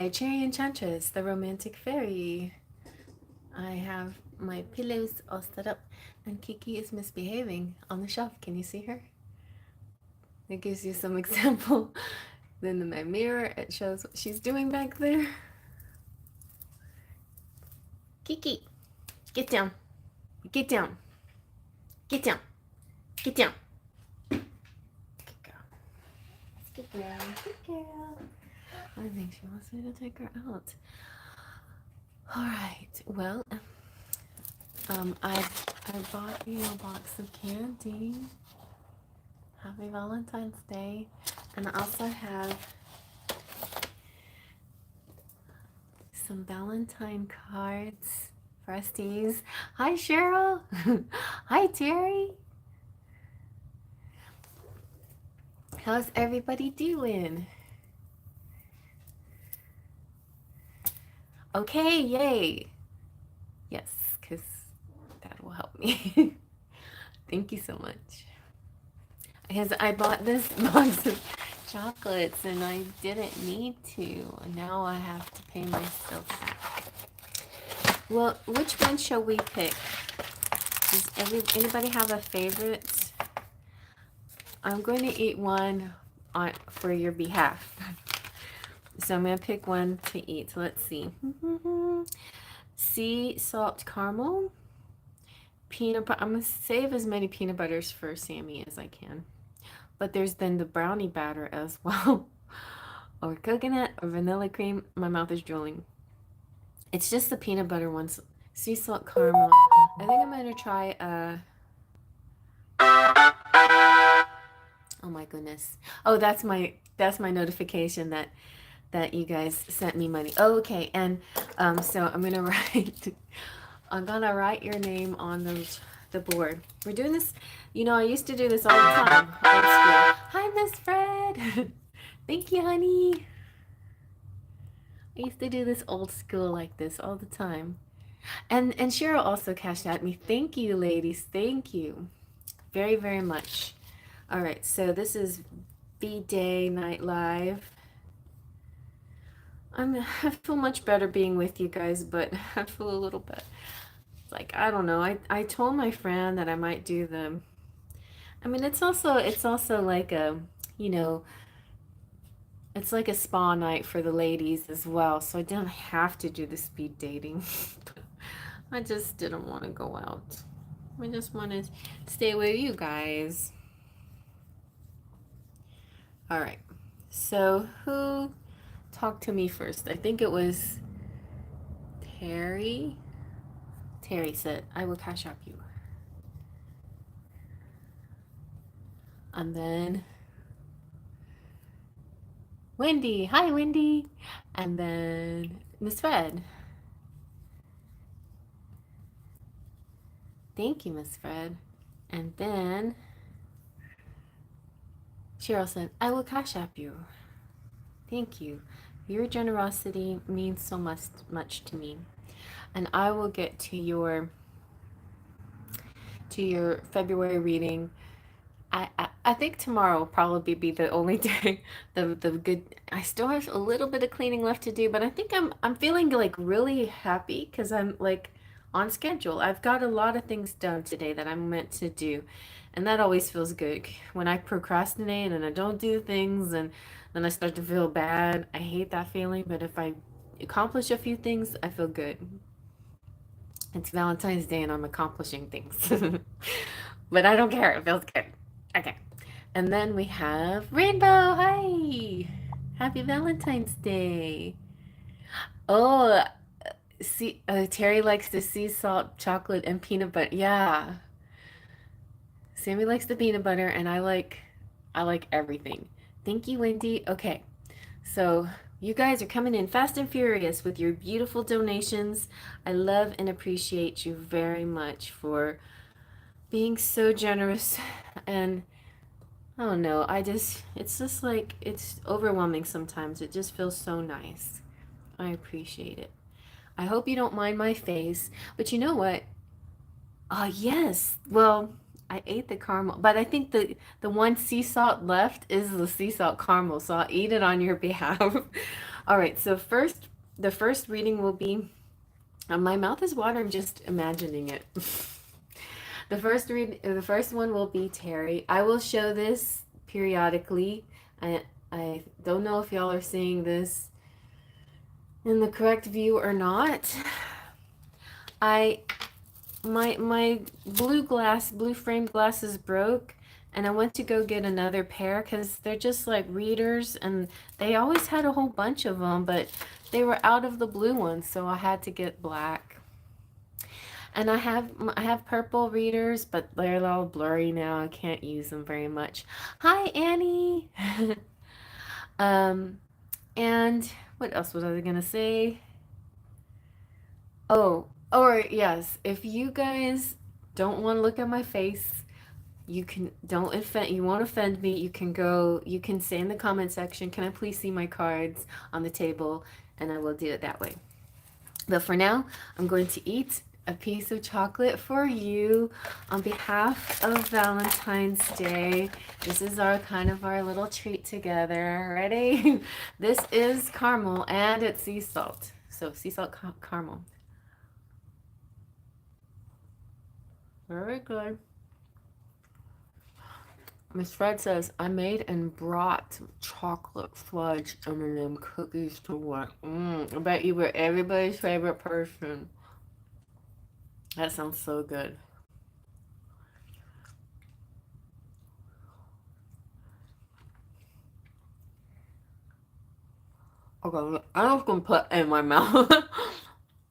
A cherry enchantress, the romantic fairy. I have my pillows all set up, and Kiki is misbehaving on the shelf. Can you see her? It gives you some example. Then in my mirror, it shows what she's doing back there. Kiki, get down. Get down. Get down. Get down. Good girl. Good girl. Good girl. I think she wants me to take her out. All right. Well, I bought you a box of candy. Happy Valentine's Day. And I also have some Valentine cards for Estes. Hi, Cheryl. Hi, Terry. How's everybody doing? Okay, yay. Yes, because that will help me. Thank you so much. Because I bought this box of chocolates and I didn't need to. Now I have to pay myself back. Well, which one shall we pick? Does anybody have a favorite? I'm going to eat one for your behalf. So I'm going to pick one to eat. So let's see. Sea salt caramel. Peanut butter. I'm going to save as many peanut butters for Sammy as I can. But there's then the brownie batter as well. Or coconut or vanilla cream. My mouth is drooling. It's just the peanut butter ones. Sea salt caramel. I think I'm going to try oh my goodness. Oh, that's my notification that you guys sent me money. Oh, okay. And so I'm gonna write your name on the board. We're doing this, you know, I used to do this all the time. Old school. Hi, Miss Fred. Thank you, honey. I used to do this old school like this all the time. And Cheryl also cashed at me. Thank you, ladies. Thank you very, very much. All right, so this is V-Day Night Live. I feel much better being with you guys, but I feel a little bit like, I don't know. I told my friend that I might do them. I mean, it's also like a, you know, it's like a spa night for the ladies as well. So I didn't have to do the speed dating. I just didn't want to go out. I just wanted to stay with you guys. All right. So who talked to me first? I think it was Terry. Terry said, I will cash up you. And then Wendy. Hi, Wendy. And then Miss Fred. Thank you, Miss Fred. And then Cheryl said, I will cash app you. Thank you. Your generosity means so much to me. And I will get to your February reading. I think tomorrow will probably be the only day. The good. I still have a little bit of cleaning left to do, but I think I'm feeling like really happy because I'm like on schedule. I've got a lot of things done today that I'm meant to do, and that always feels good. When I procrastinate and I don't do things, and then I start to feel bad. I hate that feeling, but if I accomplish a few things, I feel good. It's Valentine's Day and I'm accomplishing things. But I don't care. It feels good. Okay. And then we have Rainbow. Hi. Happy Valentine's Day. Oh, see, Terry likes the sea salt, chocolate, and peanut butter. Yeah. Sammy likes the peanut butter, and I like everything. Thank you, Wendy. Okay. So you guys are coming in fast and furious with your beautiful donations. I love and appreciate you very much for being so generous. And I don't know, it's just like, it's overwhelming sometimes. It just feels so nice. I appreciate it. I hope you don't mind my face, but you know what? Yes. Well, I ate the caramel, but I think the one sea salt left is the sea salt caramel, so I'll eat it on your behalf. All right, so the first reading will be, my mouth is watering just imagining it. The first one will be Terry. I will show this periodically. I don't know if y'all are seeing this in the correct view or not. I my blue framed glasses broke, and I went to go get another pair because they're just like readers, and they always had a whole bunch of them, but they were out of the blue ones, so I had to get black. And I have purple readers, but they're all blurry now. I can't use them very much. Hi, Annie. um, and what else was I gonna say? Oh, or yes, if you guys don't want to look at my face, you can don't offend you won't offend me. You can say in the comment section, can I please see my cards on the table? And I will do it that way. But for now, I'm going to eat a piece of chocolate for you on behalf of Valentine's Day. This is our kind of our little treat together. Ready? This is caramel and it's sea salt. So sea salt caramel. Very good. Miss Fred says, I made and brought chocolate fudge and them cookies to work. I bet you were everybody's favorite person. That sounds so good. Okay, I'm just gonna put it in my mouth.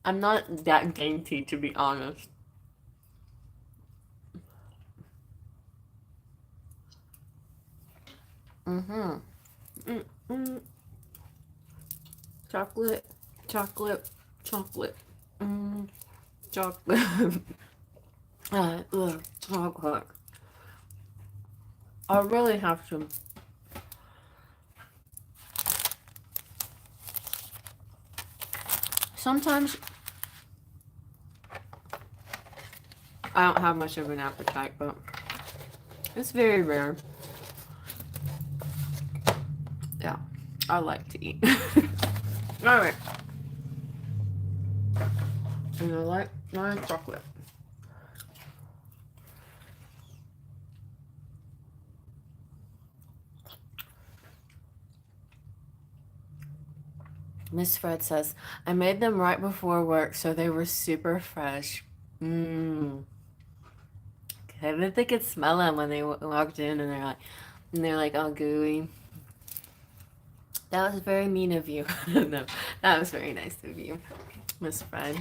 I'm not that dainty, to be honest. Mm-hmm. Mm-mm. Chocolate, chocolate, chocolate. Chocolate. I love chocolate. I really have to. Sometimes I don't have much of an appetite, but it's very rare. Yeah, I like to eat. All right. And I like my chocolate. Miss Fred says, I made them right before work, so they were super fresh. Mmm. I bet they could smell them when they walked in, and they're like all gooey. That was very mean of you. No, that was very nice of you, Miss Fred.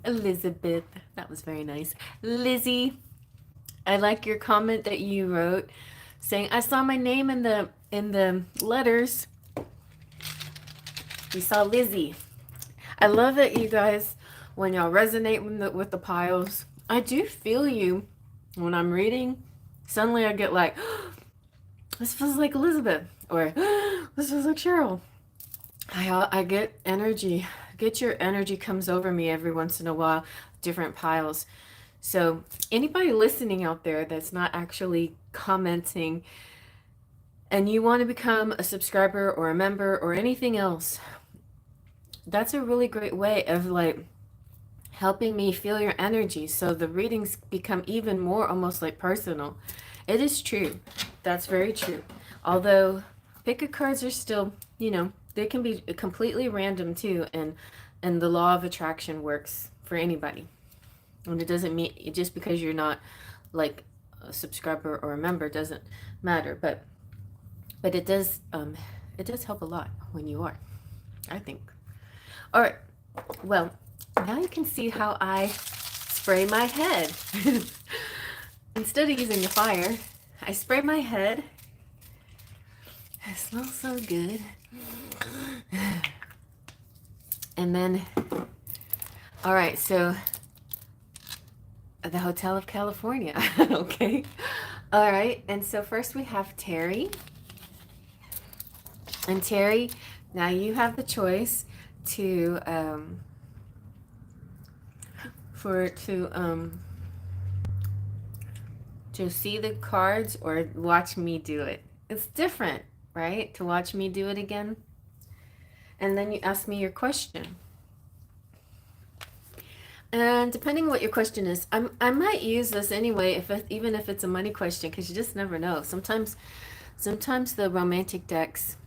Elizabeth, that was very nice. Lizzie, I like your comment that you wrote, saying I saw my name in the letters. You saw Lizzie. I love that you guys, when y'all resonate with the piles. I do feel you when I'm reading. Suddenly I get like, this feels like Elizabeth, or this feels like Cheryl. I get energy. Get your energy comes over me every once in a while, different piles. So anybody listening out there that's not actually commenting and you want to become a subscriber or a member or anything else, that's a really great way of like helping me feel your energy so the readings become even more almost like personal. It is true. That's very true. Although pick-a cards are still, they can be completely random too, and the law of attraction works for anybody. And it doesn't mean just because you're not like a subscriber or a member doesn't matter, but it does help a lot when you are, I think. All right. Well, now you can see how I spray my head. Instead of using the fire, I spray my head. It smells so good. And then, all right, so the Hotel of California. Okay. All right. And so first we have Terry. And Terry, now you have the choice to to see the cards or watch me do it. It's different, right? To watch me do it again. and then you ask me your question. And depending on what your question is, I might use this anyway, even if it's a money question, because you just never know. Sometimes the romantic decks.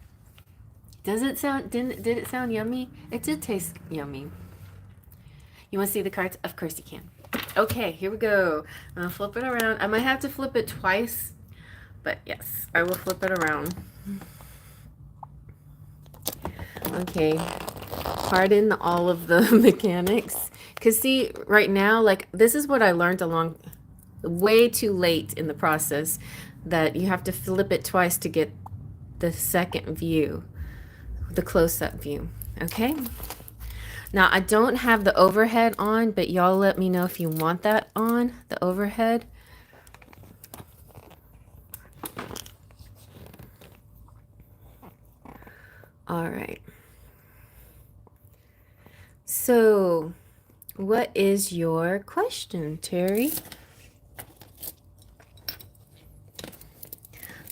Does it sound? Did it sound yummy? It did taste yummy. You want to see the cards? Of course you can. Okay, here we go. I'll flip it around. I might have to flip it twice, but yes, I will flip it around. Okay, pardon all of the mechanics. Because see, right now, like, this is what I learned along way too late in the process, that you have to flip it twice to get the second view, the close-up view. Okay? Now, I don't have the overhead on, but y'all let me know if you want that on, the overhead. All right. So, what is your question, Terry?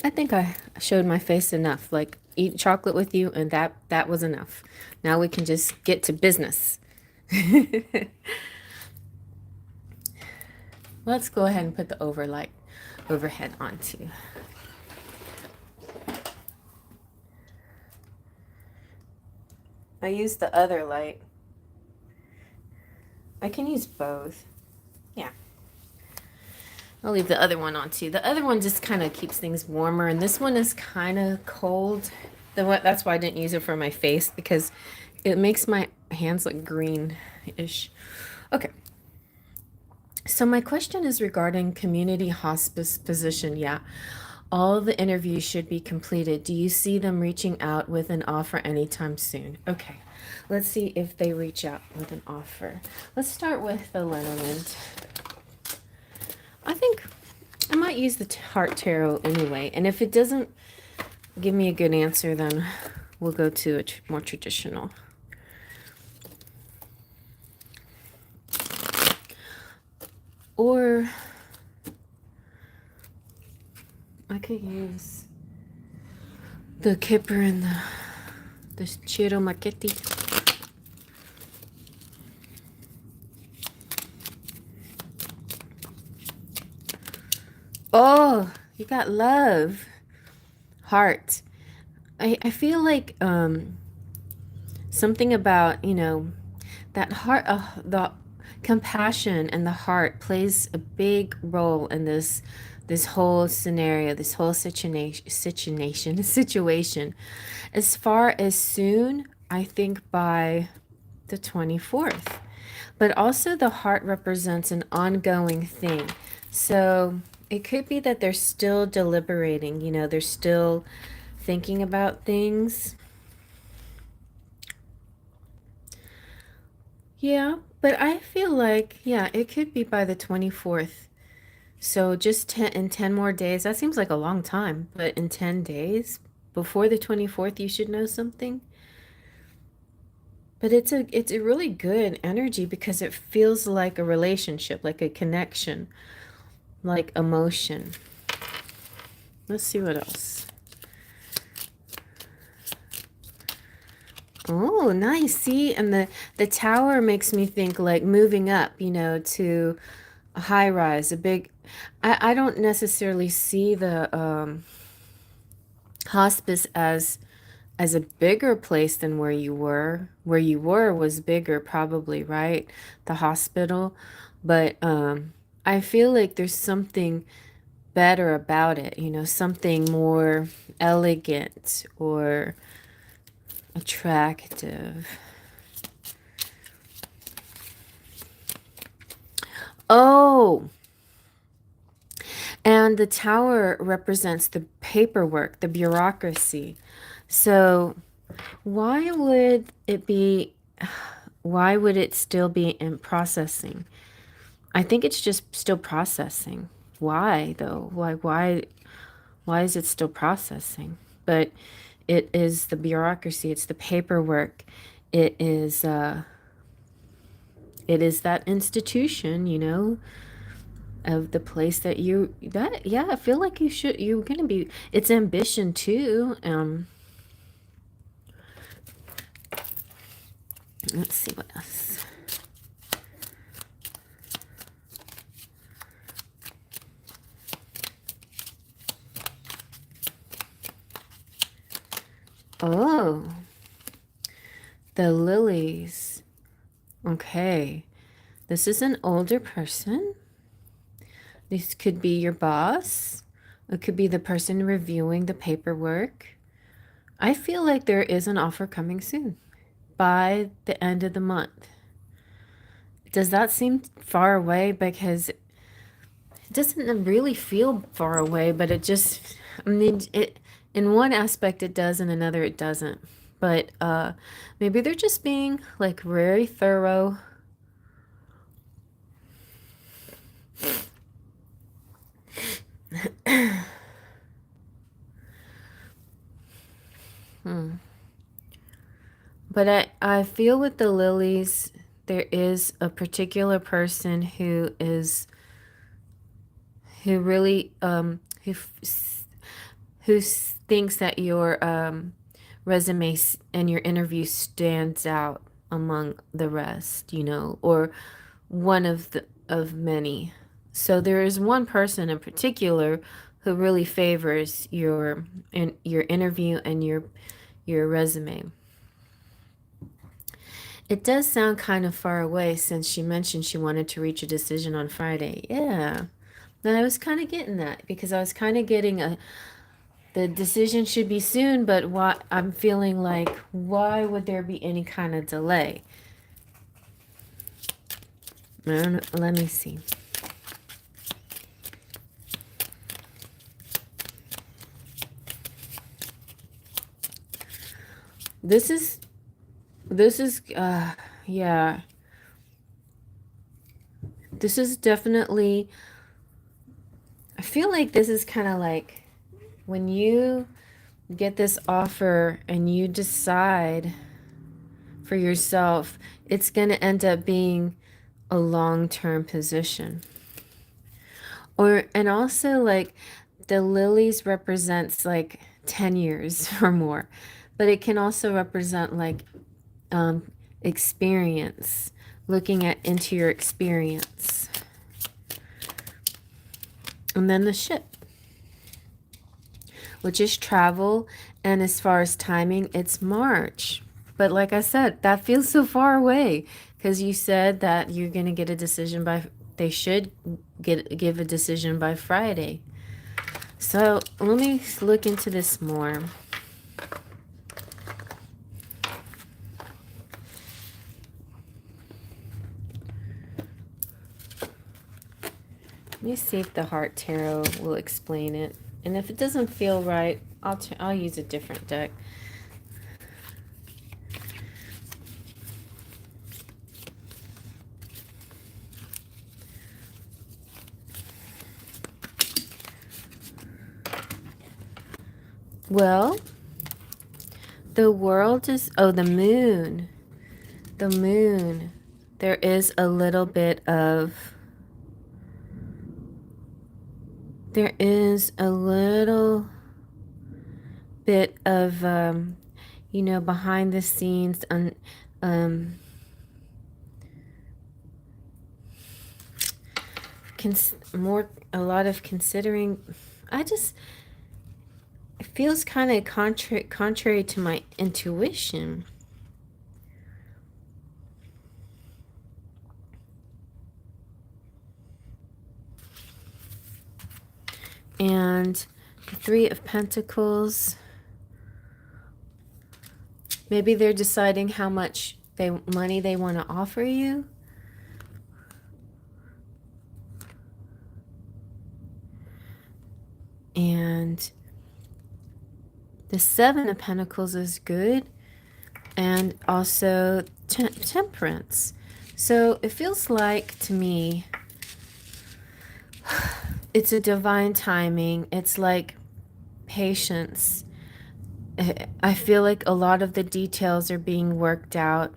I think I showed my face enough. Like, eat chocolate with you, and that was enough. Now we can just get to business. Let's go ahead and put the overhead on too. I use the other light. I can use both. Yeah. I'll leave the other one on too. The other one just kind of keeps things warmer, and this one is kind of cold. That's why I didn't use it for my face, because it makes my hands look green-ish. Okay. So my question is regarding community hospice position. Yeah. All the interviews should be completed. Do you see them reaching out with an offer anytime soon? Okay. Let's see if they reach out with an offer. Let's start with the Lenormand. I think I might use the Heart Tarot anyway. And if it doesn't give me a good answer, then we'll go to a more traditional. Or I could use the Kipper and the Chiro Machetti. Oh, you got love. Heart. I feel like something about, that heart, the compassion and the heart plays a big role in this whole scenario, this whole situation. As far as soon, I think by the 24th. But also the heart represents an ongoing thing. So it could be that they're still deliberating, they're still thinking about things. Yeah, but I feel like, yeah, it could be by the 24th. So just in 10 more days, that seems like a long time, but in 10 days, before the 24th, you should know something. But it's a really good energy, because it feels like a relationship, like a connection, like emotion. Let's see what else. Oh, nice. See, and the tower makes me think like moving up, to a high rise, a big. I don't necessarily see the hospice as a bigger place than where you were. Where you were was bigger, probably, right? The hospital, but I feel like there's something better about it, something more elegant or attractive. Oh, and the tower represents the paperwork, the bureaucracy. So why would it still be in processing? I think it's just still processing. Why though? Why is it still processing? But it is the bureaucracy, it's the paperwork. It is that institution, of the place that yeah, I feel like you're gonna be, it's ambition too. Let's see what else. Oh, the lilies. Okay. This is an older person. This could be your boss. It could be the person reviewing the paperwork. I feel like there is an offer coming soon, by the end of the month. Does that seem far away? Because it doesn't really feel far away, but it just, I mean, it, in one aspect it does, in another it doesn't. But maybe they're just being like very thorough. But I feel with the lilies, there is a particular person who really who thinks that your resume and your interview stands out among the rest, you know, or one of many. So there is one person in particular who really favors your interview and your resume. It does sound kind of far away since she mentioned she wanted to reach a decision on Friday. Yeah. And I was kind of getting that because I was kind of getting the decision should be soon, but what I'm feeling like, why would there be any kind of delay? I don't know, let me see. This is yeah. This is definitely, I feel like this is kind of like when you get this offer and you decide for yourself, it's going to end up being a long-term position. And also like the lilies represents like 10 years or more, but it can also represent like experience, looking into your experience. And then the ship, which is travel. And as far as timing, it's March. But like I said, that feels so far away because you said that you're going to get a decision they should give a decision by Friday. So let me look into this more. Let me see if the Heart Tarot will explain it. And if it doesn't feel right, I'll use a different deck. Well, the world is, oh, the moon. The moon. There is a little bit of, there is a little bit of, you know, behind the scenes, a lot of considering. It feels kind of contrary to my intuition. And the Three of Pentacles. Maybe they're deciding how much money they want to offer you. And the Seven of Pentacles is good. And also Temperance. So it feels like to me it's a divine timing. It's like patience. I feel like a lot of the details are being worked out.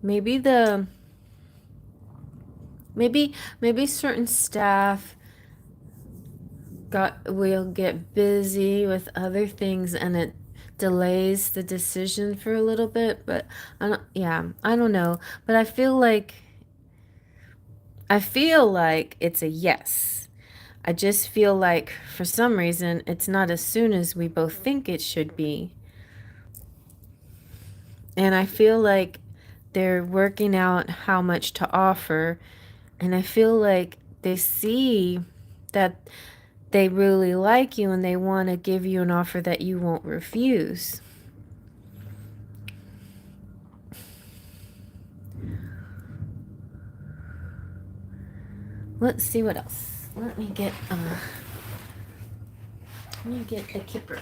Maybe maybe certain staff we'll get busy with other things and it delays the decision for a little bit, but I don't know, but I feel like it's a yes. I just feel like for some reason it's not as soon as we both think it should be. And I feel like they're working out how much to offer, and I feel like they see that they really like you and they want to give you an offer that you won't refuse. Let's see what else. Let me get the kipper.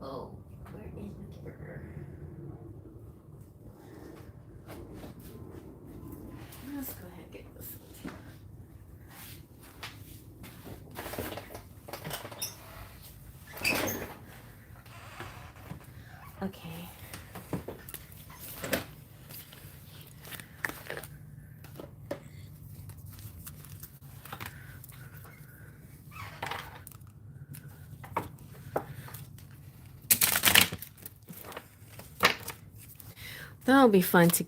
Oh, where is the kipper? Let's go ahead and get this one. Okay. That'll be fun to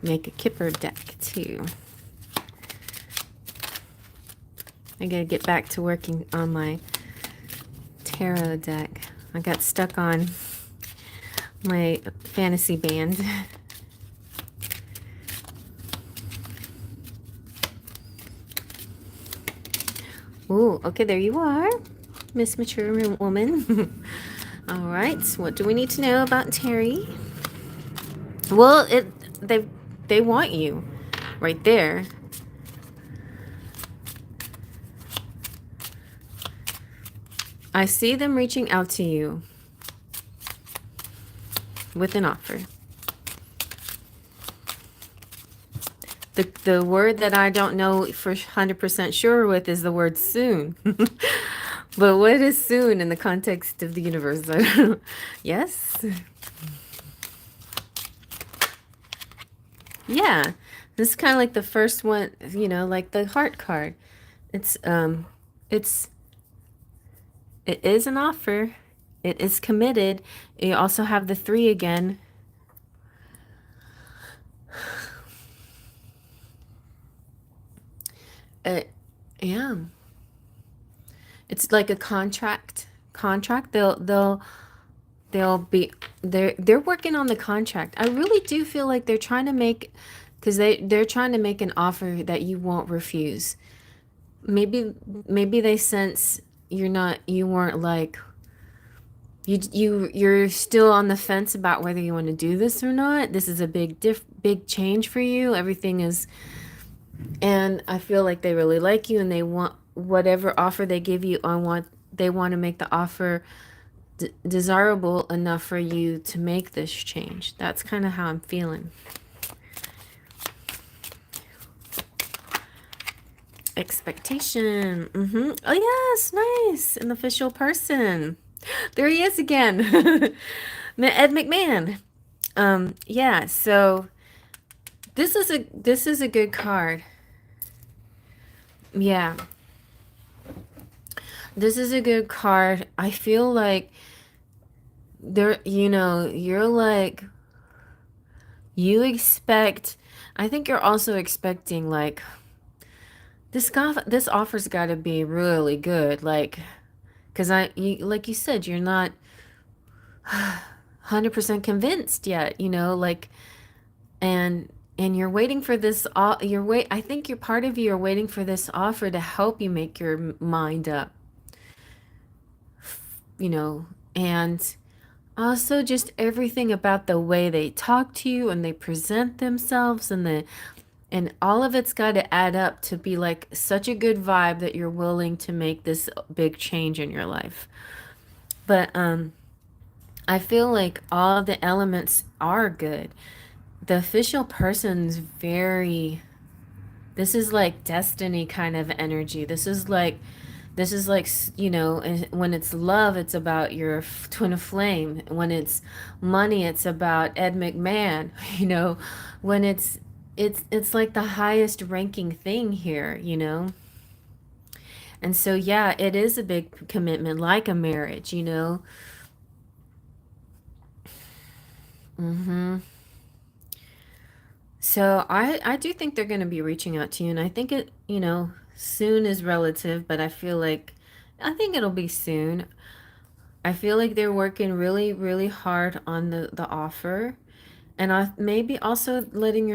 make a kipper deck too. I gotta get back to working on my tarot deck. I got stuck on my fantasy band. Ooh, okay, there you are, Miss Mature Woman. All right, what do we need to know about Terry? Well, they want you right there. I see them reaching out to you with an offer. The word that I don't know for 100% sure with is the word soon. But what is soon in the context of the universe? I don't know. Yes? Yeah. This is kind of like the first one, you know, like the heart card. It is an offer. It is committed. You also have the 3 again. Yeah. It's like a contract. They'll be they're working on the contract. I really do feel like they're trying to make, because they're trying to make an offer that you won't refuse. Maybe they sense you weren't like you're still on the fence about whether you want to do this or not. This is a big change for you. Everything is, and I feel like they really like you and they want whatever offer they give you. They want to make the offer desirable enough for you to make this change. That's kind of how I'm feeling. Expectation. Oh yes, nice. An official person. There he is again. Ed McMahon. Yeah, so this is a good card. Yeah. This is a good card. I feel like you're like, you expect, I think you're also expecting like this offer's got to be really good, like, because like you said, you're not 100% convinced yet, like, and you're waiting for this. I think you're part of you are waiting for this offer to help you make your mind up, and also just everything about the way they talk to you and they present themselves, and all of it's got to add up to be like such a good vibe that you're willing to make this big change in your life. But I feel like all the elements are good. The official person's this is like destiny kind of energy. This is like, when it's love, it's about your twin flame. When it's money, it's about Ed McMahon. When it's it's like the highest ranking thing here, you know? And so yeah, it is a big commitment, like a marriage, you know? Mm-hmm. So I do think they're going to be reaching out to you, and I think it, you know, soon is relative, but I think it'll be soon. I feel like they're working really, really hard on the offer, and maybe also letting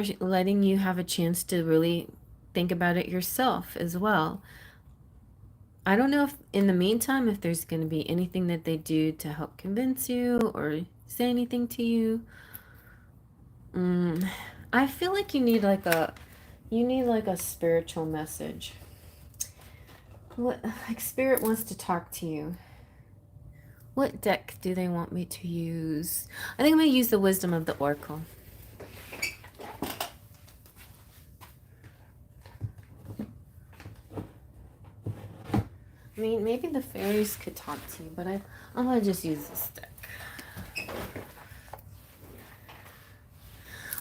you have a chance to really think about it yourself as well. I don't know if in the meantime if there's going to be anything that they do to help convince you or say anything to you. Mm, I feel like you need like a spiritual message. What like spirit wants to talk to you. What deck do they want me to use? I think I'm gonna use the Wisdom of the Oracle. I mean, maybe the fairies could talk to you, but I'm gonna just use this deck.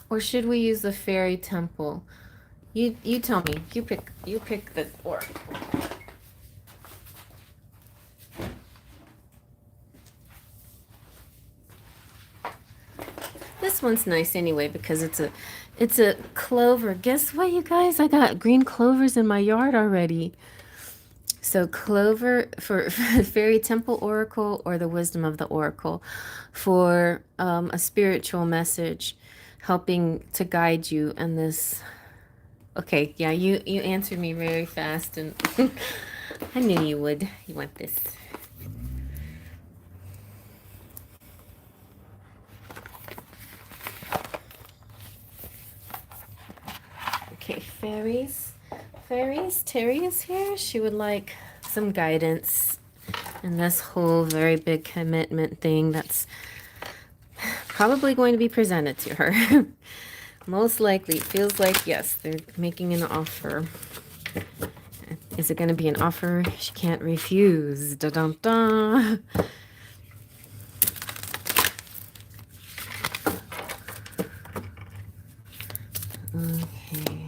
Or should we use the Fairy Temple? You tell me. You pick the oracle. This one's nice anyway because it's a clover. Guess what, you guys? I got green clovers in my yard already. So clover for Fairy Temple Oracle or the Wisdom of the Oracle for a spiritual message helping to guide you in this. Okay, yeah, you answered me very fast and I knew you would. You want this. Okay, fairies. Fairies, Terry is here. She would like some guidance in this whole very big commitment thing that's probably going to be presented to her. Most likely, it feels like, yes, they're making an offer. Is it going to be an offer she can't refuse? Da-dum-dum. Okay.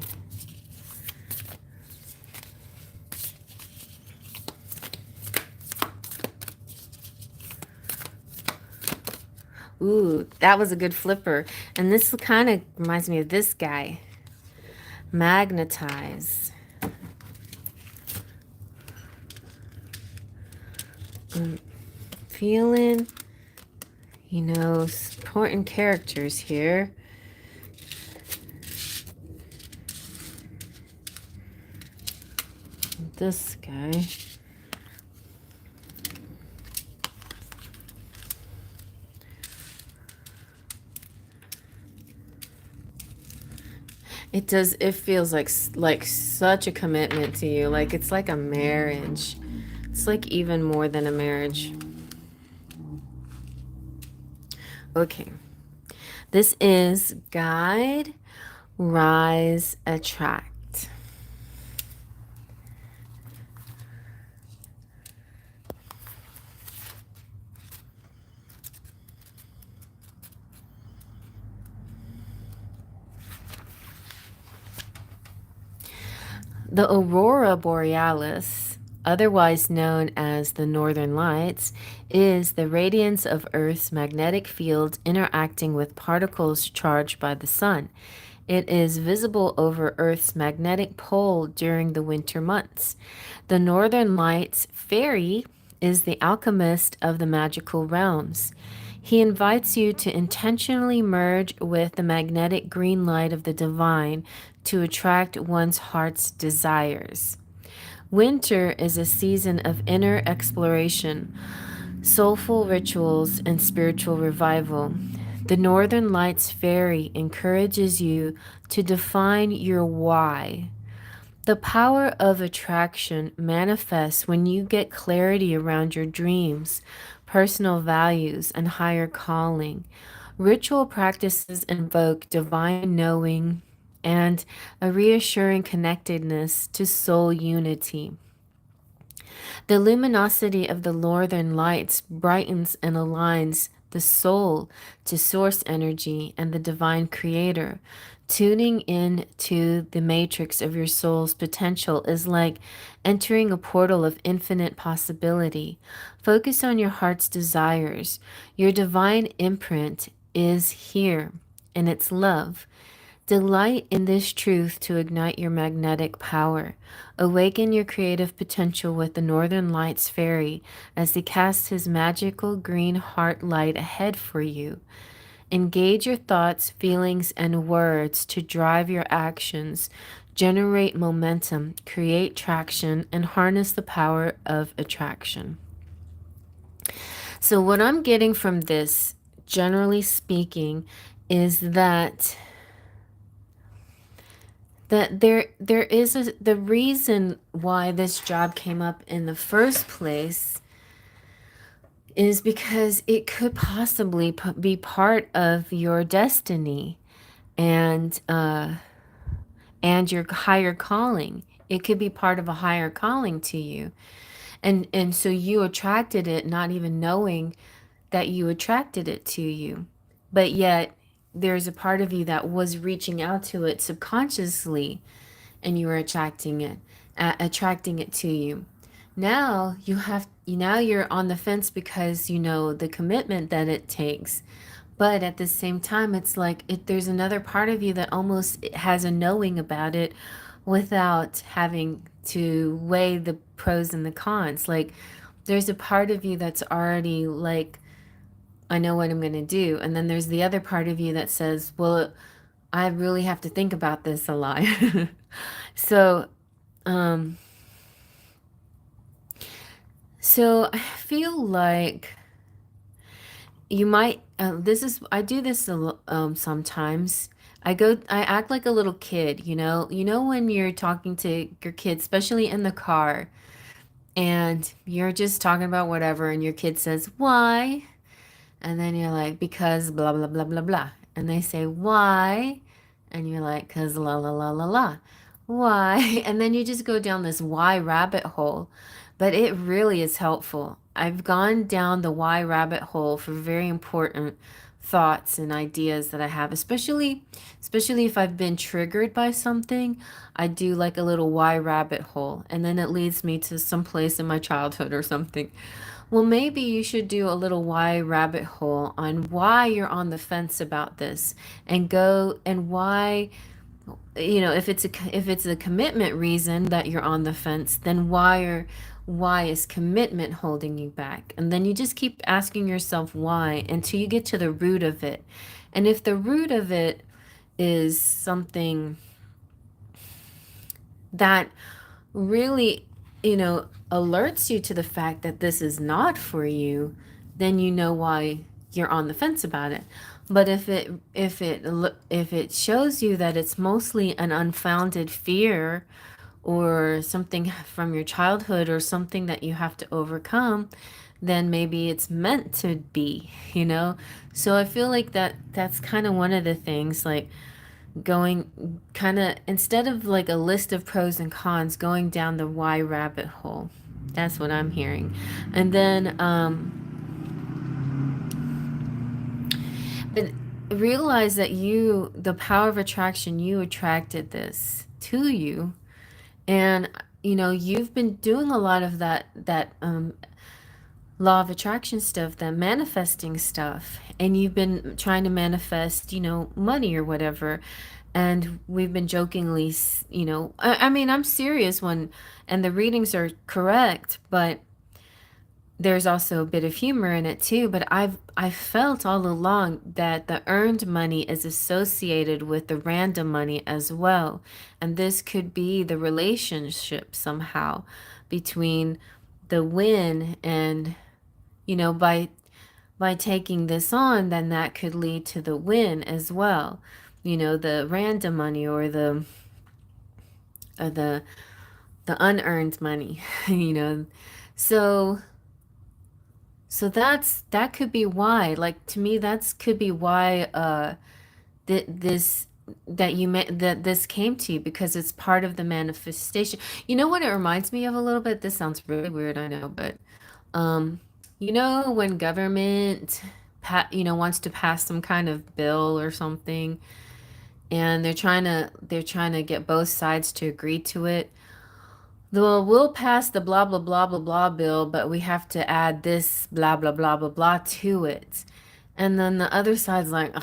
Ooh, that was a good flipper. And this kind of reminds me of this guy. Magnetize. Feeling, you know, important characters here. This guy. It does, it feels like such a commitment to you. Like it's like a marriage. It's like even more than a marriage. Okay. This is Guide, Rise, Attract. The aurora borealis, otherwise known as the northern lights, is the radiance of Earth's magnetic field interacting with particles charged by the sun. It is visible over Earth's magnetic pole during the winter months. The northern lights fairy is the alchemist of the magical realms. He invites you to intentionally merge with the magnetic green light of the divine to attract one's heart's desires. Winter is a season of inner exploration, soulful rituals, and spiritual revival. The Northern Lights Fairy encourages you to define your why. The power of attraction manifests when you get clarity around your dreams, personal values, and higher calling. Ritual practices invoke divine knowing and a reassuring connectedness to soul unity. The luminosity of the northern lights brightens and aligns the soul to source energy and the divine creator. Tuning in to the matrix of your soul's potential is like entering a portal of infinite possibility. Focus on your heart's desires. Your divine imprint is here, and it's love. Delight in this truth to ignite your magnetic power. Awaken your creative potential with the Northern Lights fairy as he casts his magical green heart light ahead for you. Engage your thoughts, feelings, and words to drive your actions, generate momentum, create traction, and harness the power of attraction. So, what I'm getting from this, generally speaking, is that there is the reason why this job came up in the first place is because it could possibly be part of your destiny and your higher calling. It could be part of a higher calling to you. And so you attracted it not even knowing that you attracted it to you. But yet there's a part of you that was reaching out to it subconsciously, and you were attracting it to you. Now you're on the fence because you know the commitment that it takes. But at the same time, it's like there's another part of you that almost has a knowing about it without having to weigh the pros and the cons. Like there's a part of you that's already like, I know what I'm going to do. And then there's the other part of you that says, well, I really have to think about this a lot. So, um, so I feel like you might, I do this sometimes. I act like a little kid, when you're talking to your kids, especially in the car, and you're just talking about whatever, and your kid says, why? And then you're like, because blah, blah, blah, blah, blah. And they say, why? And you're like, because la, la, la, la, la. Why? And then you just go down this why rabbit hole. But it really is helpful. I've gone down the why rabbit hole for very important thoughts and ideas that I have, especially if I've been triggered by something. I do like a little why rabbit hole, and then it leads me to some place in my childhood or something. Well, maybe you should do a little why rabbit hole on why you're on the fence about this, and go and why, if it's a commitment reason that you're on the fence, then why is commitment holding you back? And then you just keep asking yourself why until you get to the root of it. And if the root of it is something that really, alerts you to the fact that this is not for you, then you know why you're on the fence about it. But if it shows you that it's mostly an unfounded fear or something from your childhood or something that you have to overcome, then maybe it's meant to be. So I feel like that's kind of one of the things, like going kind of, instead of like a list of pros and cons, going down the why rabbit hole. That's what I'm hearing. And then but realize that the power of attraction, you attracted this to you. And you've been doing a lot of that law of attraction stuff, that manifesting stuff, and you've been trying to manifest, money or whatever. And we've been jokingly, I mean, I'm serious and the readings are correct, but there's also a bit of humor in it too. But I've felt all along that the earned money is associated with the random money as well. And this could be the relationship somehow between the win and, by taking this on, then that could lead to the win as well. The random money or the unearned money, So that could be why, like, to me, could be why that this came to you, because it's part of the manifestation. You know what it reminds me of a little bit? This sounds really weird, I know, but when government wants to pass some kind of bill or something, and they're trying to get both sides to agree to it. Well, we'll pass the blah blah blah blah blah bill, but we have to add this blah blah blah blah blah to it. And then the other side's like,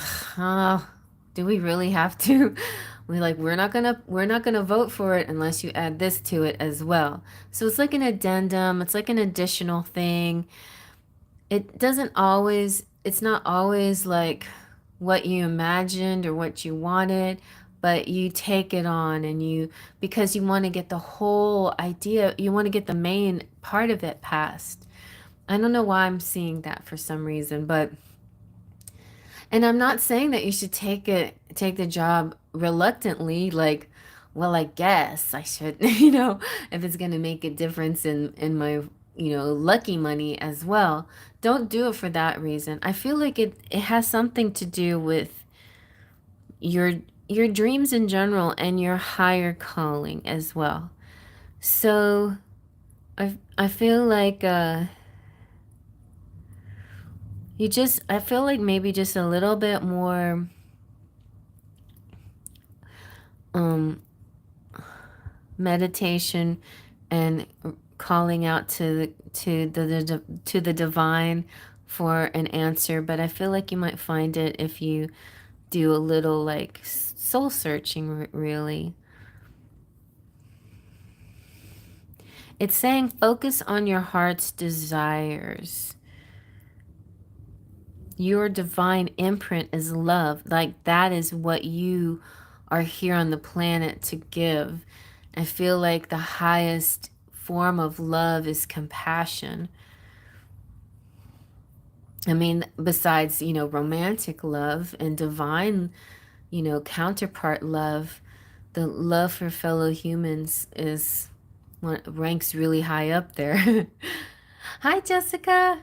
do we really have to? We're not gonna vote for it unless you add this to it as well. So it's like an addendum, it's like an additional thing. It's not always like what you imagined or what you wanted, but you take it on and because you want to get the whole idea, you want to get the main part of it passed. I don't know why I'm seeing that for some reason, and I'm not saying that you should take the job reluctantly, like, well, I guess I should, if it's going to make a difference in my, lucky money as well. Don't do it for that reason. I feel like it has something to do with your your dreams in general and your higher calling as well. So I feel like I feel like maybe just a little bit more um meditation and calling out to the divine for an answer, but I feel like you might find it if you do a little like soul searching, really. It's saying focus on your heart's desires. Your divine imprint is love. Like, that is what you are here on the planet to give. I feel like the highest form of love is compassion. I mean, besides, romantic love and divine, counterpart love, the love for fellow humans is what ranks really high up there. Hi, Jessica.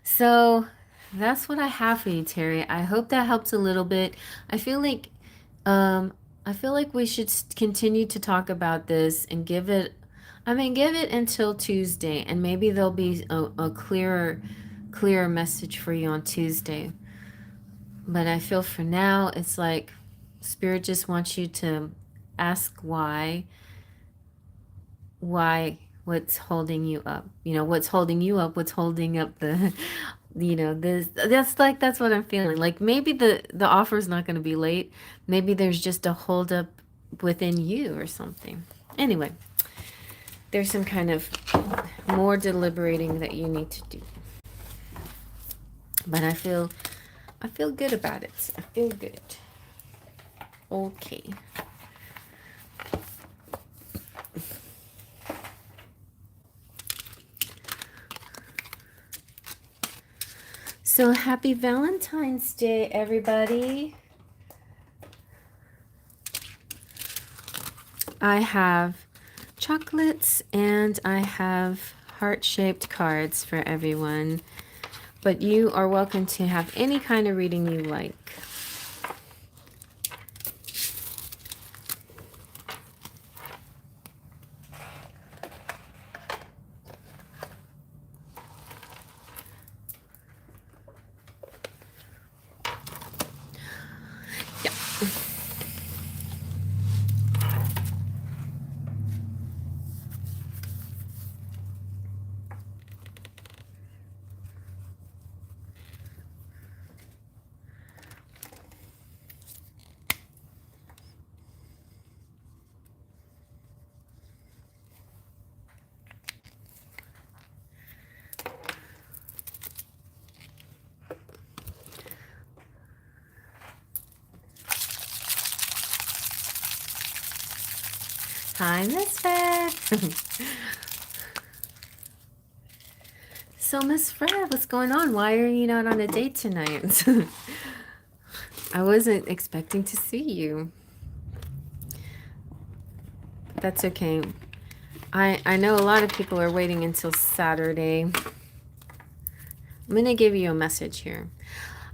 So that's what I have for you, Terry. I hope that helps a little bit. I feel like we should continue to talk about this and give it until Tuesday, and maybe there'll be a clearer message for you on Tuesday. But I feel for now, it's like Spirit just wants you to ask why, what's holding you up. What's holding you up, what's holding up the, this, that's what I'm feeling. Like, maybe the offer is not going to be late. Maybe there's just a hold up within you or something. Anyway, there's some kind of more deliberating that you need to do. But I feel good about it. I feel good. Okay. So happy Valentine's Day, everybody. I have chocolates and I have heart-shaped cards for everyone. But you are welcome to have any kind of reading you like. Hi, Miss Fred. So, Miss Fred, what's going on? Why are you not on a date tonight? I wasn't expecting to see you. That's okay. I know a lot of people are waiting until Saturday. I'm going to give you a message here.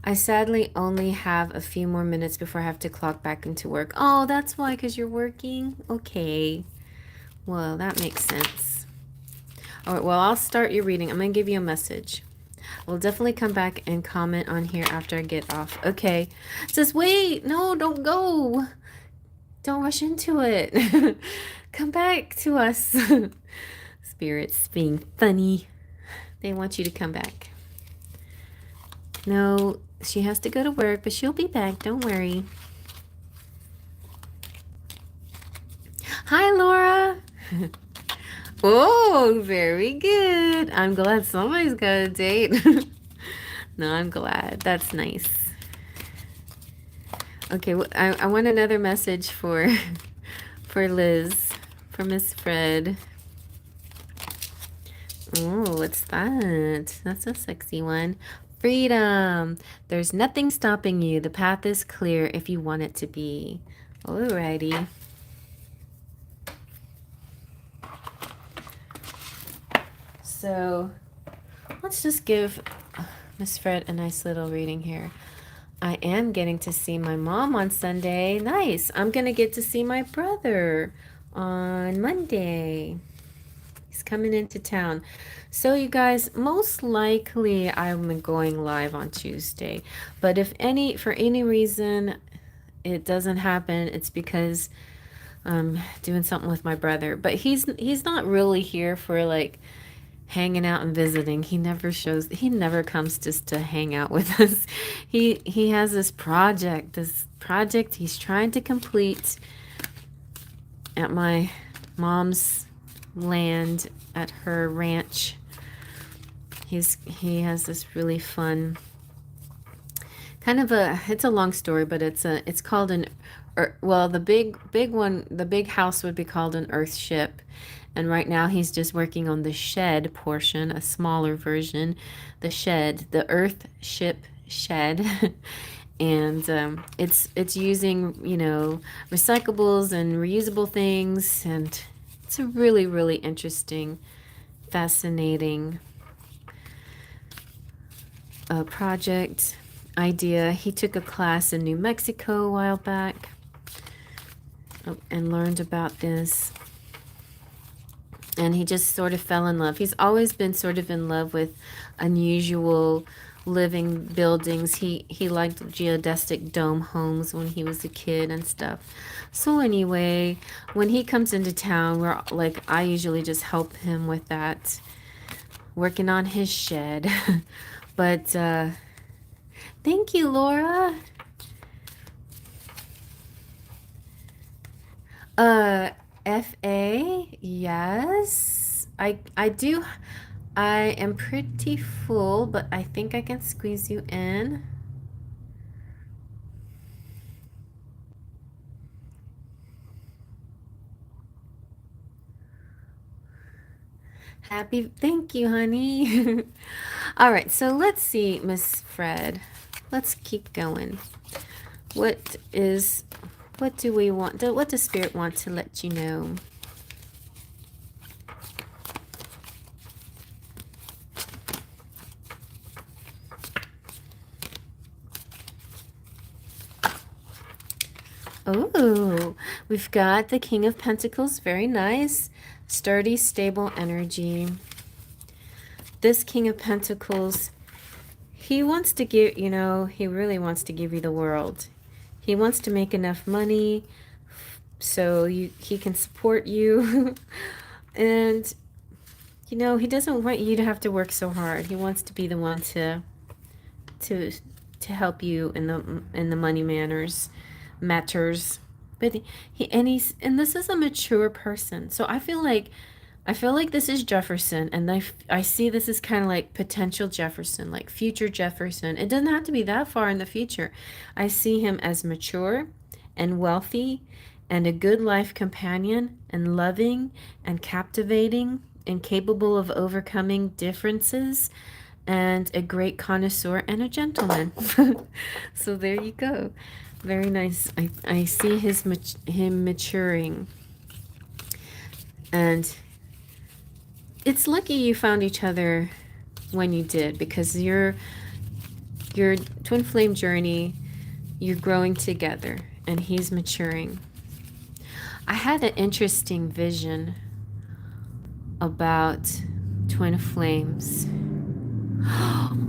I sadly only have a few more minutes before I have to clock back into work. Oh, that's why, because you're working? Okay. Well, that makes sense. All right, well, I'll start your reading. I'm going to give you a message. We'll definitely come back and comment on here after I get off. Okay. It says, wait, no, don't go. Don't rush into it. Come back to us. Spirits being funny. They want you to come back. No, she has to go to work, but she'll be back. Don't worry. Hi, Laura. Oh, very good. I'm glad somebody's got a date. No, I'm glad. That's nice. Okay, I want another message for for Liz, for Miss Fred. Oh, what's that? That's a sexy one. Freedom. There's nothing stopping you. The path is clear if you want it to be. Alrighty. So let's just give Miss Fred a nice little reading here. I am getting to see my mom on Sunday. Nice. I'm going to get to see my brother on Monday. He's coming into town. So you guys, most likely I'm going live on Tuesday. But if for any reason it doesn't happen, it's because I'm doing something with my brother. But he's not really here for like hanging out and visiting. He never comes just to hang out with us. He has this project he's trying to complete at my mom's land at her ranch. He has this really fun kind of it's a long story, but it's called the big house would be called an earth ship. And right now he's just working on the shed portion, a smaller version, the earth ship shed. And it's using, recyclables and reusable things, and it's a really, really interesting, fascinating project idea. He took a class in New Mexico a while back and learned about this. And he just sort of fell in love. He's always been sort of in love with unusual living buildings. He liked geodesic dome homes when he was a kid and stuff. So anyway, when he comes into town, I usually just help him with that, working on his shed. But thank you, Laura. FA, yes. I do. I am pretty full, but I think I can squeeze you in. Thank you, honey. All right, so let's see, Miss Fred. Let's keep going. What do we want? What does Spirit want to let you know? Oh, we've got the King of Pentacles. Very nice. Sturdy, stable energy. This King of Pentacles, he wants to give, he really wants to give you the world. He wants to make enough money so he can support you. And, he doesn't want you to have to work so hard. He wants to be the one to help you in the money matters. But this is a mature person. So I feel like this is Jefferson, and I see this is kind of like potential Jefferson, like future Jefferson. It doesn't have to be that far in the future. I see him as mature and wealthy and a good life companion and loving and captivating and capable of overcoming differences and a great connoisseur and a gentleman. So there you go. Very nice. I see him maturing. And it's lucky you found each other when you did, because your twin flame journey, you're growing together and he's maturing. I had an interesting vision about twin flames.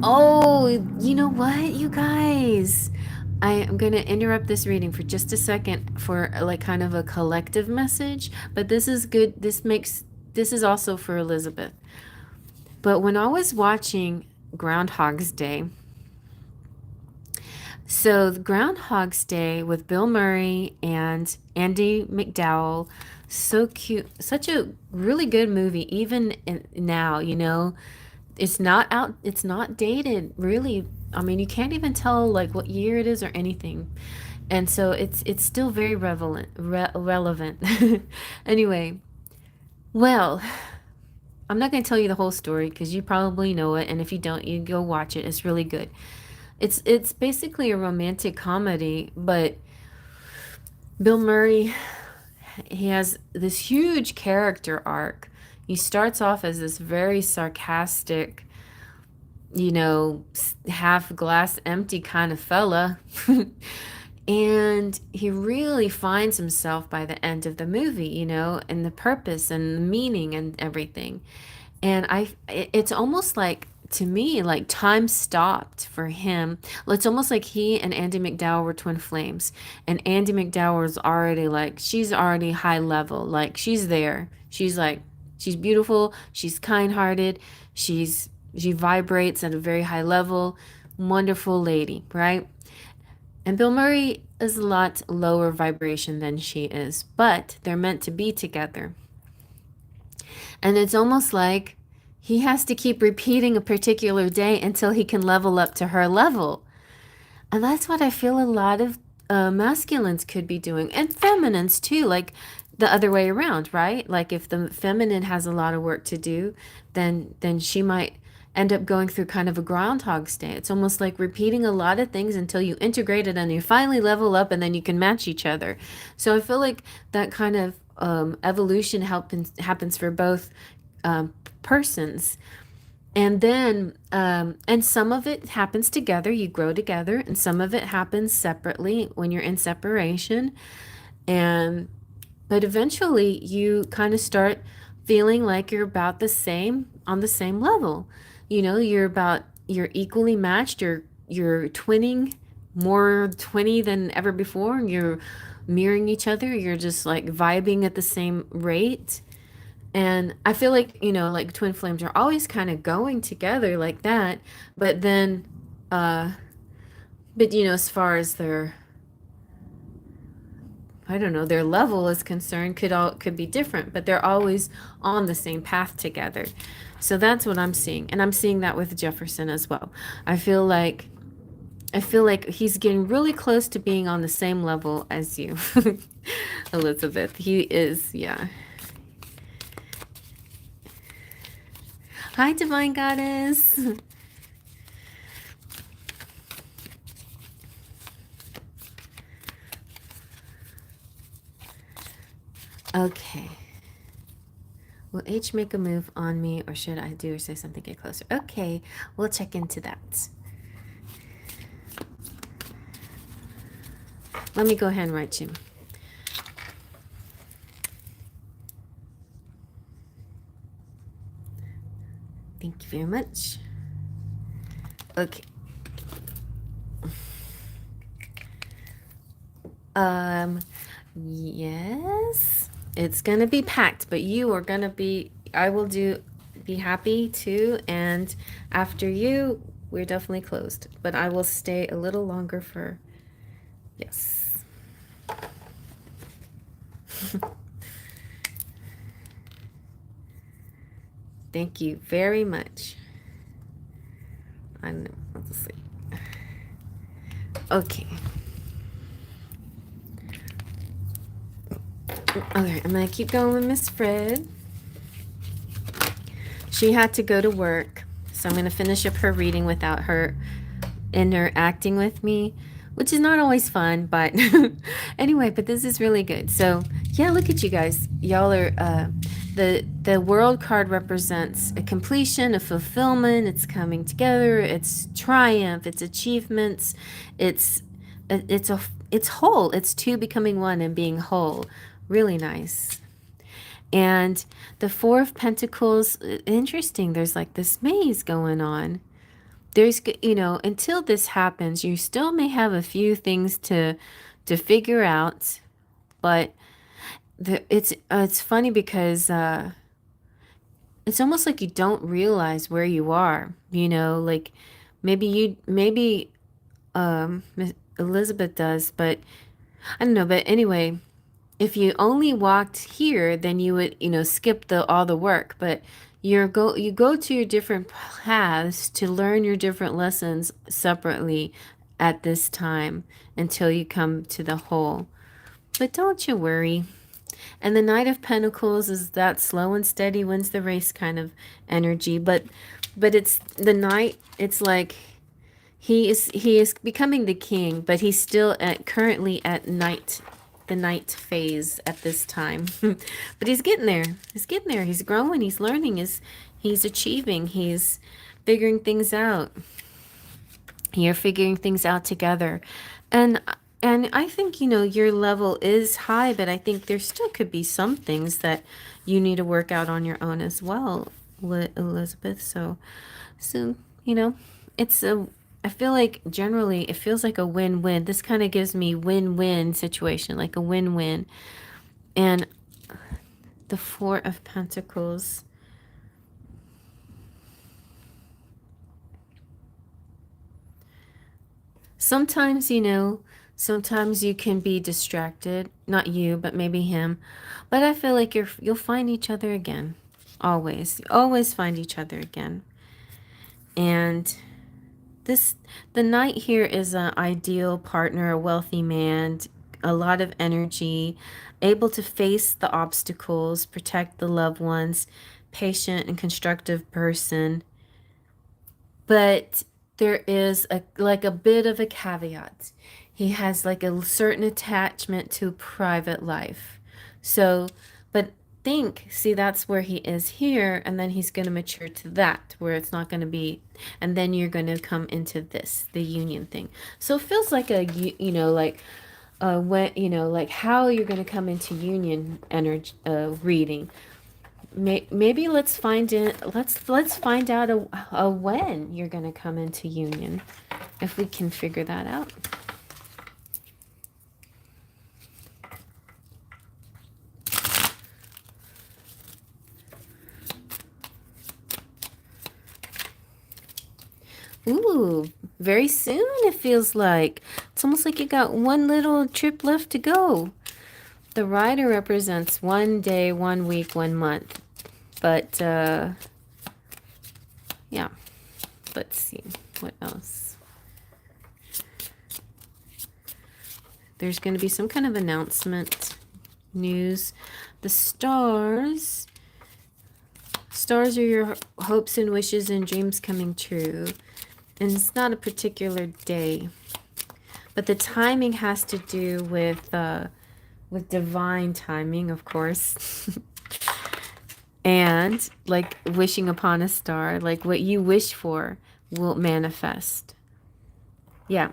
Oh, you know what, you guys? I am going to interrupt this reading for just a second for like kind of a collective message, but this is good. This is also for Elizabeth. But when I was watching Groundhog's Day, so the Groundhog's Day with Bill Murray and Andy McDowell, so cute, such a really good movie, even now, it's not dated, really. I mean, you can't even tell like what year it is or anything. And so it's still very relevant. Anyway, well, I'm not going to tell you the whole story because you probably know it, and if you don't, you go watch it. It's really good. It's basically a romantic comedy, but Bill Murray, he has this huge character arc. He starts off as this very sarcastic, half glass empty kind of fella. And he really finds himself by the end of the movie, and the purpose and the meaning and everything. And it's almost like, to me, like time stopped for him. It's almost like he and Andy McDowell were twin flames. And Andy McDowell was already like, she's already high level. Like she's there. She's like, she's beautiful. She's kind-hearted. She vibrates at a very high level. Wonderful lady, right? And Bill Murray is a lot lower vibration than she is, but they're meant to be together. And it's almost like he has to keep repeating a particular day until he can level up to her level. And that's what I feel a lot of masculines could be doing, and feminines too, like the other way around, right? Like if the feminine has a lot of work to do, then she might end up going through kind of a groundhog's day. It's almost like repeating a lot of things until you integrate it and you finally level up, and then you can match each other. So I feel like that kind of evolution happens for both persons. And then, and some of it happens together, you grow together, and some of it happens separately when you're in separation. But eventually you kind of start feeling like you're about on the same level. You're equally matched, you're twinning, more twinny than ever before, and you're mirroring each other, you're just like vibing at the same rate. And I feel like, like twin flames are always kind of going together like that. But then, as far as I don't know, their level is concerned, could be different, but they're always on the same path together. So that's what I'm seeing. And I'm seeing that with Jefferson as well. I feel like he's getting really close to being on the same level as you, Elizabeth. He is, yeah. Hi, Divine Goddess. Okay. Will H make a move on me, or should I do or say something, get closer? Okay, we'll check into that. Let me go ahead and write you. Thank you very much. Okay. Yes. It's gonna be packed, but you are gonna be, be happy too, and after you, we're definitely closed. But I will stay a little longer for, yes. Thank you very much. Let's see. Okay. Okay, I'm gonna keep going with Miss Fred. She had to go to work, so I'm gonna finish up her reading without her interacting with me, which is not always fun, but anyway, but this is really good. So yeah, look at you guys. Y'all are the world card represents a completion, a fulfillment. It's coming together. It's triumph. It's achievements. It's whole. It's two becoming one and being whole. Really nice. And the Four of Pentacles, interesting. There's like this maze going on. there's, you know, until this happens, you still may have a few things to figure out, but it's funny because it's almost like you don't realize where you are, you know, like maybe Elizabeth does, but I don't know. But anyway, if you only walked here, then you would, you know, skip the all the work. But you go to your different paths to learn your different lessons separately at this time until you come to the whole. But don't you worry. And the Knight of Pentacles is that slow and steady wins the race kind of energy. But it's the knight, it's like he is becoming the king, but he's still currently at knight, the knight phase at this time. But he's getting there. He's getting there. He's growing, he's learning, he's achieving, he's figuring things out. You're figuring things out together. And I think, you know, your level is high, but I think there still could be some things that you need to work out on your own as well, Elizabeth. So, you know, I feel like generally it feels like a win-win. This kind of gives me win-win situation, like a win-win. And the Four of Pentacles. Sometimes, you know, sometimes you can be distracted. Not you, but maybe him. But I feel like you'll find each other again. Always. You always find each other again. And the knight here is an ideal partner, a wealthy man, a lot of energy, able to face the obstacles, protect the loved ones, patient and constructive person. But there is a bit of a caveat. He has like a certain attachment to private life. So, but see, that's where he is here, and then he's going to mature to that, where it's not going to be, and then you're going to come into this, the union thing. So it feels like you know, like when, you know, like how you're going to come into union energy reading. Maybe let's find out a when you're going to come into union, if we can figure that out. Ooh, very soon it feels like. It's almost like you got one little trip left to go. The rider represents 1 day, 1 week, 1 month. But, yeah. Let's see. What else? There's going to be some kind of announcement. News. The stars. Stars are your hopes and wishes and dreams coming true. And it's not a particular day. But the timing has to do with divine timing, of course. And like wishing upon a star, like what you wish for will manifest. Yeah.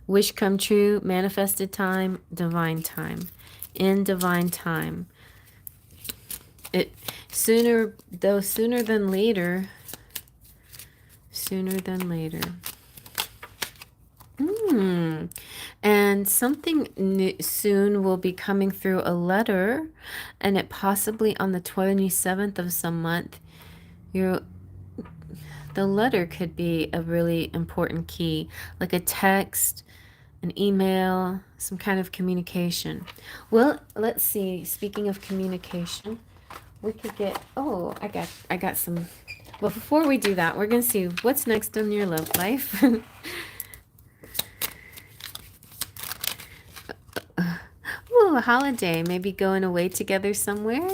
Wish come true, manifested time, divine time. In divine time. Sooner than later. Sooner than later. And something soon will be coming through a letter, and it possibly on the 27th of some month. The letter could be a really important key, like a text, an email, some kind of communication. Well, let's see. Speaking of communication, we could get. Oh, I got some. Well, before we do that, we're gonna see what's next in your love life. Ooh, a holiday. Maybe going away together somewhere.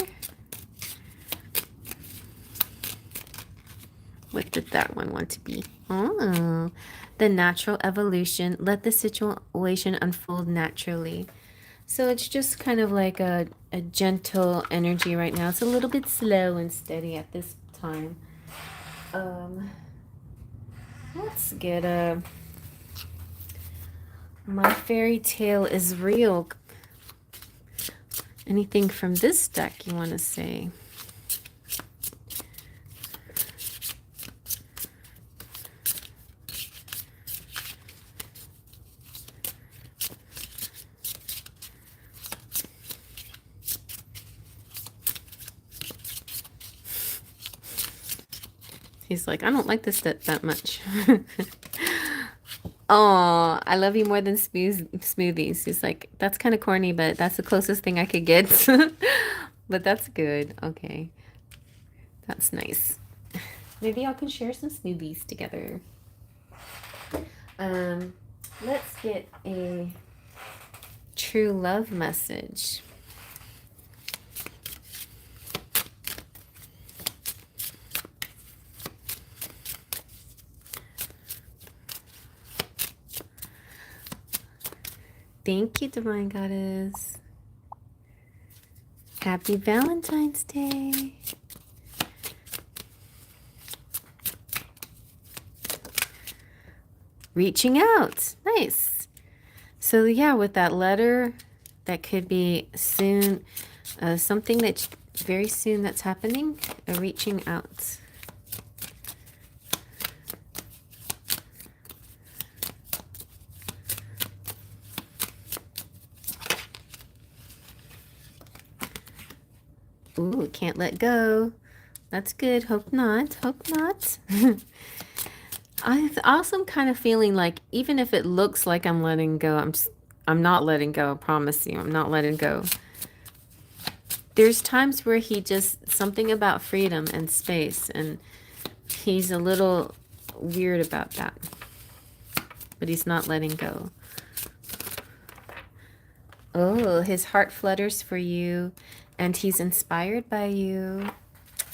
What did that one want to be? Oh, the natural evolution. Let the situation unfold naturally. So it's just kind of like a gentle energy right now. It's a little bit slow and steady at this time. Let's get My fairy tale is real. Anything from this deck you want to say? He's like, I don't like this that much. Oh, I love you more than smoothies. He's like, that's kind of corny, but that's the closest thing I could get. But that's good. Okay. That's nice. Maybe y'all can share some smoothies together. Um, let's get a true love message. Thank you, Divine Goddess. Happy Valentine's Day. Reaching out. Nice. So yeah, with that letter, that could be soon, something that's very soon that's happening, reaching out. Ooh, can't let go. That's good. Hope not. Hope not. I also am kind of feeling like even if it looks like I'm letting go, I'm not letting go. I promise you, I'm not letting go. There's times where he just something about freedom and space, and he's a little weird about that. But he's not letting go. Oh, his heart flutters for you, and he's inspired by you.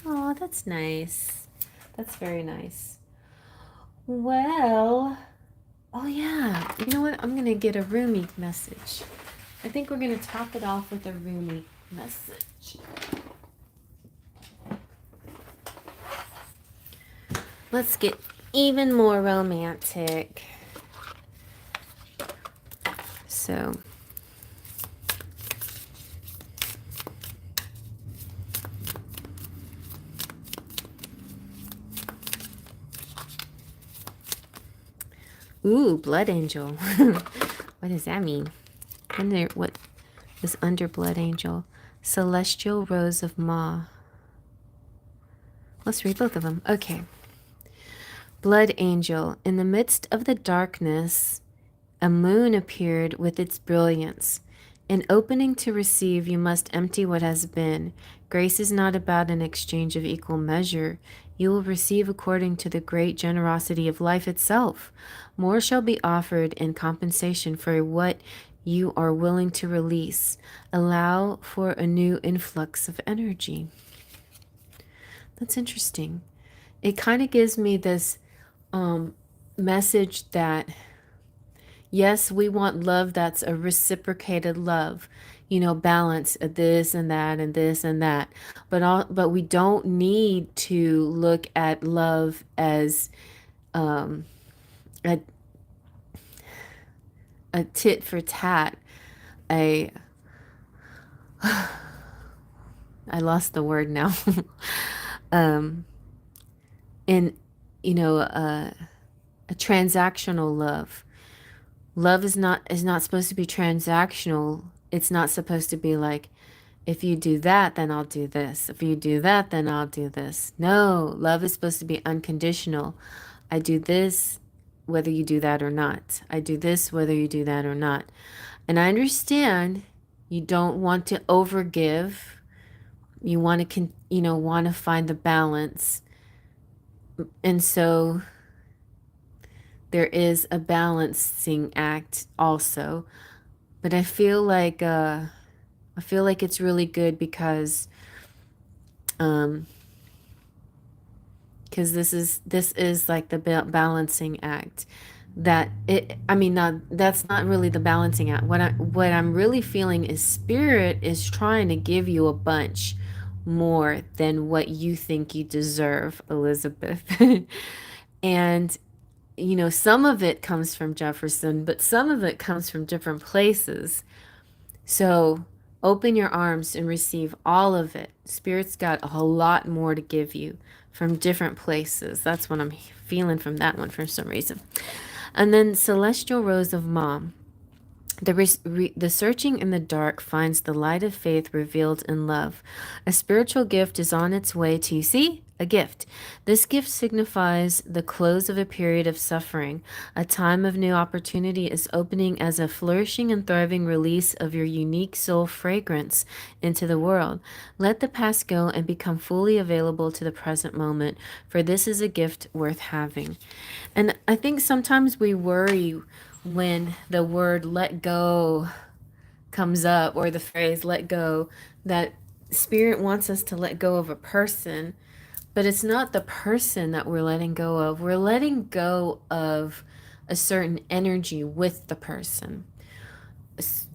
Oh, that's nice. That's very nice. Well, oh yeah. You know what? I'm going to get a Rumi message. I think we're going to top it off with a Rumi message. Let's get even more romantic. So, ooh, Blood Angel. What does that mean? What is under Blood Angel? Celestial Rose of Ma. Let's read both of them. Okay. Blood Angel. In the midst of the darkness, a moon appeared with its brilliance. In opening to receive, you must empty what has been. Grace is not about an exchange of equal measure. You will receive according to the great generosity of life itself. More shall be offered in compensation for what you are willing to release. Allow for a new influx of energy. That's interesting. It kind of gives me this message that yes, we want love that's a reciprocated love, you know, balance of this and that and this and that. But we don't need to look at love as a tit for tat. I lost the word now. In you know a transactional love. Love is not supposed to be transactional. It's not supposed to be like, if you do that, then I'll do this. If you do that, then I'll do this. No, love is supposed to be unconditional. I do this whether you do that or not. I do this whether you do that or not. And I understand you don't want to overgive. You want to want to find the balance. And so there is a balancing act also. But I feel like it's really good because this is like the balancing act. That's not really the balancing act. What I'm really feeling is Spirit is trying to give you a bunch more than what you think you deserve, Elizabeth. And some of it comes from Jefferson, but some of it comes from different places. So open your arms and receive all of it. Spirit's got a whole lot more to give you from different places. That's what I'm feeling from that one for some reason. And then Celestial Rose of Mom. The searching in the dark finds the light of faith revealed in love. A spiritual gift is on its way to you. See? A gift. This gift signifies the close of a period of suffering. A time of new opportunity is opening as a flourishing and thriving release of your unique soul fragrance into the world. Let the past go and become fully available to the present moment, for this is a gift worth having. And I think sometimes we worry when the word let go comes up, or the phrase let go, that spirit wants us to let go of a person, but it's not the person that we're letting go of. We're letting go of a certain energy with the person,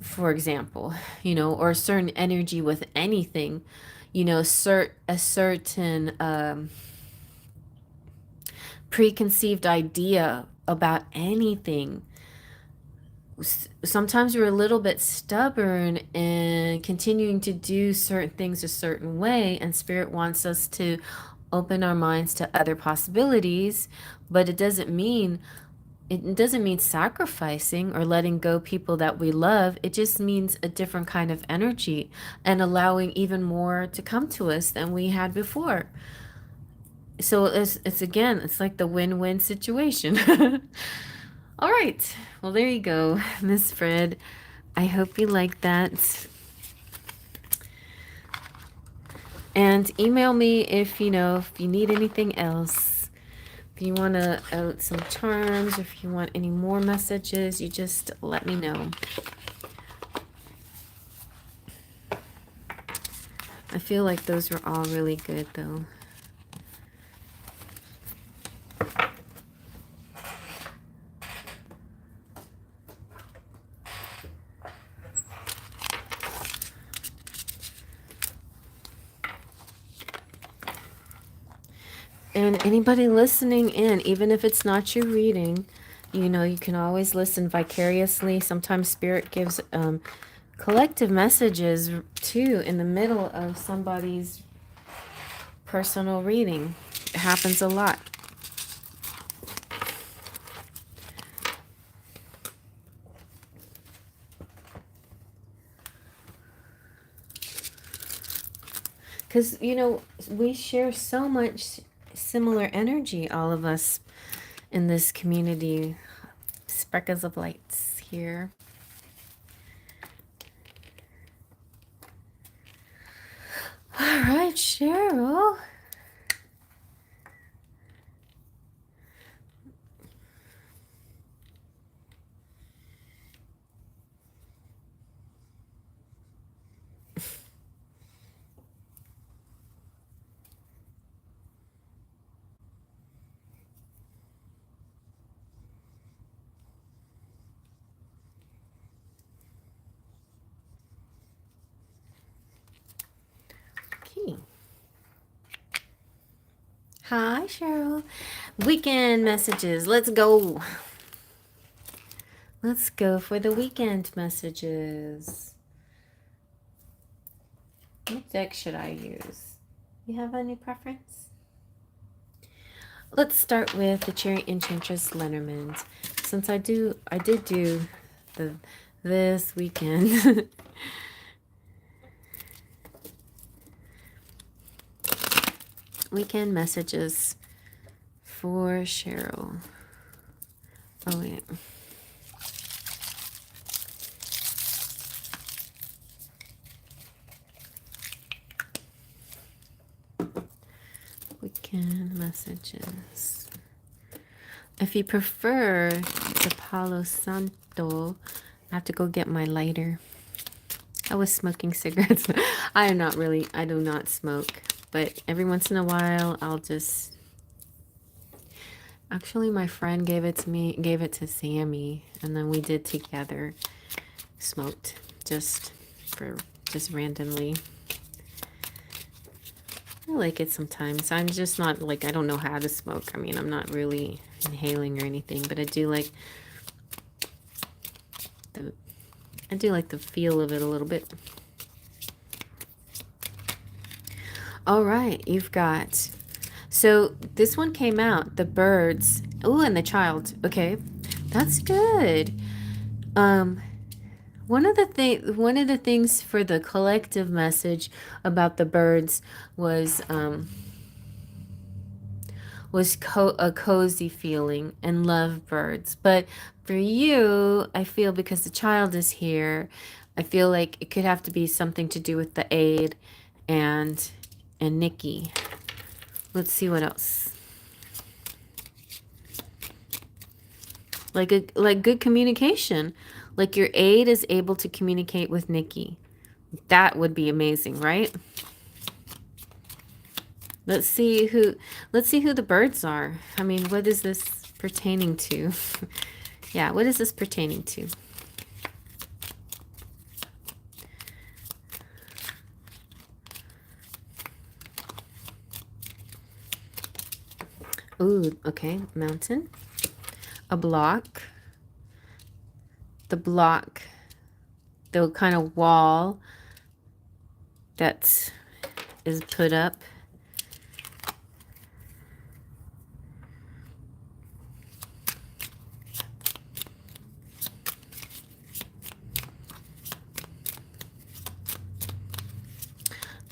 for example, or a certain energy with anything, a certain preconceived idea about anything. Sometimes we're a little bit stubborn and continuing to do certain things a certain way, and spirit wants us to open our minds to other possibilities, but it doesn't mean sacrificing or letting go people that we love. It just means a different kind of energy and allowing even more to come to us than we had before. So it's like the win-win situation. All right. Well, there you go, Miss Fred. I hope you like that. And email me if you need anything else. If you want to out some charms, if you want any more messages, you just let me know. I feel like those were all really good, though. And anybody listening in, even if it's not your reading, you can always listen vicariously. Sometimes Spirit gives collective messages, too, in the middle of somebody's personal reading. It happens a lot. Because, we share so much similar energy, all of us in this community. Speckles of lights here. All right, Cheryl. Hi, Cheryl. Weekend messages. Let's go. Let's go for the weekend messages. What deck should I use? You have any preference? Let's start with the Cherry Enchantress Lenormand. Since I did do this weekend. Weekend messages for Cheryl. Oh, wait. Weekend messages. If you prefer the Palo Santo, I have to go get my lighter. I was smoking cigarettes. I do not smoke. But every once in a while, I'll just... Actually, my friend gave it to Sammy, and then we did together. Smoked, just randomly. I like it sometimes. I'm just not, I don't know how to smoke. I mean, I'm not really inhaling or anything, but I do like the feel of it a little bit. All right, you've got... So this one came out, the birds. Oh, and the child. Okay, that's good. One of the things for the collective message about the birds was a cozy feeling and love birds. But for you, I feel because the child is here, I feel like it could have to be something to do with the aid and Nikki. Let's see what else. Like good communication. Like your aide is able to communicate with Nikki. That would be amazing, right? Let's see who the birds are. I mean, what is this pertaining to? Yeah, what is this pertaining to? Ooh, okay, mountain. A block. The block. The kind of wall that is put up.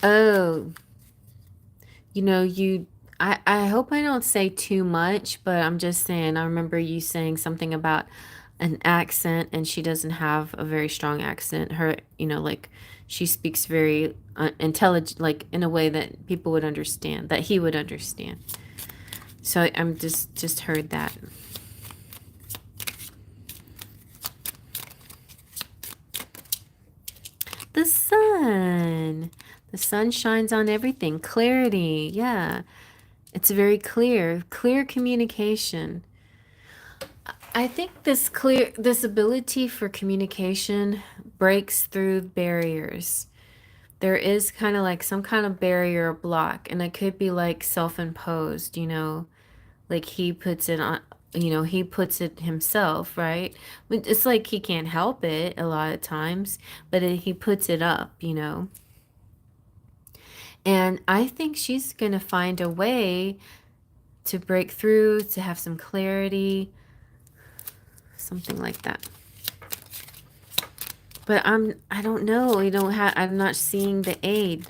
Oh, you know, I hope I don't say too much, but I'm just saying, I remember you saying something about an accent, and she doesn't have a very strong accent. Her, you know, like she speaks very intelligent, like in a way that people would understand, that he would understand. So I'm just heard that. The sun. The sun shines on everything. Clarity. Yeah. It's very clear. Clear communication. I think this ability for communication breaks through barriers. There is kind of like some kind of barrier or block, and it could be like self-imposed, you know, like he puts it on, you know, he puts it himself, right? But it's like he can't help it a lot of times, but he puts it up, you know. And I think she's going to find a way to break through, to have some clarity, something like that. But I don't know. I'm not seeing the aid.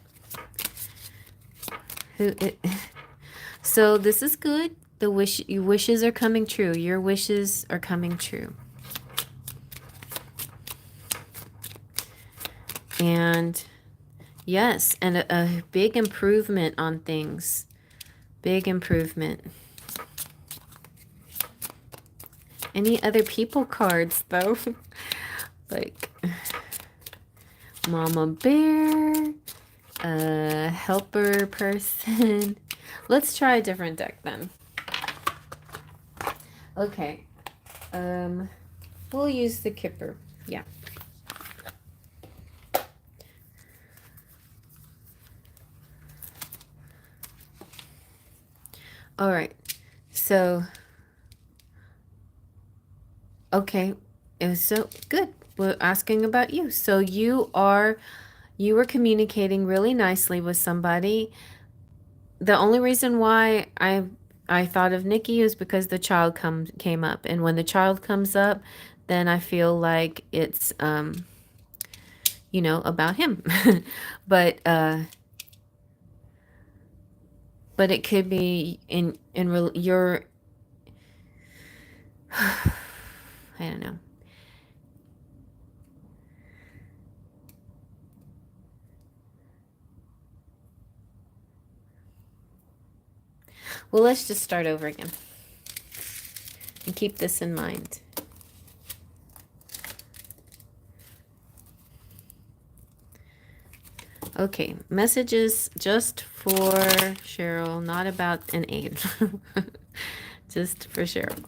So this is good. Your wishes are coming true. Your wishes are coming true. And yes, and a big improvement on things. Big improvement. Any other people cards though? Like Mama Bear, a helper person. Let's try a different deck then. Okay. We'll use the Kipper. Yeah. All right. So okay. It was so good. We're asking about you. So you were communicating really nicely with somebody. The only reason why I thought of Nikki is because the child came up, and when the child comes up, then I feel like it's you know, about him. but it could be in your I don't know. Well, let's just start over again and keep this in mind. Okay, messages just for Cheryl, not about an aid. Just for Cheryl.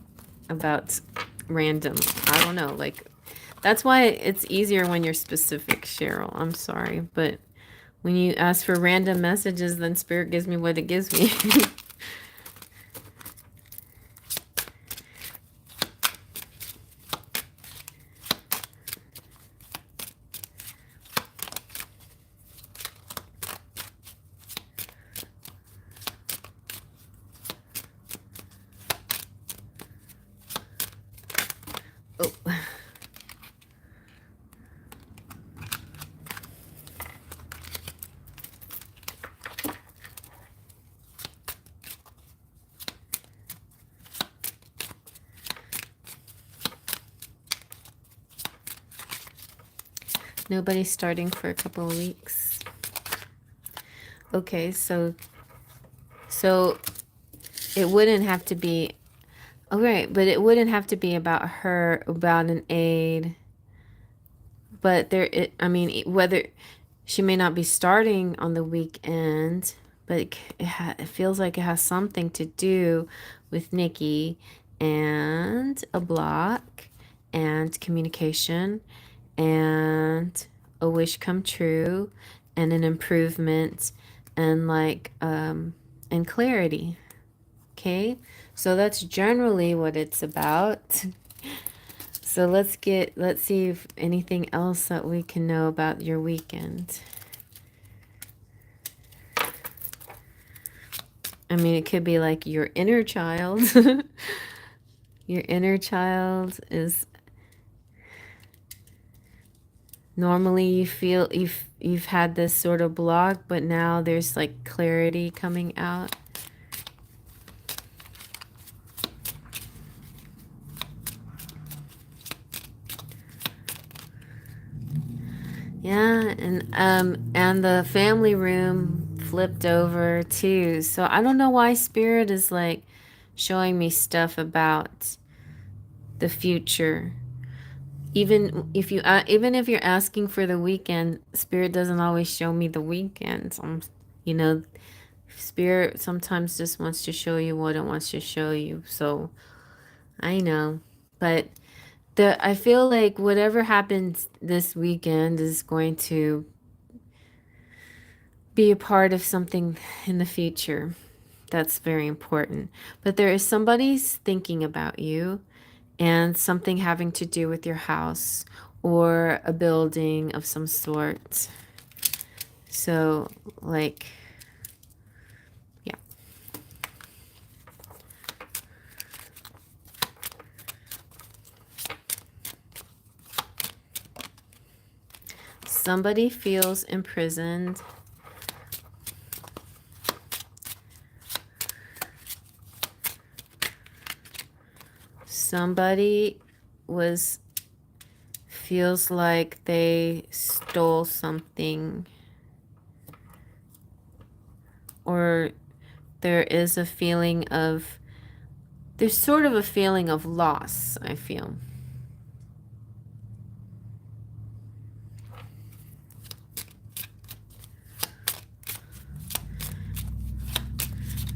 About random. I don't know, like, that's why it's easier when you're specific, Cheryl. I'm sorry, but when you ask for random messages, then Spirit gives me what it gives me. Oh. Nobody's starting for a couple of weeks. Okay, so it wouldn't have to be, okay, but it wouldn't have to be about her, about an aid. But I mean, whether she may not be starting on the weekend, but it feels like it has something to do with Nikki and a block and communication and a wish come true and an improvement and and clarity. Okay, so that's generally what it's about. So let's see if anything else that we can know about your weekend. I mean, it could be like your inner child. Your inner child is normally you feel you've had this sort of block, but now there's like clarity coming out. Yeah, and the family room flipped over too. So I don't know why spirit is like showing me stuff about the future. Even if you're asking for the weekend, spirit doesn't always show me the weekend. You know, spirit sometimes just wants to show you what it wants to show you. So I know, but I feel like whatever happens this weekend is going to be a part of something in the future. That's very important. But there is somebody's thinking about you and something having to do with your house or a building of some sort. So, like, yeah. Somebody feels imprisoned. Somebody feels like they stole something, or there's sort of a feeling of loss, I feel.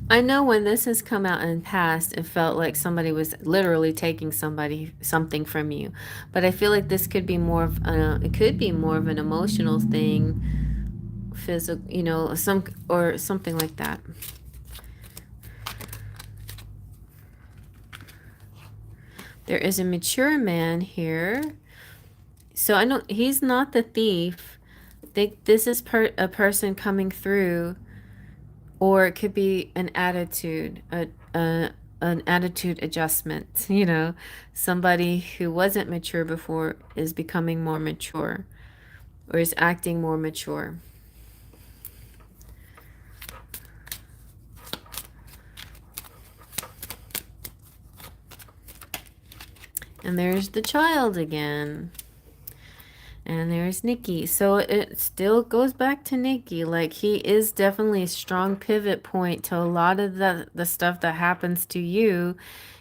I know when this has come out in the past, it felt like somebody was literally taking something from you. But I feel like this could be it could be more of an emotional thing, physical, or something like that. There is a mature man here. So I know he's not the thief. This is a person coming through, or it could be an attitude adjustment. Somebody who wasn't mature before is becoming more mature, or is acting more mature. And there's the child again. And there's Nikki. So it still goes back to Nikki. Like, he is definitely a strong pivot point to a lot of the stuff that happens to you.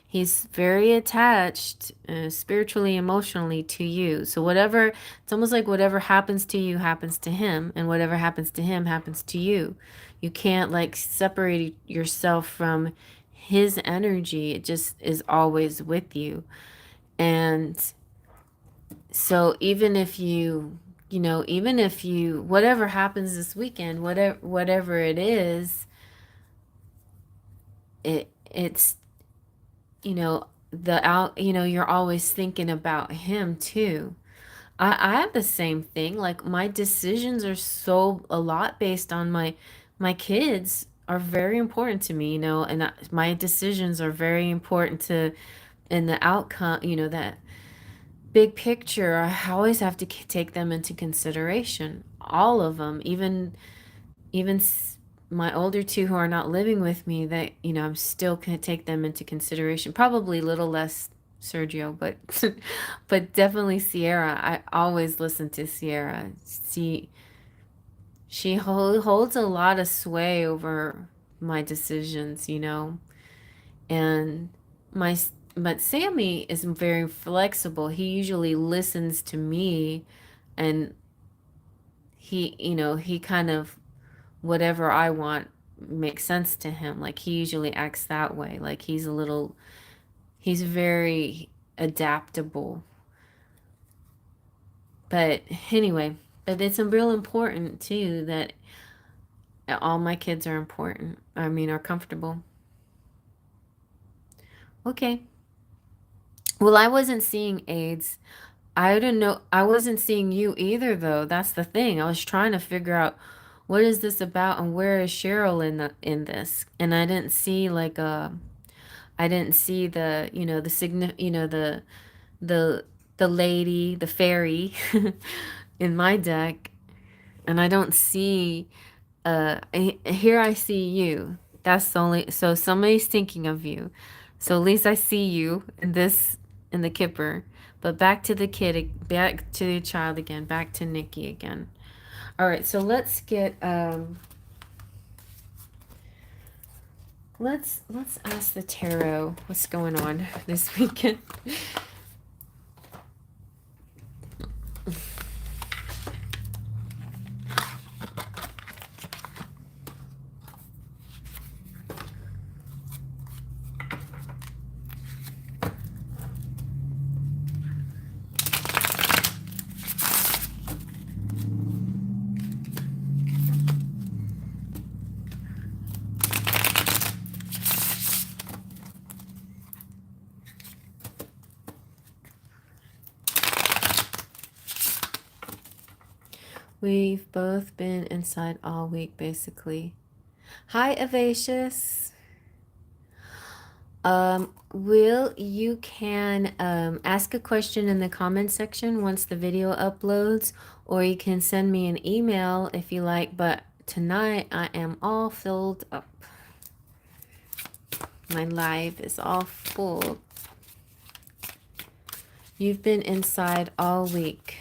He's very attached spiritually, emotionally to you. So it's almost like whatever happens to you happens to him, and whatever happens to him happens to you. You can't like separate yourself from his energy. It just is always with you. And so even if whatever happens this weekend, whatever it is, it's you're always thinking about him too. I have the same thing. Like, my decisions are a lot based on my kids are very important to me, and my decisions are very important in the outcome, that big picture. I always have to take them into consideration, all of them, even my older two who are not living with me, that I'm still going to take them into consideration, probably a little less Sergio, but but definitely Sierra. I always listen to Sierra. She holds a lot of sway over my decisions, you know. And my but Sammy is very flexible. He usually listens to me, and he kind of, whatever I want makes sense to him. Like he usually acts that way. Like he's very adaptable. But anyway, but it's a real important too that all my kids are important. I mean, are comfortable. Okay. Well, I wasn't seeing AIDS. I don't know. I wasn't seeing you either, though. That's the thing. I was trying to figure out what is this about and where is Cheryl in this. And I didn't see like I didn't see the, the the the lady, the fairy in my deck, and I don't see here I see you. That's the only, so somebody's thinking of you. So at least I see you in this, in the kipper. But back to the kid, back to the child again, back to Nikki again. All right, so let's get let's ask the tarot what's going on this weekend. We've both been inside all week, basically. Hi, Evacious. Will you can ask a question in the comment section once the video uploads, or you can send me an email if you like, but tonight I am all filled up. My life is all full. You've been inside all week.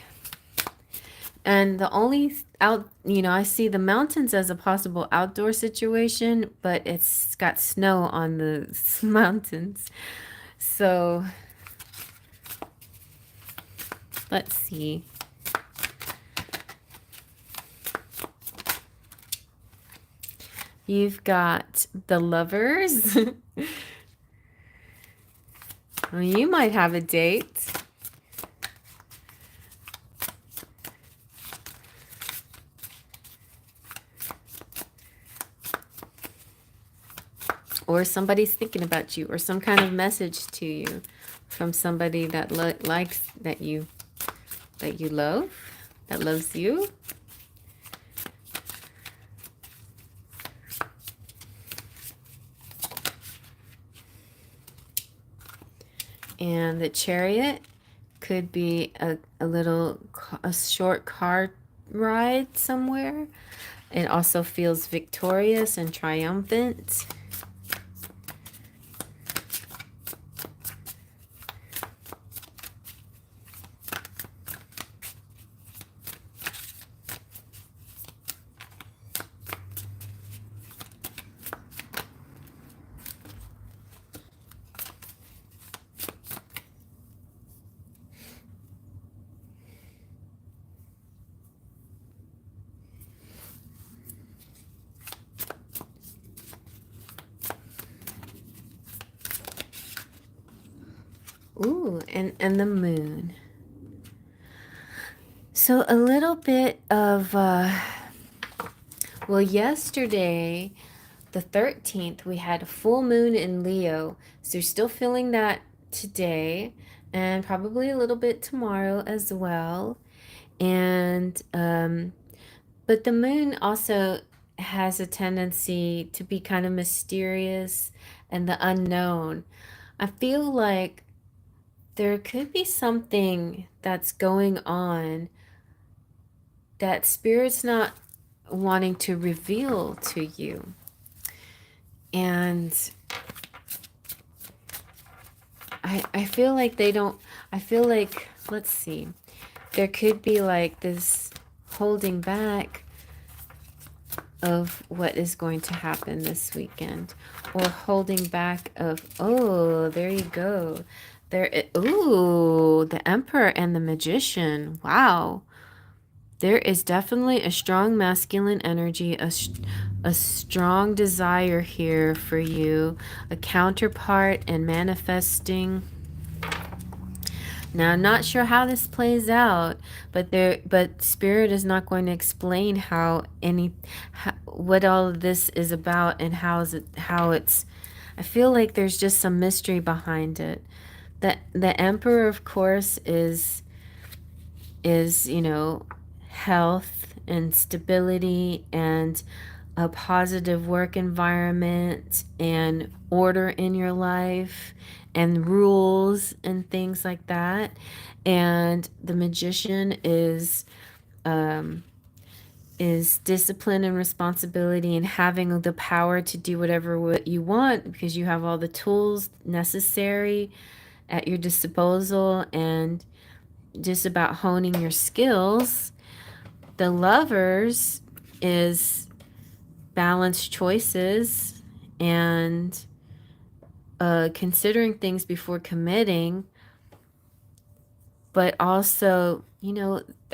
And the only I see the mountains as a possible outdoor situation, but it's got snow on the mountains. So let's see. You've got the lovers. Well, you might have a date. Or somebody's thinking about you, or some kind of message to you from somebody that likes that you love, that loves you. And the Chariot could be a short car ride somewhere. It also feels victorious and triumphant. Ooh, and the moon. So a little bit of, well, yesterday, the 13th, we had a full moon in Leo. So you're still feeling that today, and probably a little bit tomorrow as well. And, but the moon also has a tendency to be kind of mysterious and the unknown. I feel like there could be something that's going on that Spirit's not wanting to reveal to you. And I feel like they don't, I feel like, let's see, there could be like this holding back of what is going to happen this weekend, or holding back of, oh, there you go. Ooh, the Emperor and the Magician. Wow. There is definitely a strong masculine energy, a strong desire here for you, a counterpart and manifesting. Now, I'm not sure how this plays out, but Spirit is not going to explain what all of this is about and how it's. I feel like there's just some mystery behind it. The Emperor, of course, is, health and stability and a positive work environment and order in your life and rules and things like that. And the Magician is discipline and responsibility and having the power to do whatever what you want because you have all the tools necessary at your disposal and just about honing your skills. The Lovers is balanced choices and considering things before committing, but also,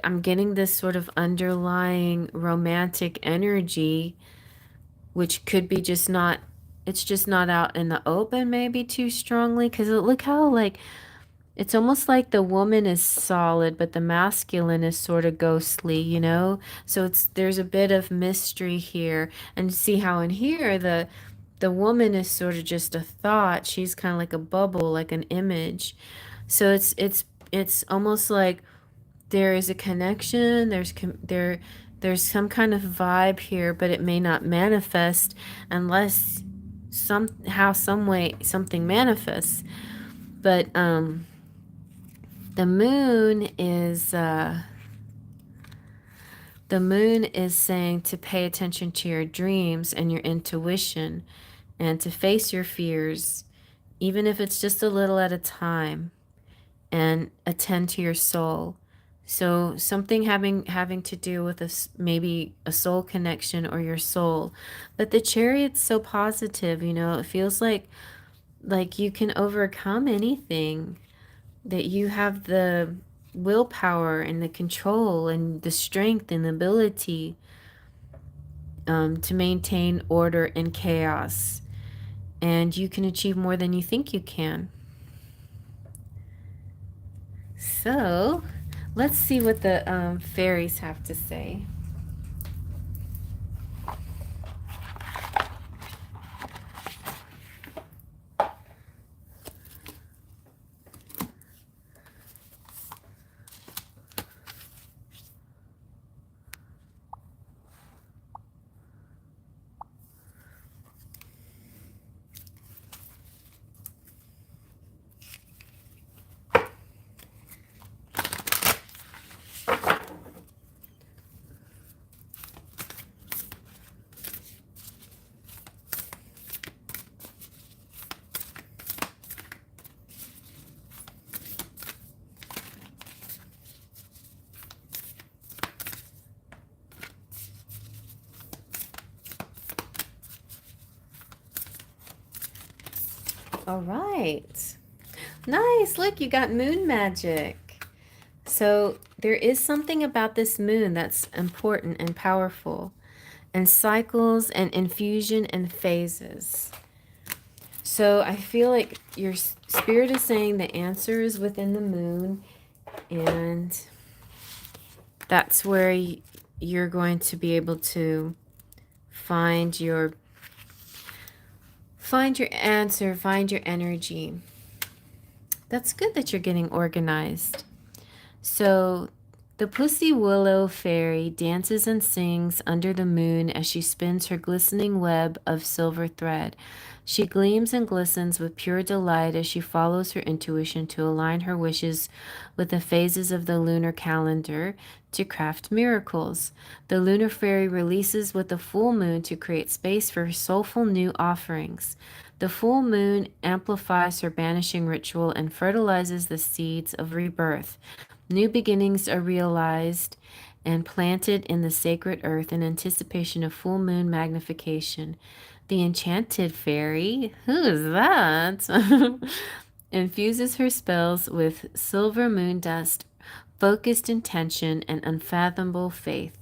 I'm getting this sort of underlying romantic energy, which could be it's just not out in the open maybe too strongly, because look how, like, it's almost like the woman is solid, but the masculine is sort of ghostly. So there's a bit of mystery here. And see how in here the woman is sort of just a thought. She's kind of like a bubble, like an image. So it's almost like there is a connection, there's some kind of vibe here, but it may not manifest unless somehow, some way, something manifests. But the moon is saying to pay attention to your dreams and your intuition and to face your fears, even if it's just a little at a time, and attend to your soul. So something having to do with maybe a soul connection or your soul. But the Chariot's so positive, it feels like you can overcome anything, that you have the willpower and the control and the strength and the ability to maintain order in chaos. And you can achieve more than you think you can. So, let's see what the fairies have to say. All right. Nice. Look, you got moon magic. So there is something about this moon that's important and powerful, and cycles and infusion and phases. So I feel like your spirit is saying the answer is within the moon, and that's where you're going to be able to find your answer, find your energy. That's good that you're getting organized. So the pussy willow fairy dances and sings under the moon as she spins her glistening web of silver thread. She gleams and glistens with pure delight as she follows her intuition to align her wishes with the phases of the lunar calendar to craft miracles. The lunar fairy releases with the full moon to create space for soulful new offerings. The full moon amplifies her banishing ritual and fertilizes the seeds of rebirth. New beginnings are realized and planted in the sacred earth in anticipation of full moon magnification. The enchanted fairy, who is that? Infuses her spells with silver moon dust, focused intention, and unfathomable faith.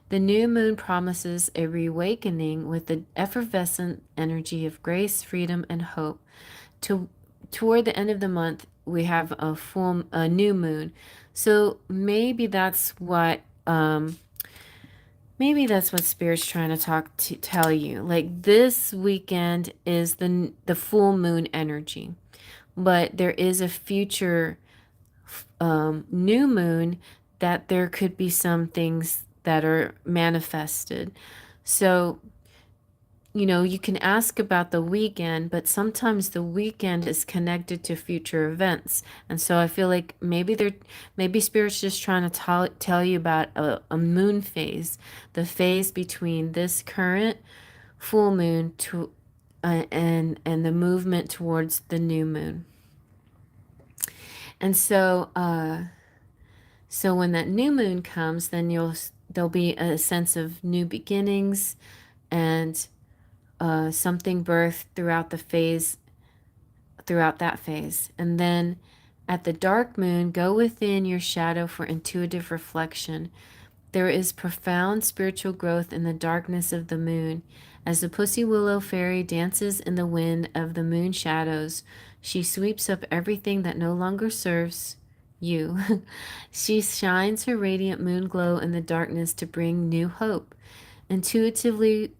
The new moon promises a reawakening with the effervescent energy of grace, freedom, and hope. Toward the end of the month, we have a new moon. So maybe that's what Spirit's trying to tell you. Like this weekend is the full moon energy, but there is a future new moon that there could be some things that are manifested. So, you can ask about the weekend, but sometimes the weekend is connected to future events. And so I feel like maybe Spirit's just trying to tell you about a moon phase, the phase between this current full moon and the movement towards the new moon. And so when that new moon comes, then there'll be a sense of new beginnings and something birthed throughout that phase. And then at the dark moon, go within your shadow for intuitive reflection. There is profound spiritual growth in the darkness of the moon. As the pussy willow fairy dances in the wind of the moon shadows, she sweeps up everything that no longer serves you. She shines her radiant moon glow in the darkness to bring new hope, intuitively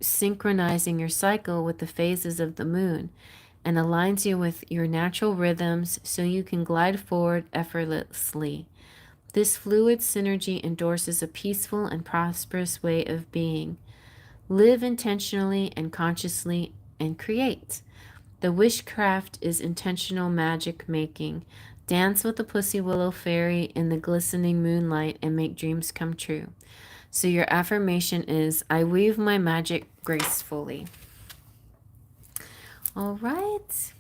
synchronizing your cycle with the phases of the moon, and aligns you with your natural rhythms so you can glide forward effortlessly. This fluid synergy endorses a peaceful and prosperous way of being. Live intentionally and consciously and create. The wishcraft is intentional magic making. Dance with the pussy willow fairy in the glistening moonlight and make dreams come true. So your affirmation is, I weave my magic gracefully. All right.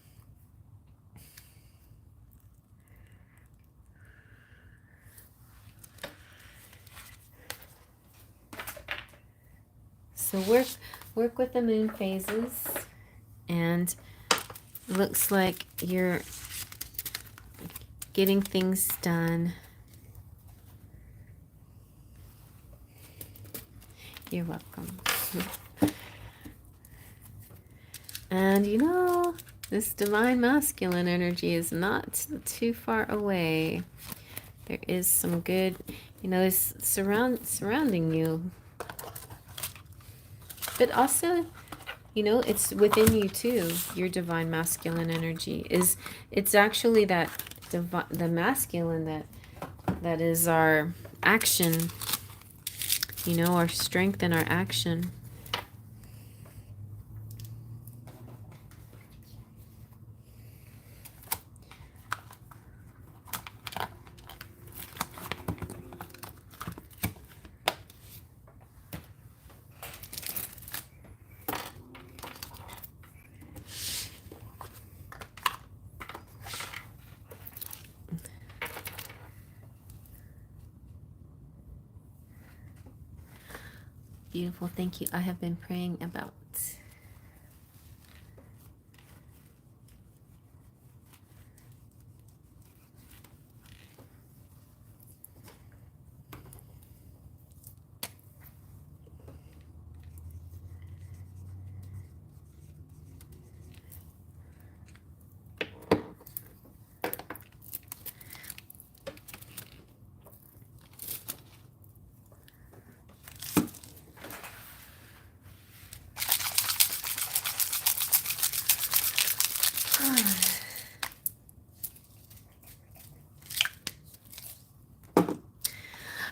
So work with the moon phases, and looks like you're getting things done. You're welcome. And this divine masculine energy is not too far away. There is some good, is surrounding you. But also, it's within you too. Your divine masculine energy it's actually the masculine that is our action, our strength and our action. Beautiful. Thank you. I have been praying about.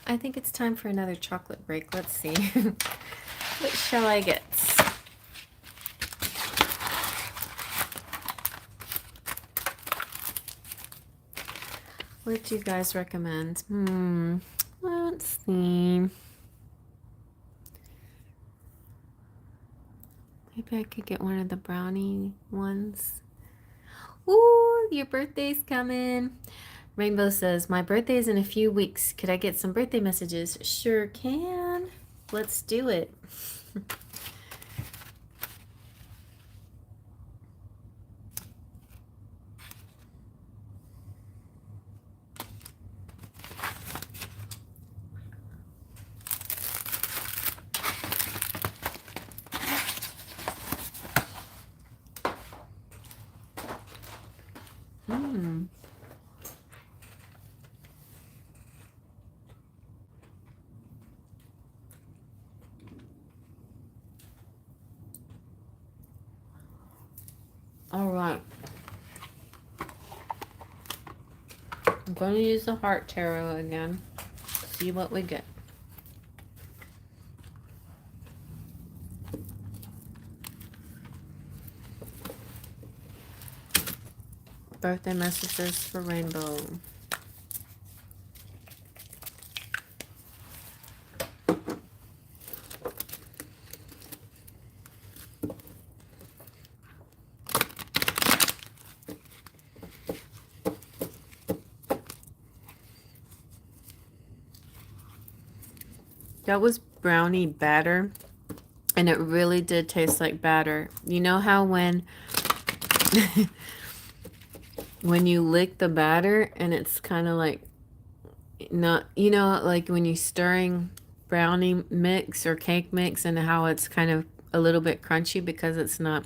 I think it's time for another chocolate break. Let's see. What shall I get? What do you guys recommend? Let's see. Maybe Maybe I could get one of the brownie ones. Ooh, your birthday's coming. Rainbow says, my birthday's in a few weeks. Could I get some birthday messages? Sure can. Let's do it. All right. I'm going to use the Heart Tarot again. See what we get. Birthday messages for Rainbow. That was brownie batter, and it really did taste like batter. You know how when when you lick the batter and it's kind of like not, you know, like when you're stirring brownie mix or cake mix and how it's kind of a little bit crunchy because it's not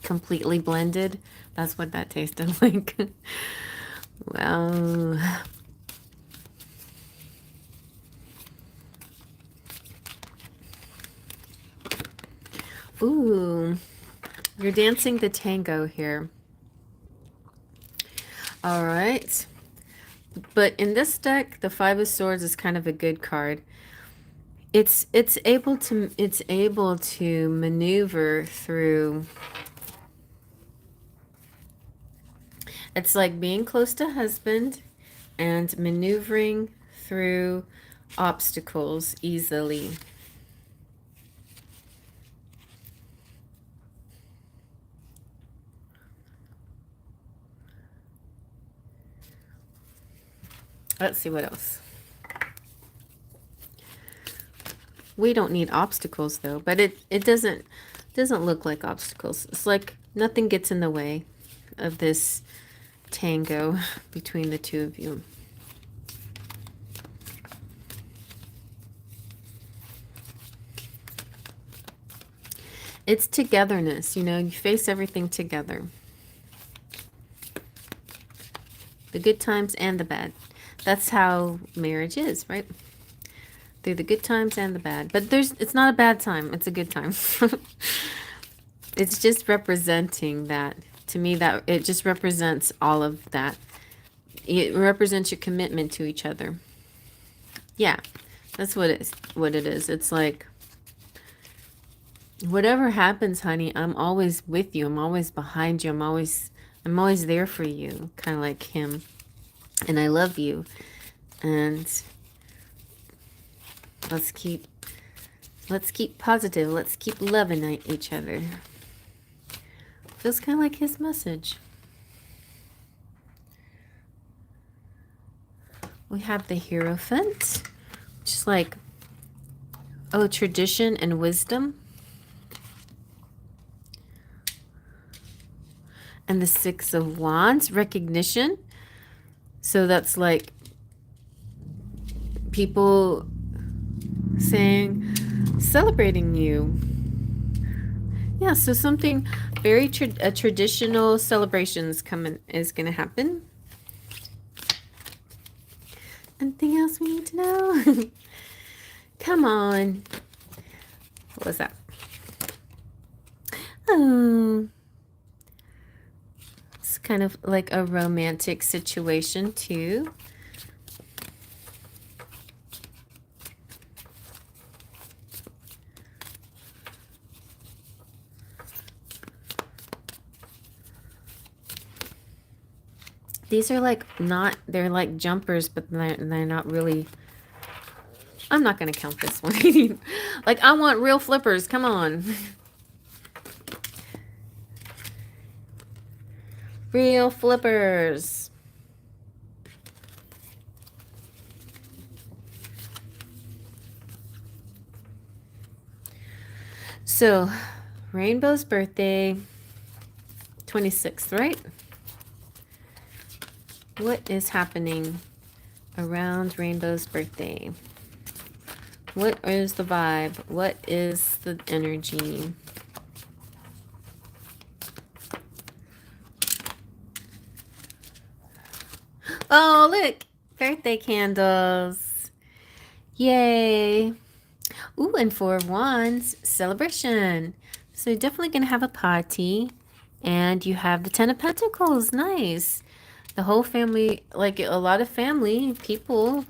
completely blended. That's what that tasted like. Wow. Ooh, you're dancing the tango here. All right. But in this deck, the Five of Swords is kind of a good card. It's able to maneuver through. It's like being close to husband and maneuvering through obstacles easily. Let's see what else. We don't need obstacles though, but it doesn't look like obstacles. It's like nothing gets in the way of this tango between the two of you. It's togetherness, you know, you face everything together. The good times and the bad. That's how marriage is, right? Through the good times and the bad. But it's not a bad time, it's a good time. It's just representing that. To me, that it just represents all of that. It represents your commitment to each other. Yeah, that's what it is. It's like, whatever happens, honey, I'm always with you. I'm always behind you. I'm always there for you. Kind of like him. And I love you. And let's keep positive. Let's keep loving each other. Feels kind of like his message. We have the Hierophant, which is like, oh, tradition and wisdom. And the Six of Wands, recognition. So that's like people saying, celebrating you. Yeah, so something very traditional celebrations is going to happen. Anything else we need to know? Come on. What was that? Oh. It's kind of like a romantic situation too. These are like they're like jumpers, but they're not really. I'm not going to count this one. Like, I want real flippers. Come on. Real flippers. So, Rainbow's birthday, 26th, right? What is happening around Rainbow's birthday? What is the vibe? What is the energy? Oh, look! Birthday candles. Yay! Ooh, and Four of Wands, celebration. So you're definitely going to have a party. And you have the Ten of Pentacles. Nice. The whole family, like a lot of family, people.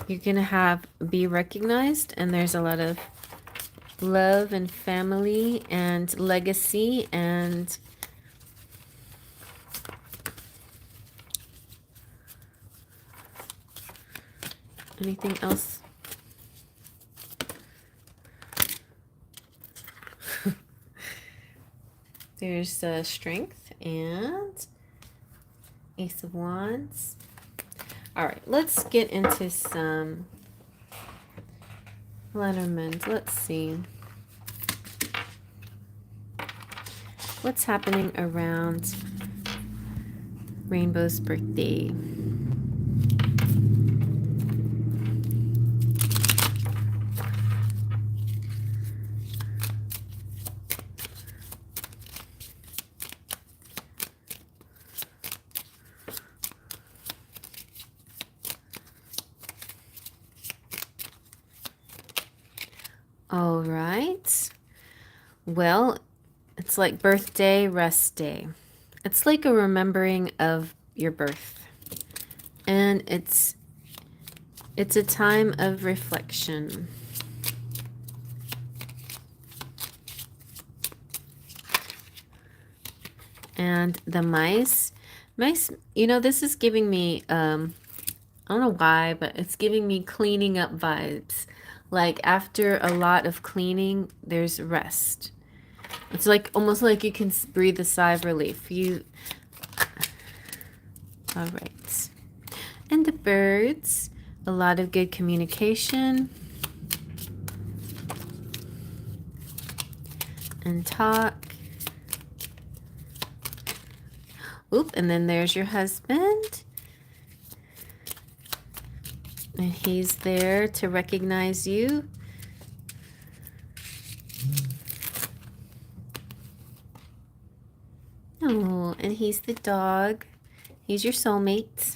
You're going to be recognized. And there's a lot of love and family and legacy and anything else? There's strength and Ace of Wands. All right, let's get into some Lenormand. Let's see. What's happening around Rainbow's birthday? All right. Well, it's like birthday, rest day. It's like a remembering of your birth. And it's a time of reflection. And the mice, you know, this is giving me, I don't know why, but it's giving me cleaning up vibes. Like after a lot of cleaning, there's rest. It's like almost like you can breathe a sigh of relief. All right. And the birds, a lot of good communication and talk. Oop, and then there's your husband. And he's there to recognize you. Oh, and he's the dog. He's your soulmate.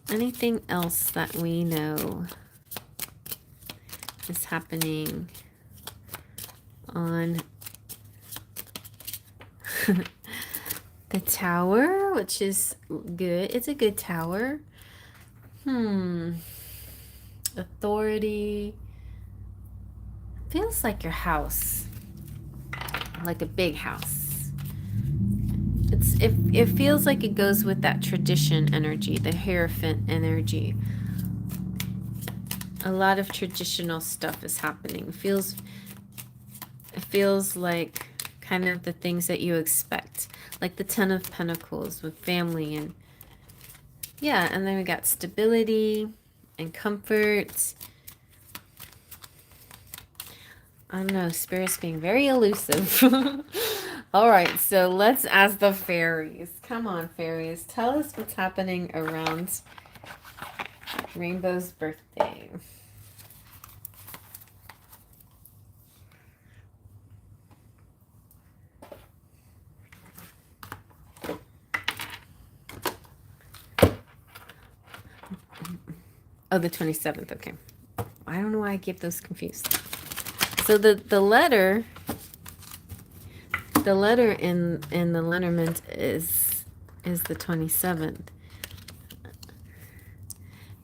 Anything else that we know is happening on the tower, which is good. It's a good tower. Authority. Feels like your house. Like a big house. It feels like it goes with that tradition energy, the Hierophant energy. A lot of traditional stuff is happening. It feels like kind of the things that you expect, like the Ten of Pentacles with family and yeah, and then we got stability and comfort. I don't know, Spirit's being very elusive. All right, so let's ask the fairies. Come on, fairies. Tell us what's happening around Rainbow's birthday. Oh, the 27th. Okay. I don't know why I get those confused. So the letter in the Lenormand is the 27th.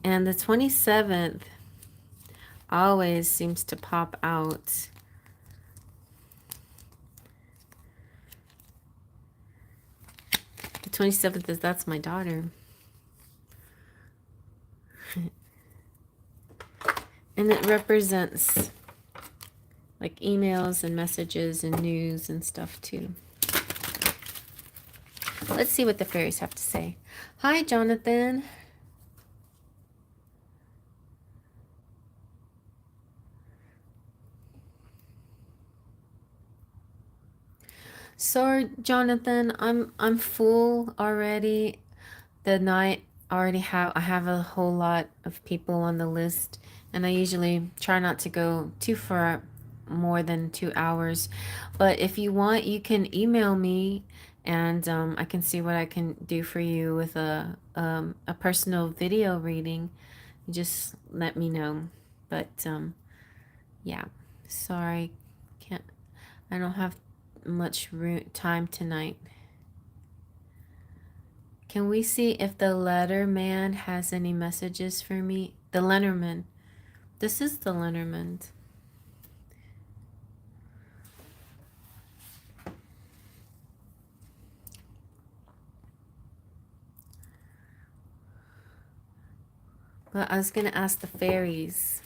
And the 27th always seems to pop out. The 27th is, that's my daughter. And it represents like emails and messages and news and stuff too. Let's see what the fairies have to say. Hi, Jonathan. Sorry, Jonathan, I'm full already. The night I have a whole lot of people on the list, and I usually try not to go too far more than 2 hours. But if you want, you can email me, and I can see what I can do for you with a personal video reading. Just let me know. But yeah, sorry, can't. I don't have much time tonight. Can we see if the letterman has any messages for me? The letterman. This is the letterman. But I was going to ask the fairies.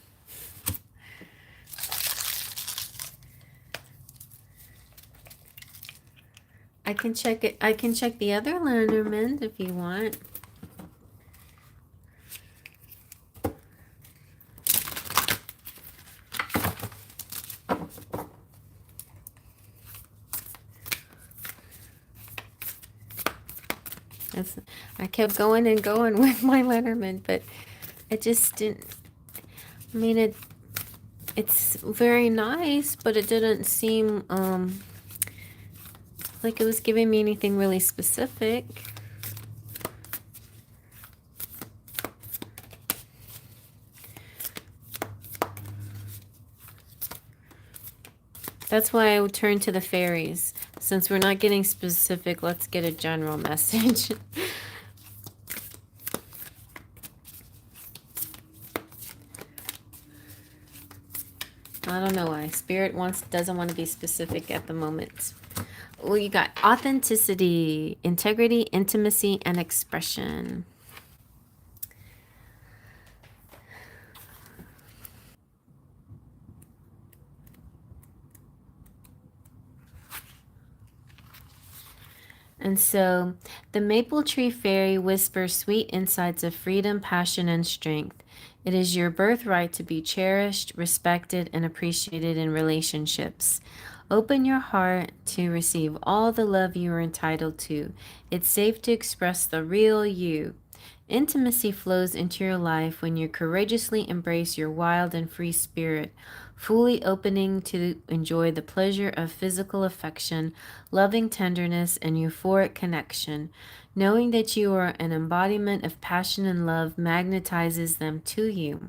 I can check it. I can check the other letterman if you want. I kept going and going with my letterman, but it just didn't. I mean, it's very nice, but it didn't seem like it was giving me anything really specific. That's why I would turn to the fairies. Since we're not getting specific, let's get a general message. I don't know why. Spirit doesn't want to be specific at the moment. Well, you got authenticity, integrity, intimacy, and expression. And so, the maple tree fairy whispers sweet insights of freedom, passion, and strength. It is your birthright to be cherished, respected, and appreciated in relationships. Open your heart to receive all the love you are entitled to. It's safe to express the real you. Intimacy flows into your life when you courageously embrace your wild and free spirit, fully opening to enjoy the pleasure of physical affection, loving tenderness, and euphoric connection. Knowing that you are an embodiment of passion and love magnetizes them to you.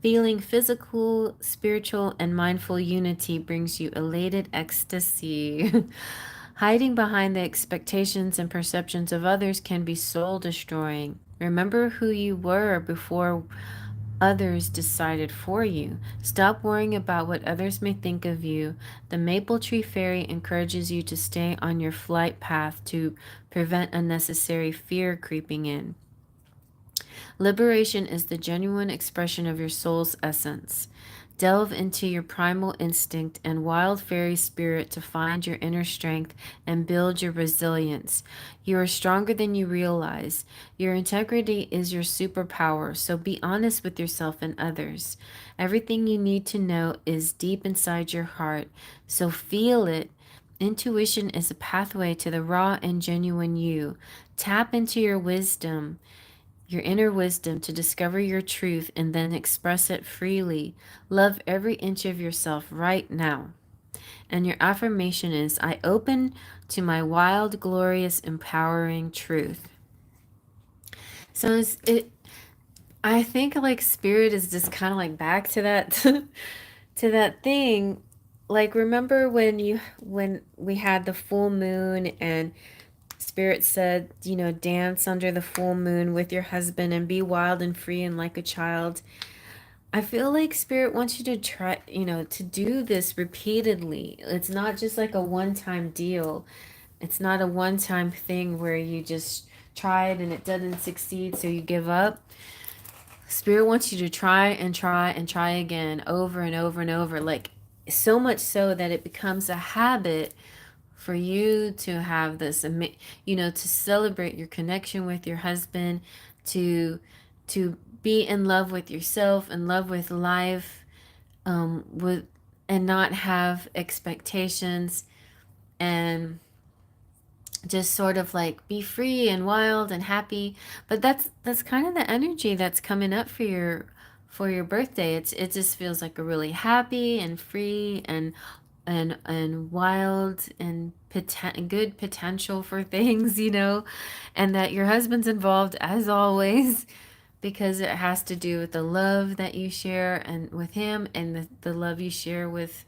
Feeling physical, spiritual, and mindful unity brings you elated ecstasy. Hiding behind the expectations and perceptions of others can be soul destroying. Remember who you were before others decided for you. Stop worrying about what others may think of you. The Maple Tree Fairy encourages you to stay on your flight path to prevent unnecessary fear creeping in. Liberation is the genuine expression of your soul's essence. Delve into your primal instinct and wild fairy spirit to find your inner strength and build your resilience. You are stronger than you realize. Your integrity is your superpower, so be honest with yourself and others. Everything you need to know is deep inside your heart, so feel it. Intuition is a pathway to the raw and genuine you. Tap into your wisdom, your inner wisdom, to discover your truth and then express it freely. Love every inch of yourself right now. And your affirmation is, I open to my wild, glorious, empowering truth. So I think like spirit is just kind of like back to that to that thing. Like, remember when we had the full moon and Spirit said, dance under the full moon with your husband and be wild and free and like a child. I feel like Spirit wants you to try, to do this repeatedly. It's not just like a one-time deal. It's not a one-time thing where you just try it and it doesn't succeed, so you give up. Spirit wants you to try and try and try again over and over and over. Like, so much so that it becomes a habit for you to have this, to celebrate your connection with your husband, to to be in love with yourself, in love with life, with and not have expectations, and just sort of like be free and wild and happy. But that's kind of the energy that's coming up for your birthday. It just feels like a really happy and free and wild and good potential for things, and that your husband's involved as always, because it has to do with the love that you share and with him, and the love you share with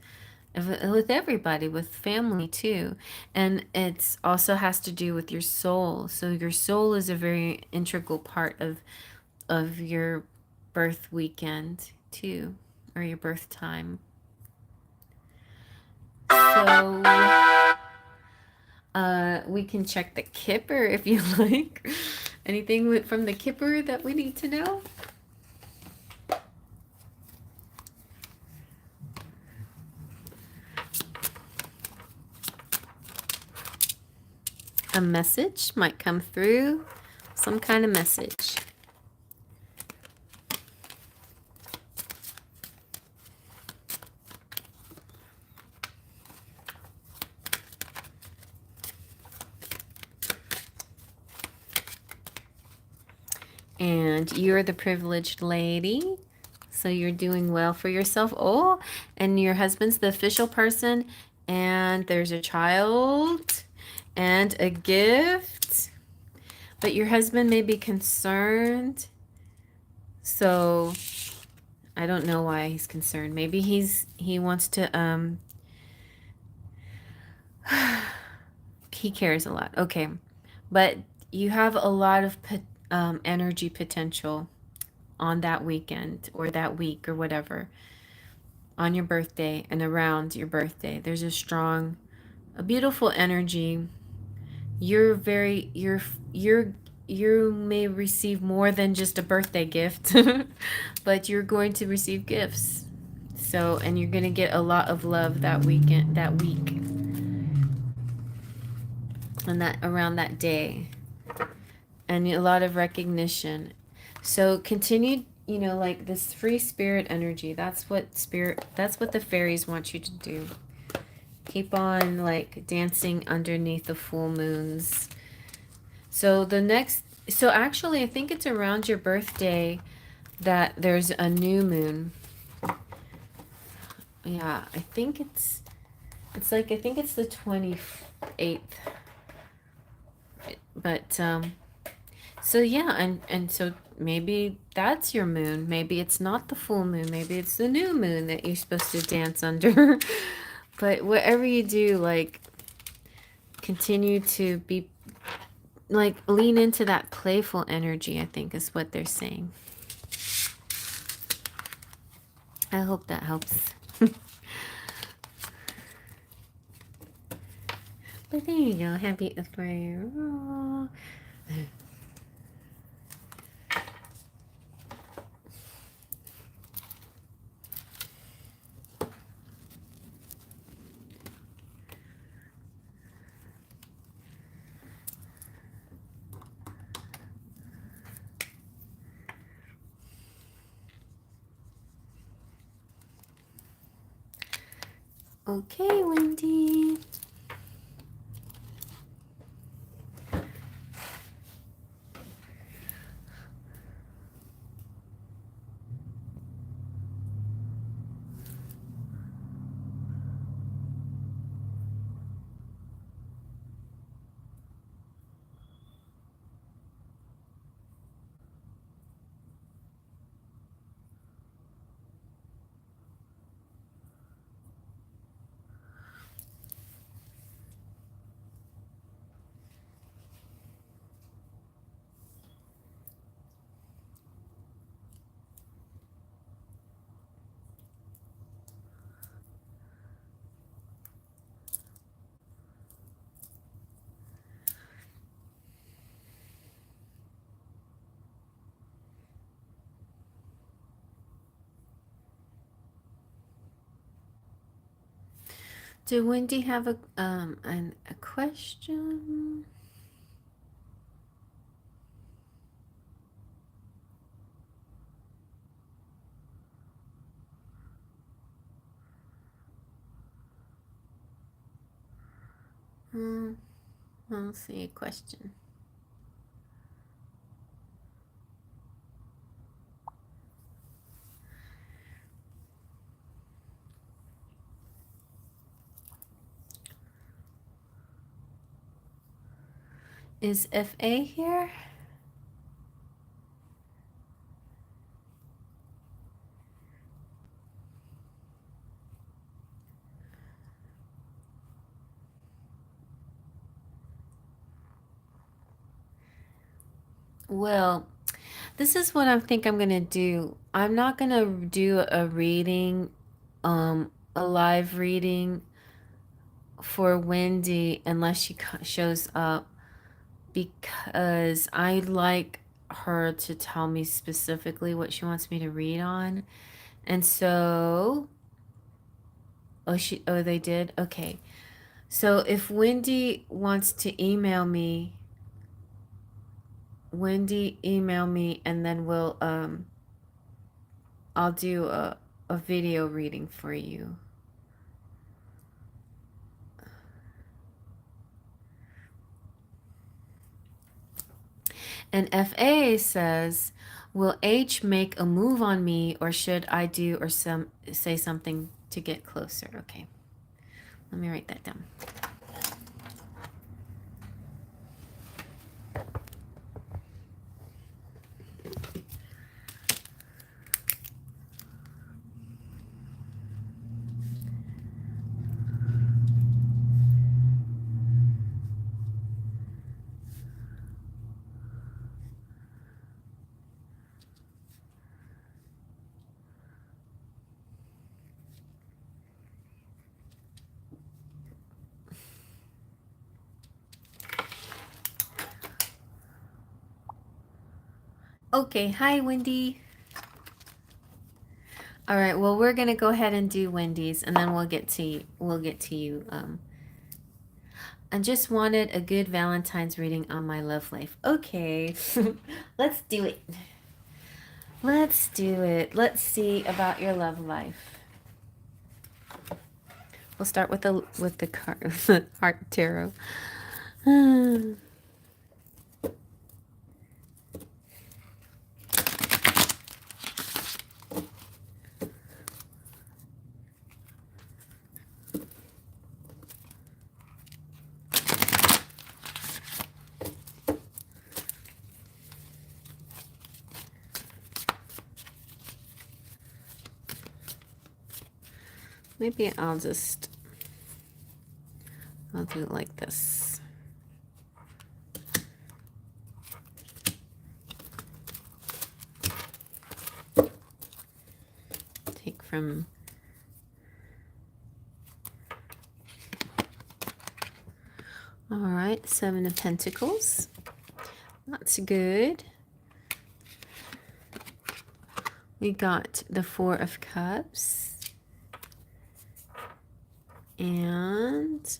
everybody, with family too. And it's also has to do with your soul. So your soul is a very integral part of your birth weekend too, or your birth time. So we can check the kipper if you like. Anything from the kipper that we need to know? A message might come through, some kind of message. And you're the privileged lady, so you're doing well for yourself. Oh, and your husband's the official person, and there's a child and a gift. But your husband may be concerned, so I don't know why he's concerned. Maybe he wants to he cares a lot. Okay. But you have a lot of energy potential on that weekend or that week or whatever, on your birthday and around your birthday. There's a beautiful energy. You may receive more than just a birthday gift, but you're going to receive gifts. So, and you're going to get a lot of love that week, and that around that day, and a lot of recognition. So continue, like this free spirit energy. That's what the fairies want you to do. Keep on like dancing underneath the full moons. So actually I think it's around your birthday that there's a new moon. Yeah, I think it's the 28th. But so yeah, and so maybe that's your moon. Maybe it's not the full moon. Maybe it's the new moon that you're supposed to dance under. But whatever you do, like, continue to be, like, lean into that playful energy, I think is what they're saying. I hope that helps. But there you go. Happy affair. Okay, Wendy. Do Wendy have a question? Hmm, I'll see a question. Is FA here? Well, this is what I think I'm gonna do. I'm not gonna do a reading, a live reading for Wendy unless she shows up, because I'd like her to tell me specifically what she wants me to read on. And so, oh, they did? Okay. So if Wendy wants to email me, Wendy email me, and then I'll do a video reading for you. And FA says, will H make a move on me, or should I do or say something to get closer? Okay. Let me write that down. Okay, hi Wendy. All right, well we're gonna go ahead and do Wendy's, and then we'll get to you. I just wanted a good Valentine's reading on my love life. Okay, let's do it. Let's do it. Let's see about your love life. We'll start with the card, heart tarot. Maybe I'll do it like this. Take from all right, 7 of Pentacles. That's good. We got the 4 of Cups. And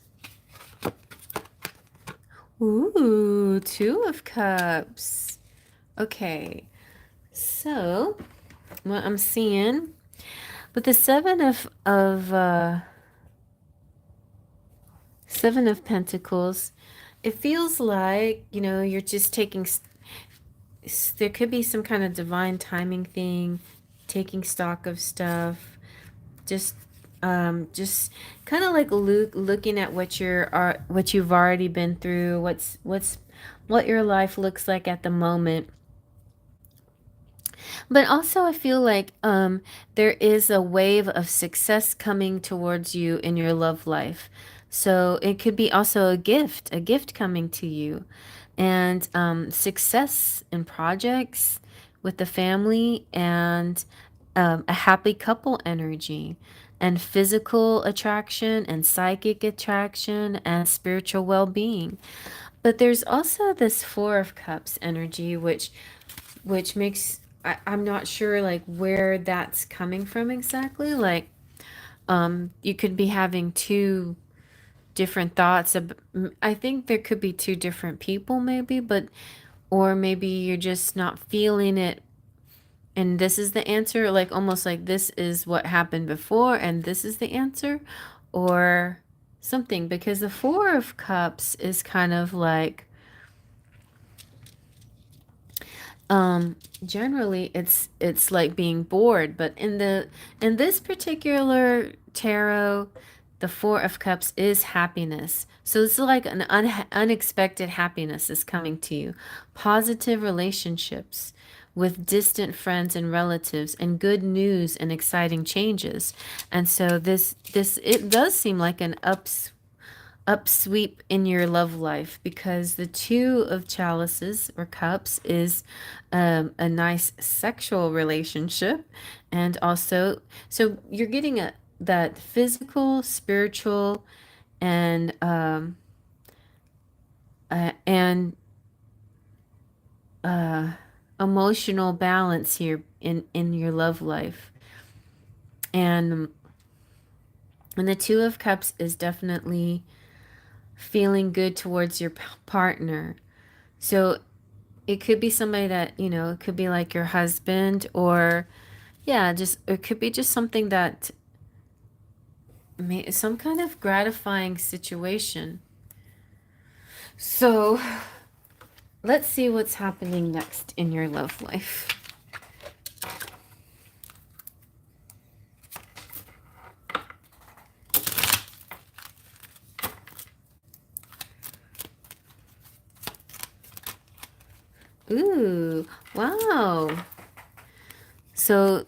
ooh, 2 of Cups. Okay. So, what I'm seeing with the 7 of Pentacles, it feels like, you're just taking, there could be some kind of divine timing thing, taking stock of stuff, just kind of like looking at what you've already been through, what your life looks like at the moment. But also I feel like there is a wave of success coming towards you in your love life. So it could be also a gift coming to you, and success in projects with the family, and a happy couple energy, and physical attraction, and psychic attraction, and spiritual well-being. But there's also this 4 of Cups energy, which makes I'm not sure like where that's coming from exactly. Like You could be having two different thoughts I think there could be two different people maybe, but or maybe you're just not feeling it and this is the answer, like almost like this is what happened before and this is the answer, or something, because the Four of Cups is kind of like generally it's like being bored, but in this particular tarot, the Four of Cups is happiness. So it's like an unexpected happiness is coming to you. Positive relationships with distant friends and relatives, and good news and exciting changes. And so this it does seem like an upsweep in your love life, because the Two of Chalices or Cups is a nice sexual relationship, and also so you're getting that physical, spiritual, and and uh, emotional balance here in your love life. And the Two of Cups is definitely feeling good towards your partner. So it could be somebody that, it could be like your husband, or yeah, just it could be just something that some kind of gratifying situation. So let's see what's happening next in your love life. Ooh, wow. So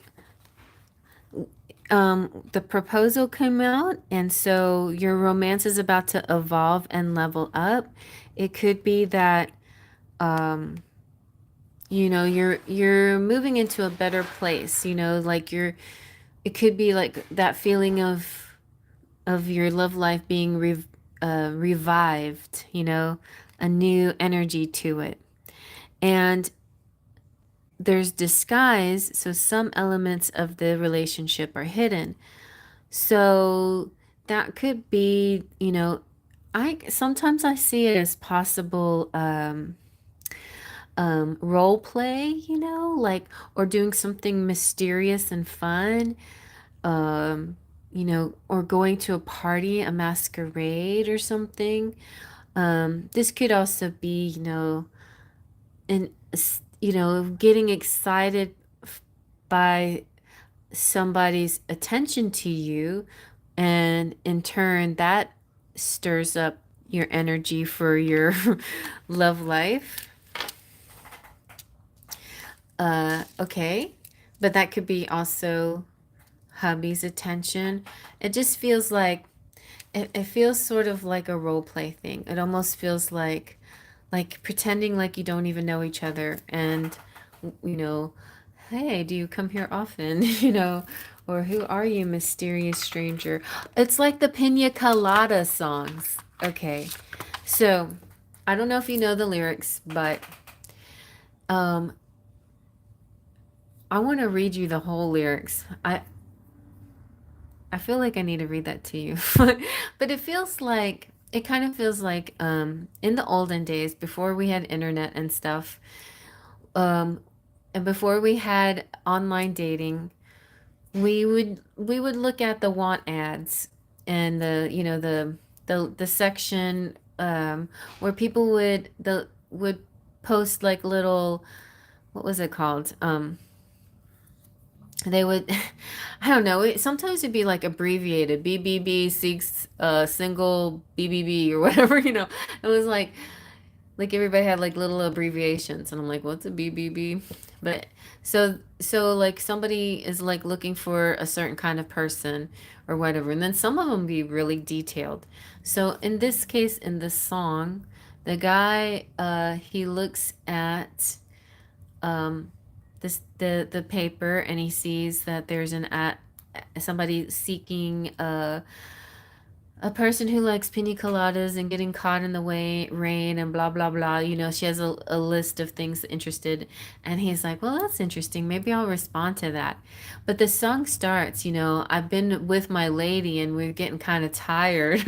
the proposal came out, and so your romance is about to evolve and level up. It could be that you're moving into a better place, like it could be like that feeling of your love life being revived, a new energy to it. And there's disguise, so some elements of the relationship are hidden. So that could be, I sometimes I see it as possible role play, like, or doing something mysterious and fun, or going to a party, a masquerade or something. This could also be, in getting excited by somebody's attention to you, and in turn that stirs up your energy for your love life. Okay, but that could be also hubby's attention. It just feels like it feels sort of like a role play thing. It almost feels like pretending like you don't even know each other, and you know hey, do you come here often? Or who are you, mysterious stranger? It's like the Pina Colada songs. Okay, so I don't know if you know the lyrics, but um I want to read you the whole lyrics. I feel like I need to read that to you. But it kind of feels like in the olden days, before we had internet and stuff, um and before we had online dating, we would look at the want ads, and the section where people would post like little, what was it called? They would I don't know, sometimes it'd be like abbreviated BBB seeks single BBB or whatever. It was like everybody had like little abbreviations, and I'm like, what's a BBB? But so like somebody is like looking for a certain kind of person or whatever, and then some of them be really detailed. So in this case, in this song, the guy he looks at the paper, and he sees that there's an at somebody seeking a person who likes pina coladas and getting caught in the rain and blah blah blah. You know, she has a list of things interested, and he's like, well, that's interesting, maybe I'll respond to that. But the song starts, you know, I've been with my lady and we're getting kind of tired.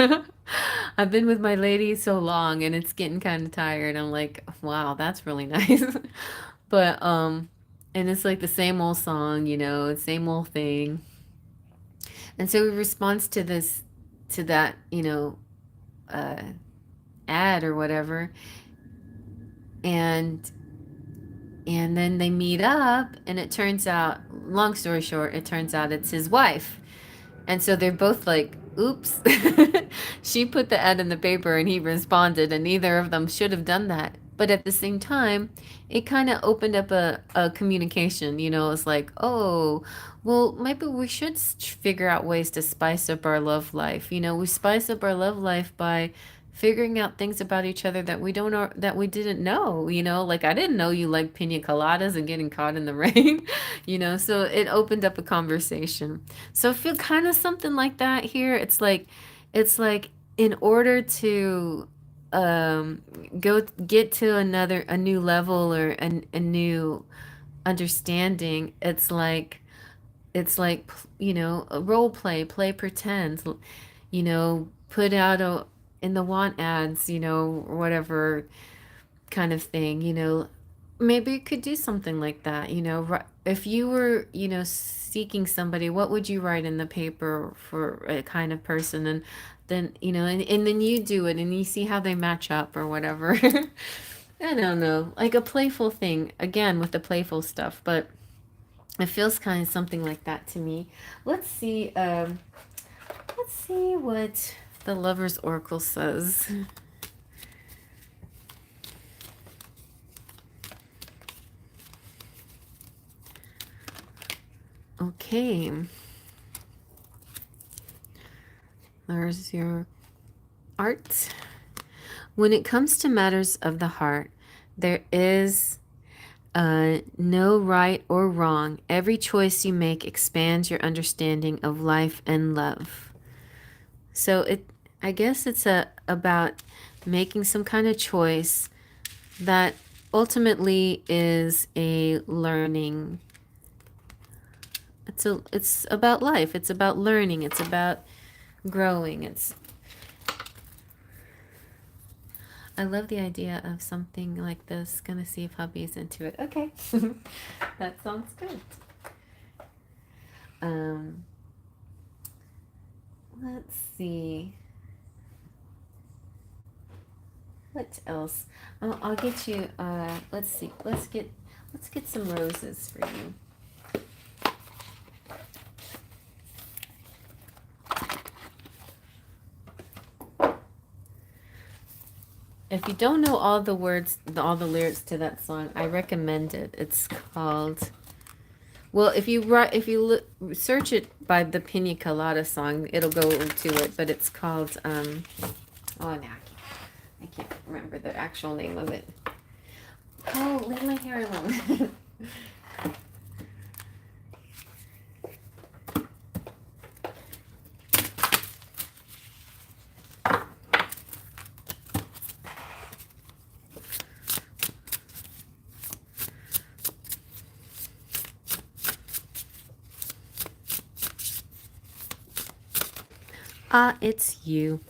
I've been with my lady so long and it's getting kind of tired. I'm like, wow, that's really nice. But and it's like the same old song, you know, same old thing. And so he responds to this, to that, you know, uh, ad or whatever, and then they meet up, and it turns out, long story short, it turns out it's his wife. And so they're both like, oops. She put the ad in the paper and he responded, and neither of them should have done that. But at the same time, it kind of opened up a communication. You know, it's like, oh, well, maybe we should figure out ways to spice up our love life. You know, we spice up our love life by figuring out things about each other that we don't know, that we didn't know. You know, like I didn't know you like pina coladas and getting caught in the rain. You know, so it opened up a conversation. So I feel kind of something like that here. It's like in order to um go get to a new level or a new understanding, it's like you know, a role play pretend, you know, put out a in the want ads, you know, or whatever kind of thing, you know. Maybe you could do something like that, you know. If you were, you know, seeking somebody, what would you write in the paper for a kind of person? And then, you know, and then you do it and you see how they match up or whatever. I don't know, like a playful thing, again, with the playful stuff, but it feels kind of something like that to me. Let's see what the Lover's Oracle says. Okay. There's your art. When it comes to matters of the heart, there is no right or wrong. Every choice you make expands your understanding of life and love. So I guess it's about making some kind of choice that ultimately is a learning. It's about life. It's about learning. It's about growing. I love the idea of something like this. Gonna see if hubby's into it. Okay. That sounds good. Um, let's see. What else? I'll get you, let's see. Let's get some roses for you. If you don't know all the words, all the lyrics to that song, I recommend it. It's called, well, if you search it by the Pina Colada song, it'll go to it. But it's called, oh, now I can't remember the actual name of it. Oh, leave my hair alone. It's you.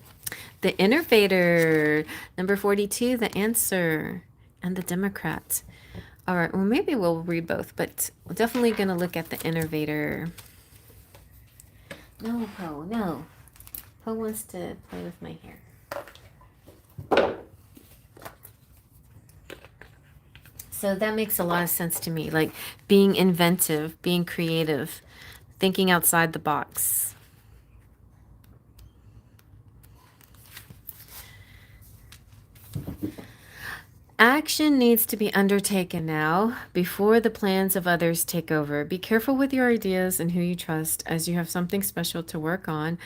The Innovator, number 42, the Answer, and the Democrat. All right, well, maybe we'll read both, but we're definitely going to look at the Innovator. No, Poe, no. Poe wants to play with my hair. So that makes a lot of sense to me, like being inventive, being creative, thinking outside the box. Action needs to be undertaken now before the plans of others take over. Be careful with your ideas and who you trust, as you have something special to work on,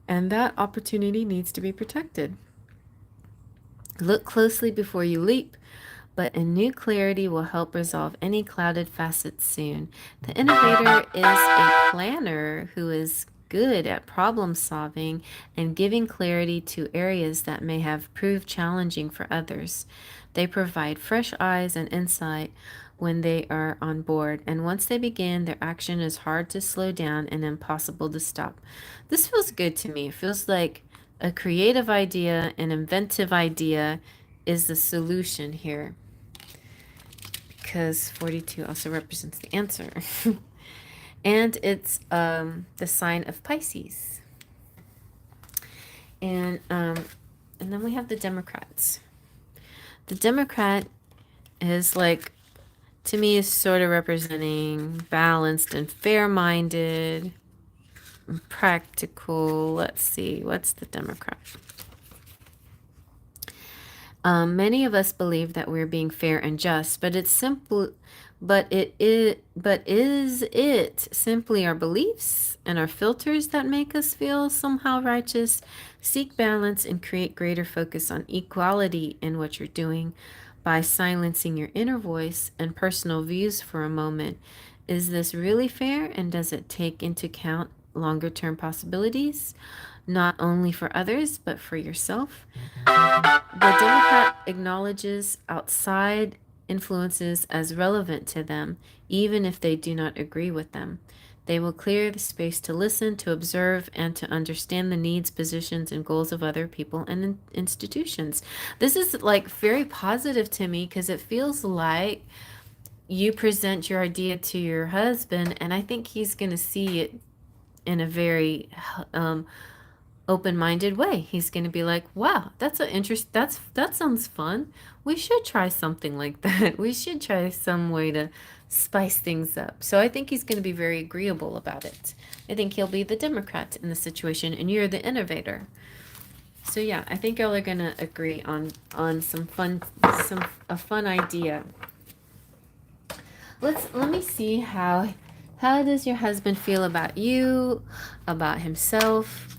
and that opportunity needs to be protected. Look closely before you leap, but a new clarity will help resolve any clouded facets soon. The Innovator is a planner who is good at problem solving and giving clarity to areas that may have proved challenging for others. They provide fresh eyes and insight when they are on board, and once they begin, their action is hard to slow down and impossible to stop. This feels good to me. It feels like a creative idea, an inventive idea is the solution here, because 42 also represents the answer. And it's the sign of Pisces. And then we have the Democrats. The Democrat is like, to me, is sort of representing balanced and fair-minded, and practical. Let's see, what's the Democrat? Many of us believe that we're being fair and just, but it's simple. But is it simply our beliefs and our filters that make us feel somehow righteous? Seek balance and create greater focus on equality in what you're doing by silencing your inner voice and personal views for a moment. Is this really fair, and does it take into account longer term possibilities, not only for others, but for yourself? The Democrat acknowledges outside influences as relevant to them, even if they do not agree with them. They will clear the space to listen, to observe, and to understand the needs, positions, and goals of other people and institutions. This is like very positive to me, because it feels like you present your idea to your husband, and I think he's going to see it in a very open-minded way. He's going to be like, wow, that sounds fun. We should try something like that. We should try some way to spice things up. So I think he's going to be very agreeable about it. I think he'll be the Democrat in the situation, and you're the innovator. So yeah, I think y'all are going to agree on a fun idea. Let me see how does your husband feel about you, about himself,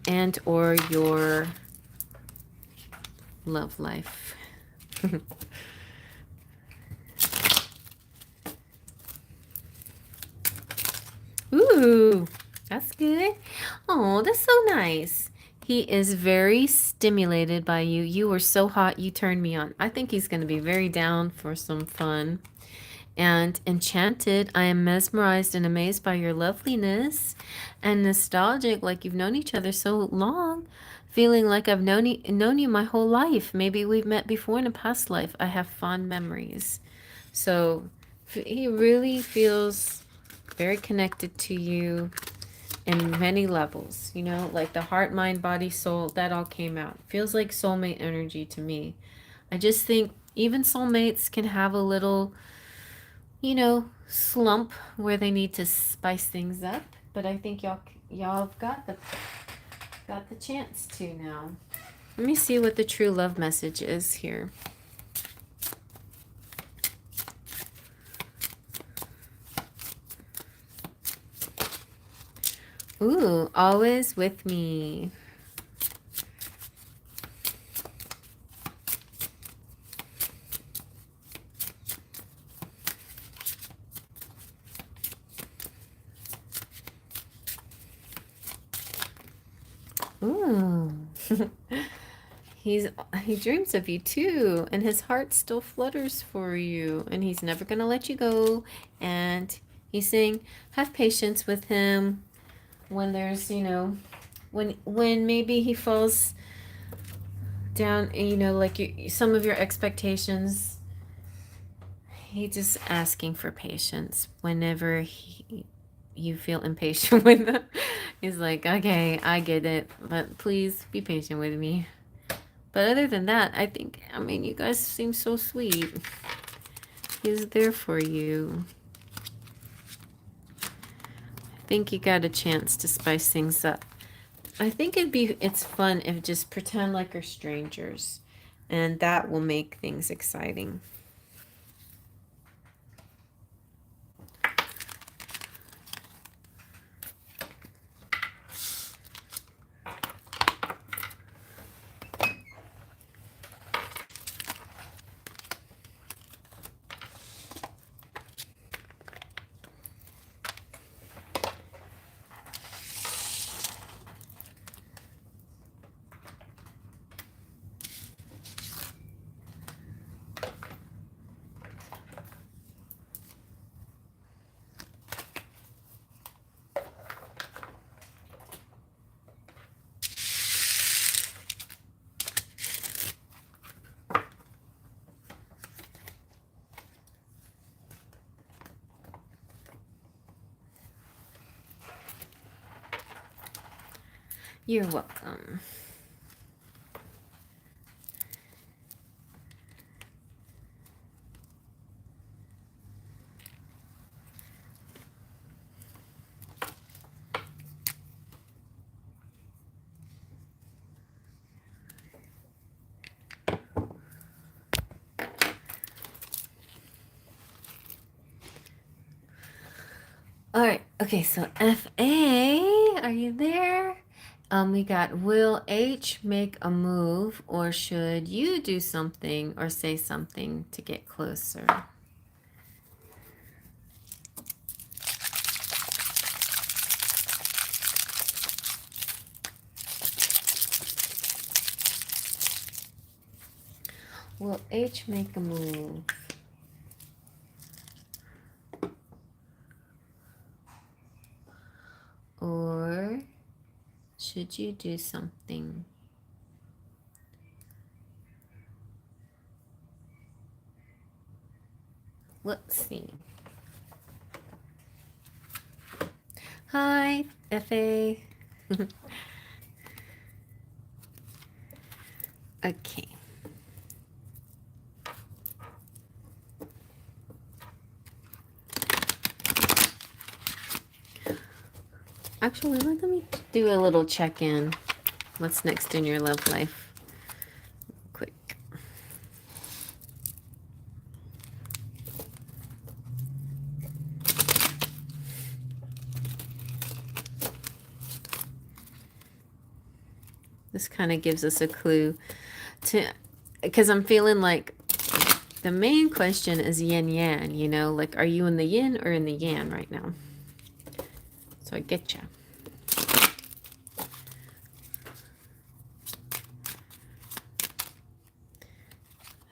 and or your love life. Ooh, that's good. Oh, that's so nice. He is very stimulated by you. You were so hot, you turned me on. I think he's going to be very down for some fun. And enchanted, I am mesmerized and amazed by your loveliness, and nostalgic, like you've known each other so long, feeling like I've known you my whole life. Maybe we've met before in a past life. I have fond memories. So he really feels very connected to you in many levels, you know, like the heart, mind, body, soul, that all came out. Feels like soulmate energy to me. I just think even soulmates can have a little, you know, slump where they need to spice things up, but I think y'all have got the chance to now. Let me see what the true love message is here. Ooh, always with me. Ooh. He dreams of you too, and his heart still flutters for you, and he's never gonna let you go. And he's saying, have patience with him when there's, you know, when maybe he falls down, you know, like some of your expectations. He's just asking for patience whenever you feel impatient with them. He's like, okay, I get it, but please be patient with me. But other than that, I mean, you guys seem so sweet. He's there for you. I think you got a chance to spice things up. I think it's fun if just pretend like you're strangers, and that will make things exciting. You're welcome. All right. Okay. So FA, are you there? We got, will H make a move, or should you do something or say something to get closer? Will H make a move? Or should you do something? Let's see. Hi, FA. Okay. Actually, let me do a little check-in. What's next in your love life? Quick. This kind of gives us a clue to, because I'm feeling like the main question is yin yang, you know, like, are you in the yin or in the yang right now? So I get you.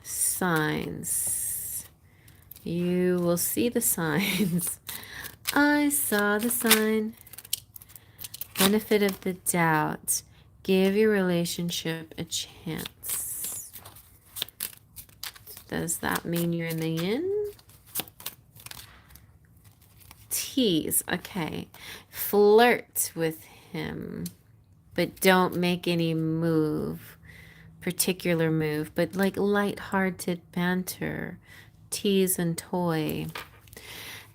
Signs. You will see the signs. I saw the sign. Benefit of the doubt. Give your relationship a chance. Does that mean you're in the yin? Tease. Okay. Flirt with him, but don't make any particular move, but like light-hearted banter, tease and toy.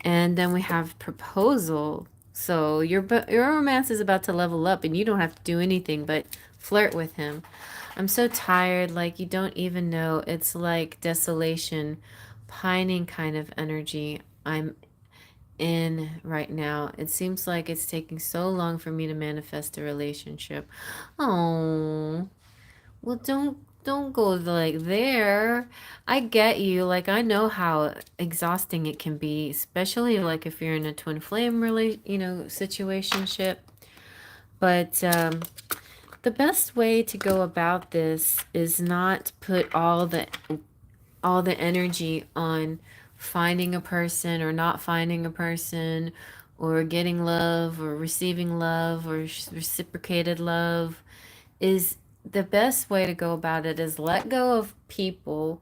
And then we have proposal. So your romance is about to level up and you don't have to do anything but flirt with him. I'm so tired, like you don't even know. It's like desolation, pining kind of energy I'm in right now. It seems like it's taking so long for me to manifest a relationship. Oh, well, don't go like there. I get you. Like I know how exhausting it can be, especially like if you're in a twin flame situationship. But the best way to go about this is not put all the energy on finding a person or not finding a person, or getting love or receiving love or reciprocated love. Is the best way to go about it is let go of people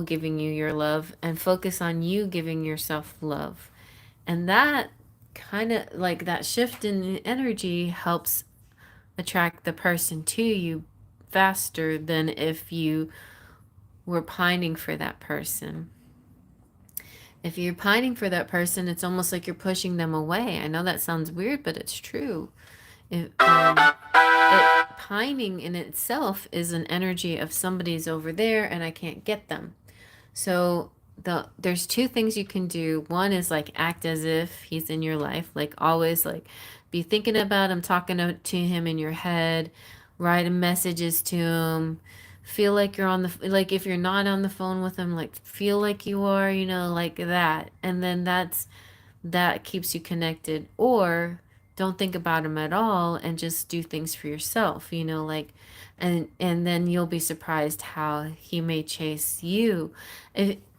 giving you your love and focus on you giving yourself love. And that kind of like that shift in energy helps attract the person to you faster than if you were pining for that person. If you're pining for that person, it's almost like you're pushing them away. I know that sounds weird, but it's true. Pining in itself is an energy of somebody's over there and I can't get them. So there's two things you can do. One is like act as if he's in your life, like always like be thinking about him, talking to him in your head, writing messages to him. Feel like you're on the, like if you're not on the phone with him, like feel like you are, like that. And then that keeps you connected. Or don't think about him at all and just do things for yourself, like, and then you'll be surprised how he may chase you.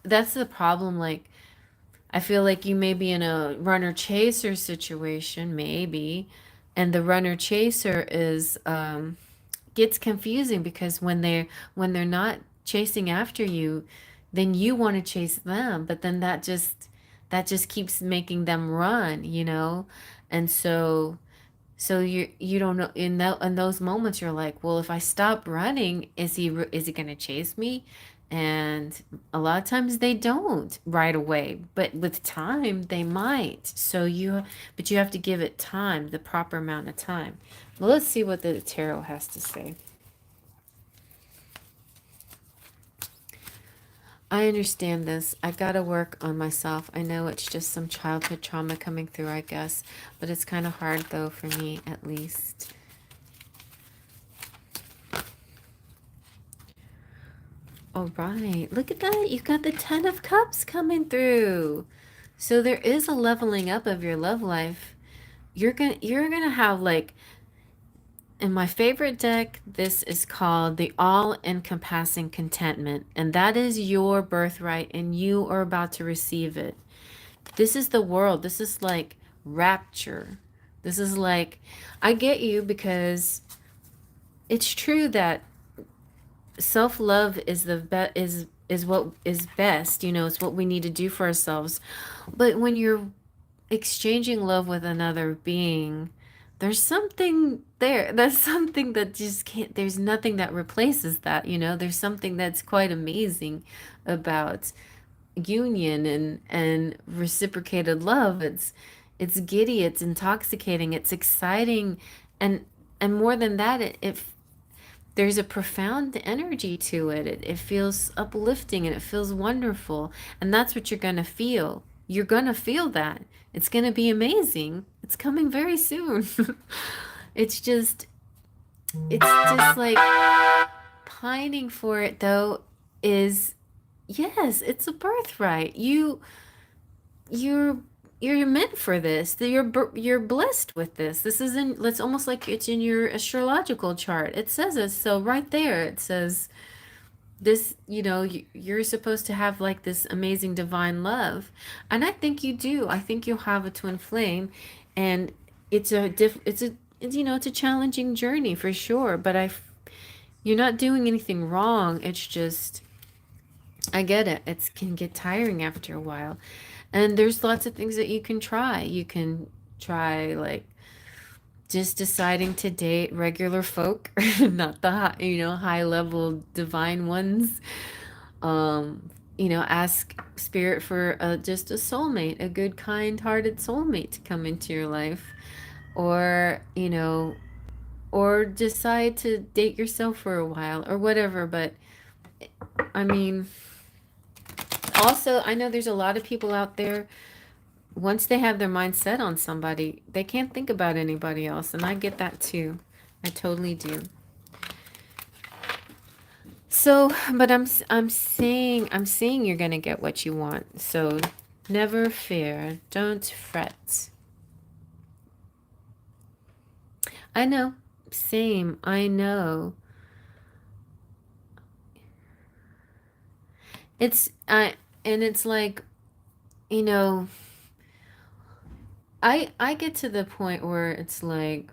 That's the problem. Like, I feel like you may be in a runner chaser situation, maybe, and the runner chaser is gets confusing because when they're not chasing after you, then you want to chase them, but then that just keeps making them run, and so So you don't know in those moments you're like, well, if I stop running, is he going to chase me? And a lot of times they don't right away, but with time they might. But you have to give it time, the proper amount of time. Well, let's see what the tarot has to say. I understand this. I've got to work on myself. I know it's just some childhood trauma coming through, I guess, but it's kind of hard though for me at least. All right, look at that. You've got the 10 of Cups coming through. So there is a leveling up of your love life. You're gonna have like, in my favorite deck, this is called the All-Encompassing Contentment, and that is your birthright, and you are about to receive it. This is the world. This is like rapture. This is like, I get you, because it's true that self-love is the is what is best, it's what we need to do for ourselves. But when you're exchanging love with another being, there's something there. There's something that just can't, there's nothing that replaces that, there's something that's quite amazing about union and reciprocated love. It's giddy, it's intoxicating, it's exciting, and more than that, there's a profound energy to it. It feels uplifting and it feels wonderful. And that's what you're going to feel. You're going to feel that. It's going to be amazing. It's coming very soon. it's just, it's just like pining for it, though, is, yes, it's a birthright. You're you're meant for this. You're blessed with this. This is in, it's almost like it's in your astrological chart. It says it. So right there it says this, you're supposed to have like this amazing divine love. And I think you do. I think you'll have a twin flame, and it's a challenging journey for sure, but you're not doing anything wrong. It's just, I get it. It can get tiring after a while. And there's lots of things that you can try. You can try like just deciding to date regular folk, not the high level divine ones. Ask spirit for just a soulmate, a good, kind-hearted soulmate to come into your life, or or decide to date yourself for a while or whatever. But I mean, also, I know there's a lot of people out there, once they have their mind set on somebody, they can't think about anybody else. And I get that too. I totally do. So, but I'm saying you're gonna get what you want. So never fear. Don't fret. I know. Same. I know. And it's like, you know, I get to the point where it's like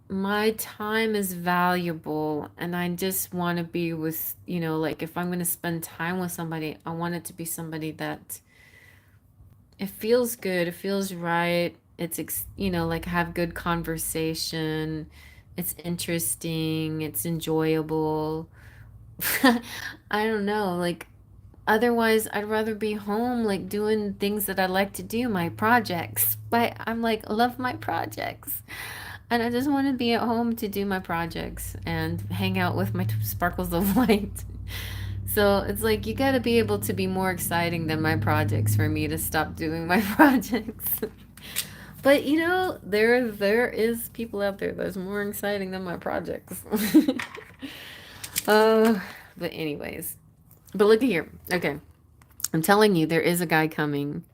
my time is valuable, and I just want to be with, like if I'm going to spend time with somebody, I want it to be somebody that it feels good, it feels right. Like have good conversation. It's interesting, it's enjoyable. I don't know, like otherwise, I'd rather be home, like doing things that I like to do, my projects. But I'm like, love my projects. And I just want to be at home to do my projects and hang out with my sparkles of light. So it's like, you got to be able to be more exciting than my projects for me to stop doing my projects. But there is people out there that's more exciting than my projects. But anyways. But look at here. Okay. I'm telling you, there is a guy coming.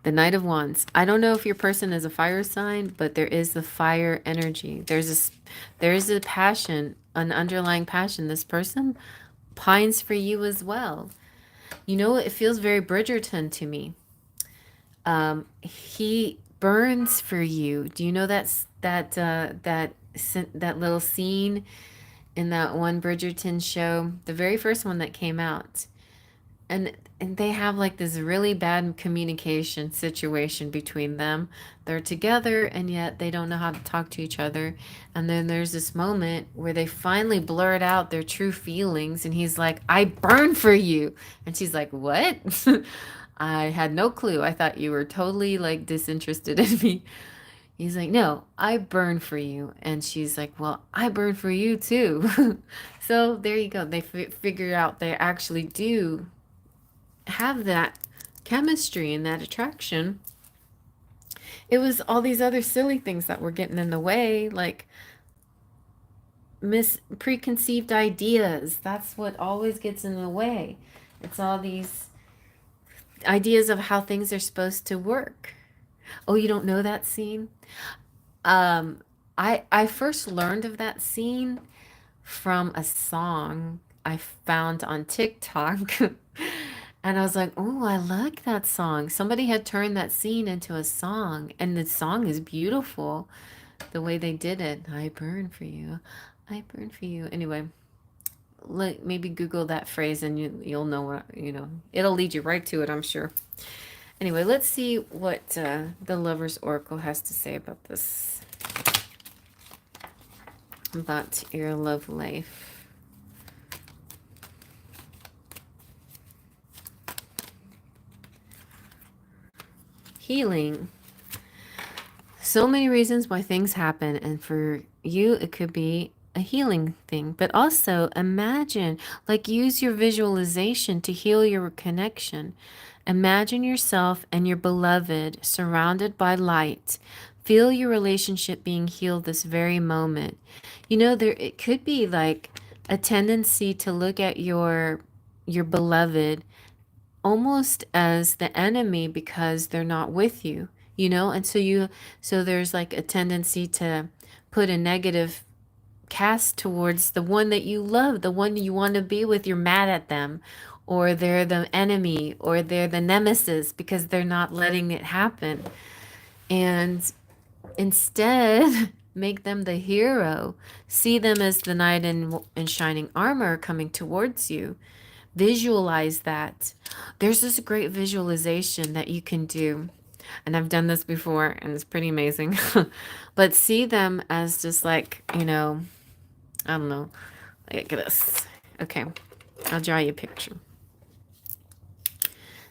The Knight of Wands. I don't know if your person is a fire sign, but there is the fire energy. There is a passion, an underlying passion. This person pines for you as well. It feels very Bridgerton to me. He burns for you. Do you know that little scene in that one Bridgerton show, the very first one that came out? and they have like this really bad communication situation between them. They're together and yet they don't know how to talk to each other. And then there's this moment where they finally blurt out their true feelings and he's like, "I burn for you." And she's like, "What?" I had no clue. I thought you were totally like disinterested in me. He's like, "No, I burn for you." And she's like, "Well, I burn for you too." So there you go. They figure out they actually do have that chemistry and that attraction. It was all these other silly things that were getting in the way, like preconceived ideas. That's what always gets in the way. It's all these ideas of how things are supposed to work. Oh, you don't know that scene? Um, I first learned of that scene from a song I found on TikTok. And I was like, oh, I like that song. Somebody had turned that scene into a song, and the song is beautiful the way they did it. I burn for you. I burn for you. Anyway, maybe Google that phrase and you'll know what, it'll lead you right to it, I'm sure. Anyway, let's see what the Lover's Oracle has to say about this, about your love life. Healing. So many reasons why things happen, and for you it could be a healing thing, but also imagine, like, use your visualization to heal your connection. Imagine yourself and your beloved surrounded by light. Feel your relationship being healed this very moment. There it could be like a tendency to look at your beloved almost as the enemy because they're not with you, and so there's like a tendency to put a negative cast towards the one that you love, the one you want to be with. You're mad at them, or they're the enemy, or they're the nemesis because they're not letting it happen. And instead, make them the hero. See them as the knight in shining armor coming towards you. Visualize that. There's this great visualization that you can do. And I've done this before and it's pretty amazing. But see them as just like, I don't know. Look at this. Okay. I'll draw you a picture.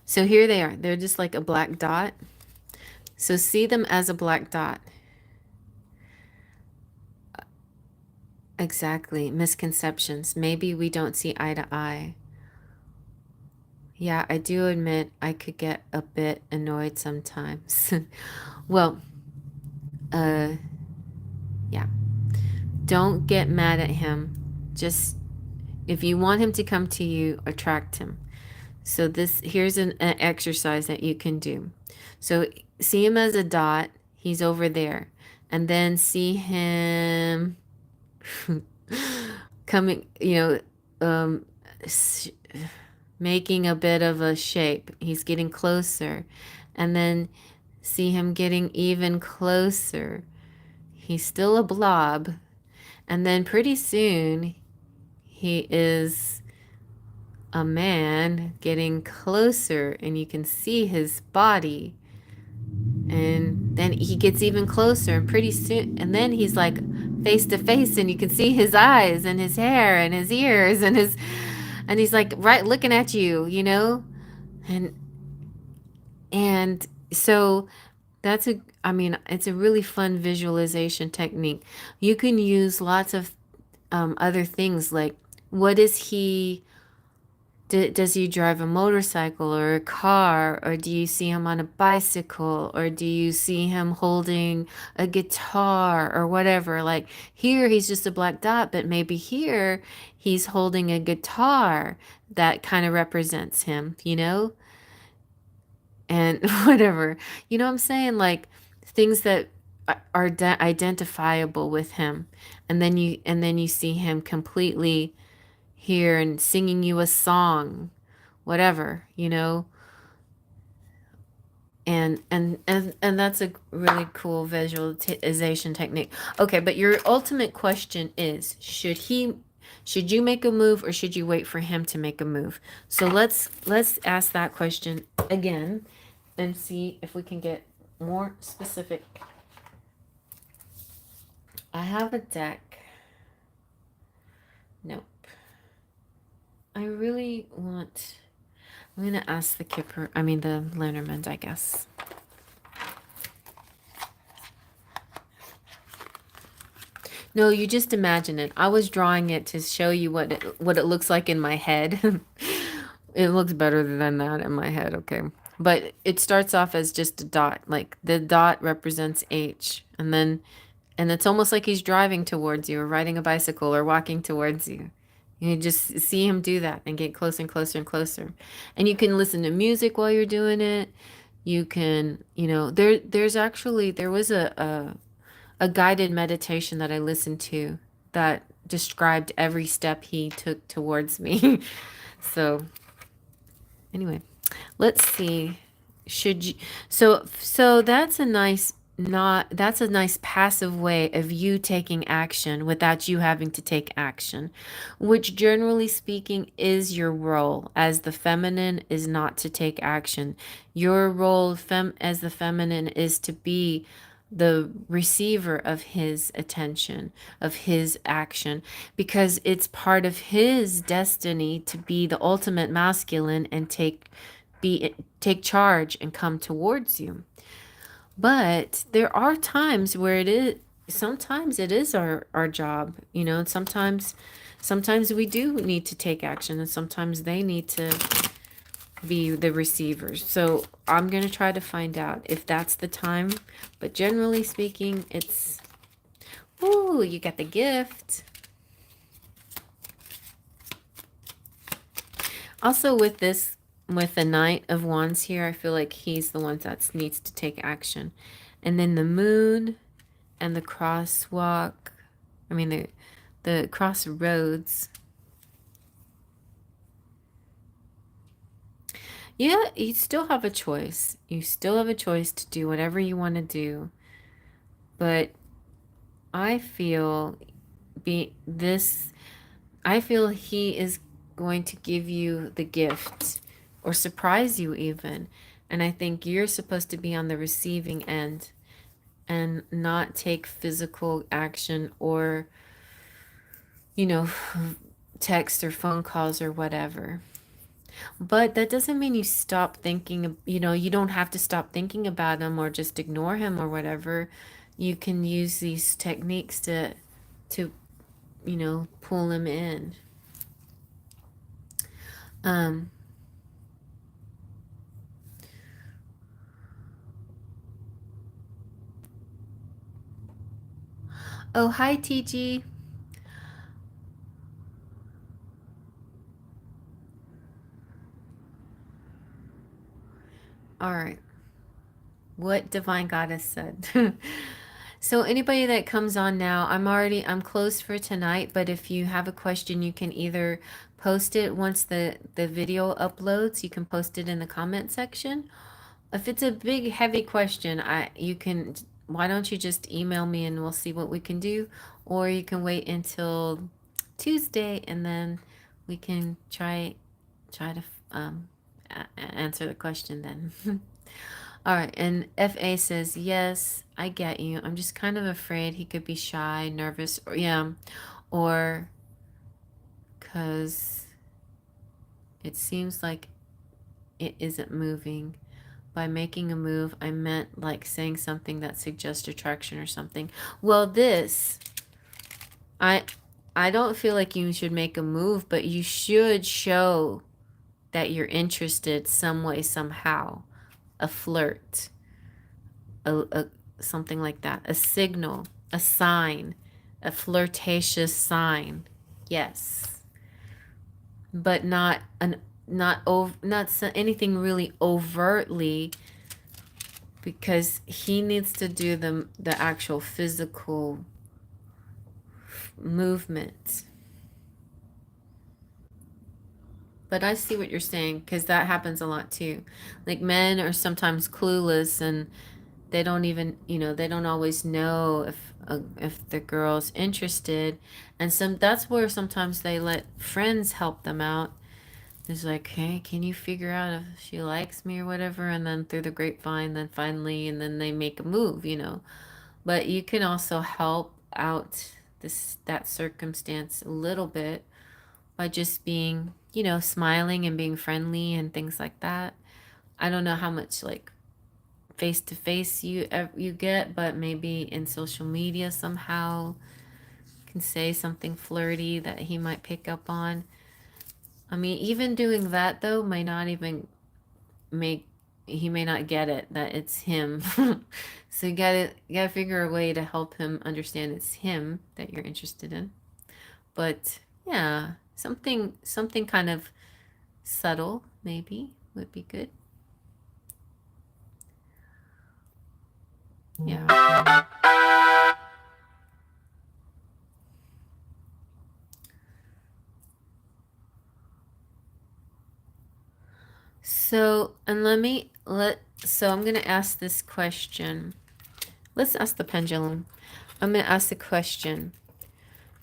So here they are. They're just like a black dot. So see them as a black dot. Exactly. Misconceptions. Maybe we don't see eye to eye. Yeah, I do admit I could get a bit annoyed sometimes. Well, yeah. Don't get mad at him. Just, if you want him to come to you, attract him. So here's an exercise that you can do. So see him as a dot. He's over there. And then see him coming, making a bit of a shape. He's getting closer. And then see him getting even closer. He's still a blob. And then pretty soon he is a man getting closer and you can see his body. And then he gets even closer and pretty soon, and then he's like face to face and you can see his eyes and his hair and his ears and he's like right looking at you, and so it's a really fun visualization technique. You can use lots of other things, like what is he, does he drive a motorcycle or a car, or do you see him on a bicycle, or do you see him holding a guitar or whatever? Like here he's just a black dot, but maybe here he's holding a guitar that kind of represents him, and whatever. You know what I'm saying? Like things that are identifiable with him. And then you see him completely here and singing you a song, whatever, and that's a really cool visualization technique. Okay, but your ultimate question is, should he Should you make a move or should you wait for him to make a move? So let's ask that question again and see if we can get more specific. I have a deck. Nope. I really want... I'm going to ask the Kipper, I mean the Lenormand, I guess. No, you just imagine it. I was drawing it to show you what it looks like in my head. It looks better than that in my head, okay? But it starts off as just a dot. Like the dot represents H. And it's almost like he's driving towards you or riding a bicycle or walking towards you. You just see him do that and get closer and closer and closer. And you can listen to music while you're doing it. You can, there was a guided meditation that I listened to that described every step he took towards me. So anyway, let's see. Should you, so that's a nice passive way of you taking action without you having to take action, which generally speaking is your role as the feminine, is not to take action. Your role as the feminine is to be the receiver of his attention, of his action, because it's part of his destiny to be the ultimate masculine and take charge and come towards you. But there are times where sometimes it is our job, and sometimes we do need to take action, and sometimes they need to be the receivers. So I'm going to try to find out if that's the time. But generally speaking, it's... Ooh, you got the gift. Also with the Knight of Wands here, I feel like he's the one that needs to take action. And then the Moon and the crosswalk. I mean, the crossroads. Yeah, you still have a choice. You still have a choice to do whatever you want to do. But I feel he is going to give you the gift or surprise you even. And I think you're supposed to be on the receiving end and not take physical action or, text or phone calls or whatever. But that doesn't mean you stop thinking, you don't have to stop thinking about him or just ignore him or whatever. You can use these techniques to pull him in. Oh, hi, TG. All right. What Divine Goddess said. So anybody that comes on now, I'm closed for tonight, but if you have a question, you can either post it once the video uploads, you can post it in the comment section. If it's a big, heavy question, why don't you just email me and we'll see what we can do, or you can wait until Tuesday and then we can try to answer the question then. All right, and FA says, yes, I get you. I'm just kind of afraid he could be shy, nervous, or because it seems like it isn't moving. By making a move, I meant like saying something that suggests attraction or something. Well, I don't feel like you should make a move, but you should show that you're interested some way, somehow. A flirt, something like that, a signal, a sign, a flirtatious sign, yes, but not anything really overtly, because he needs to do the actual physical movement. But I see what you're saying, because that happens a lot too. Like men are sometimes clueless and they don't even, they don't always know if the girl's interested. And that's where sometimes they let friends help them out. It's like, hey, can you figure out if she likes me or whatever? And then through the grapevine, then finally, and then they make a move, you know. But you can also help out that circumstance a little bit by just being, you know, smiling and being friendly and things like that. I don't know how much like face to face you get, but maybe in social media somehow can say something flirty that he might pick up on. I mean, even doing that though might not even make he may not get it that it's him. So you gotta figure a way to help him understand it's him that you're interested in. But yeah, something kind of subtle maybe would be good. Yeah. So, and so I'm going to ask this question. Let's ask the pendulum. I'm going to ask the question.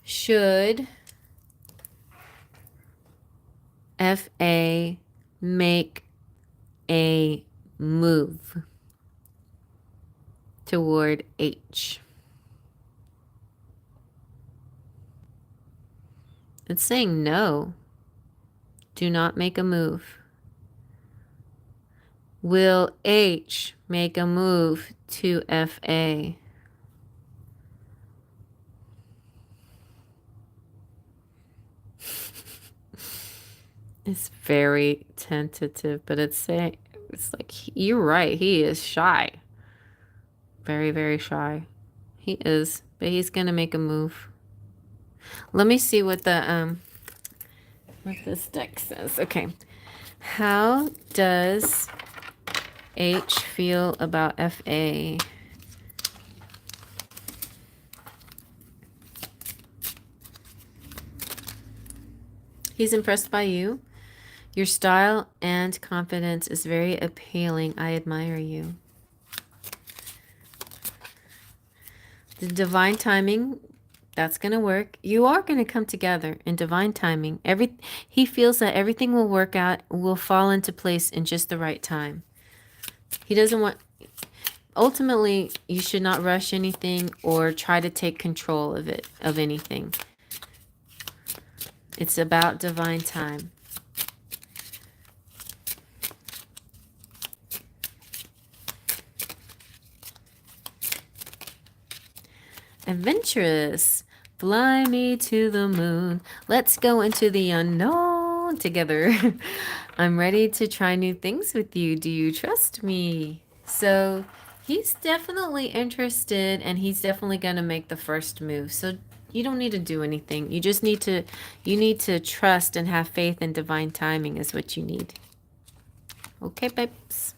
Should FA make a move toward H? It's saying no. Do not make a move. Will H make a move to FA? It's very tentative, but it's saying, it's like, you're right. He is shy. Very, very shy. He is, but he's gonna make a move. Let me see what this deck says. Okay. How does H feel about FA? He's impressed by you. Your style and confidence is very appealing. I admire you. The divine timing, that's going to work. You are going to come together in divine timing. He feels that everything will work out, will fall into place in just the right time. He doesn't want... Ultimately, you should not rush anything or try to take control of anything. It's about divine time. Adventurous. Fly me to the moon. Let's go into the unknown together. I'm ready to try new things with you. Do you trust me? So he's definitely interested, and he's definitely going to make the first move. So you don't need to do anything. You just need to trust and have faith in divine timing is what you need. Okay, babes.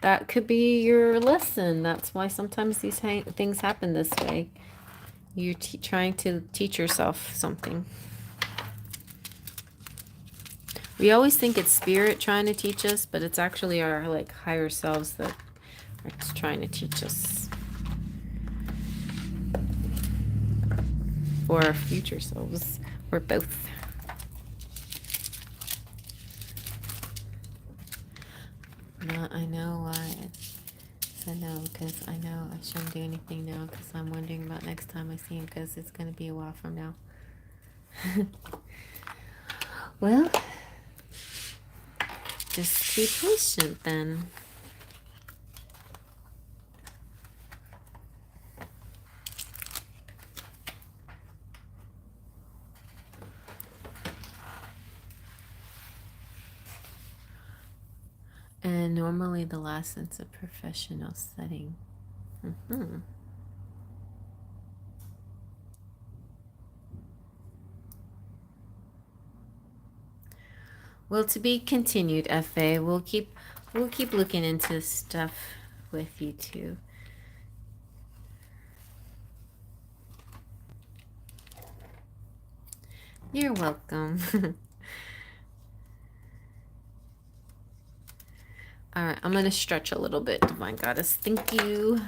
That could be your lesson. That's why sometimes these things happen this way. You're trying to teach yourself something. We always think it's spirit trying to teach us, but it's actually our like higher selves that are trying to teach us. Or our future selves. Or both. I know why. I know, because I know I shouldn't do anything now, because I'm wondering about next time I see him, because it's going to be a while from now. Well, just be patient then. And normally the last sense of professional setting. Well, to be continued, FA. We'll keep looking into stuff with you too. You're welcome. All right, I'm gonna stretch a little bit, Divine Goddess. Thank you.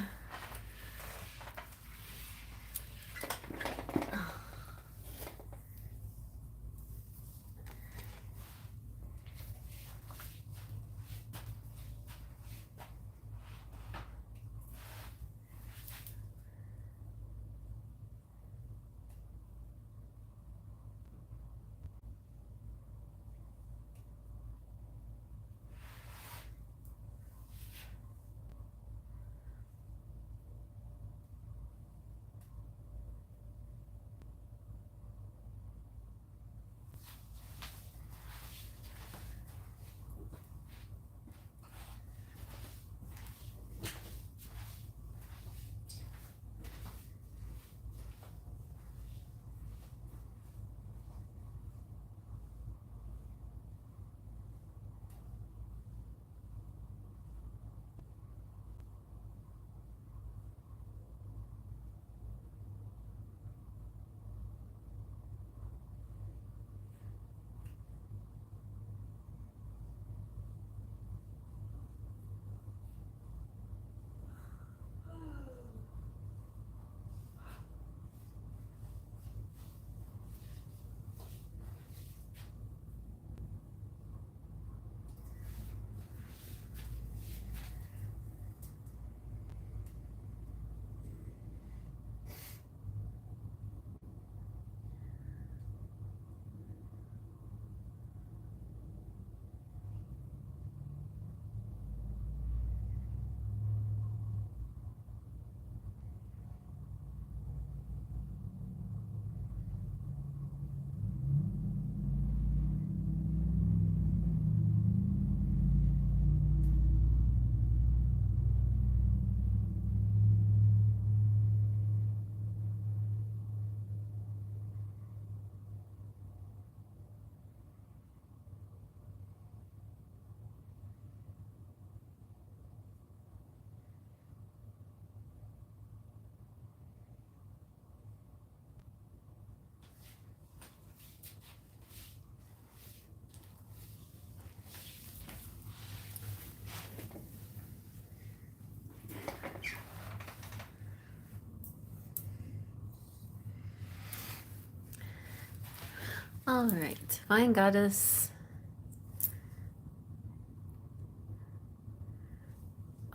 All right, Divine Goddess.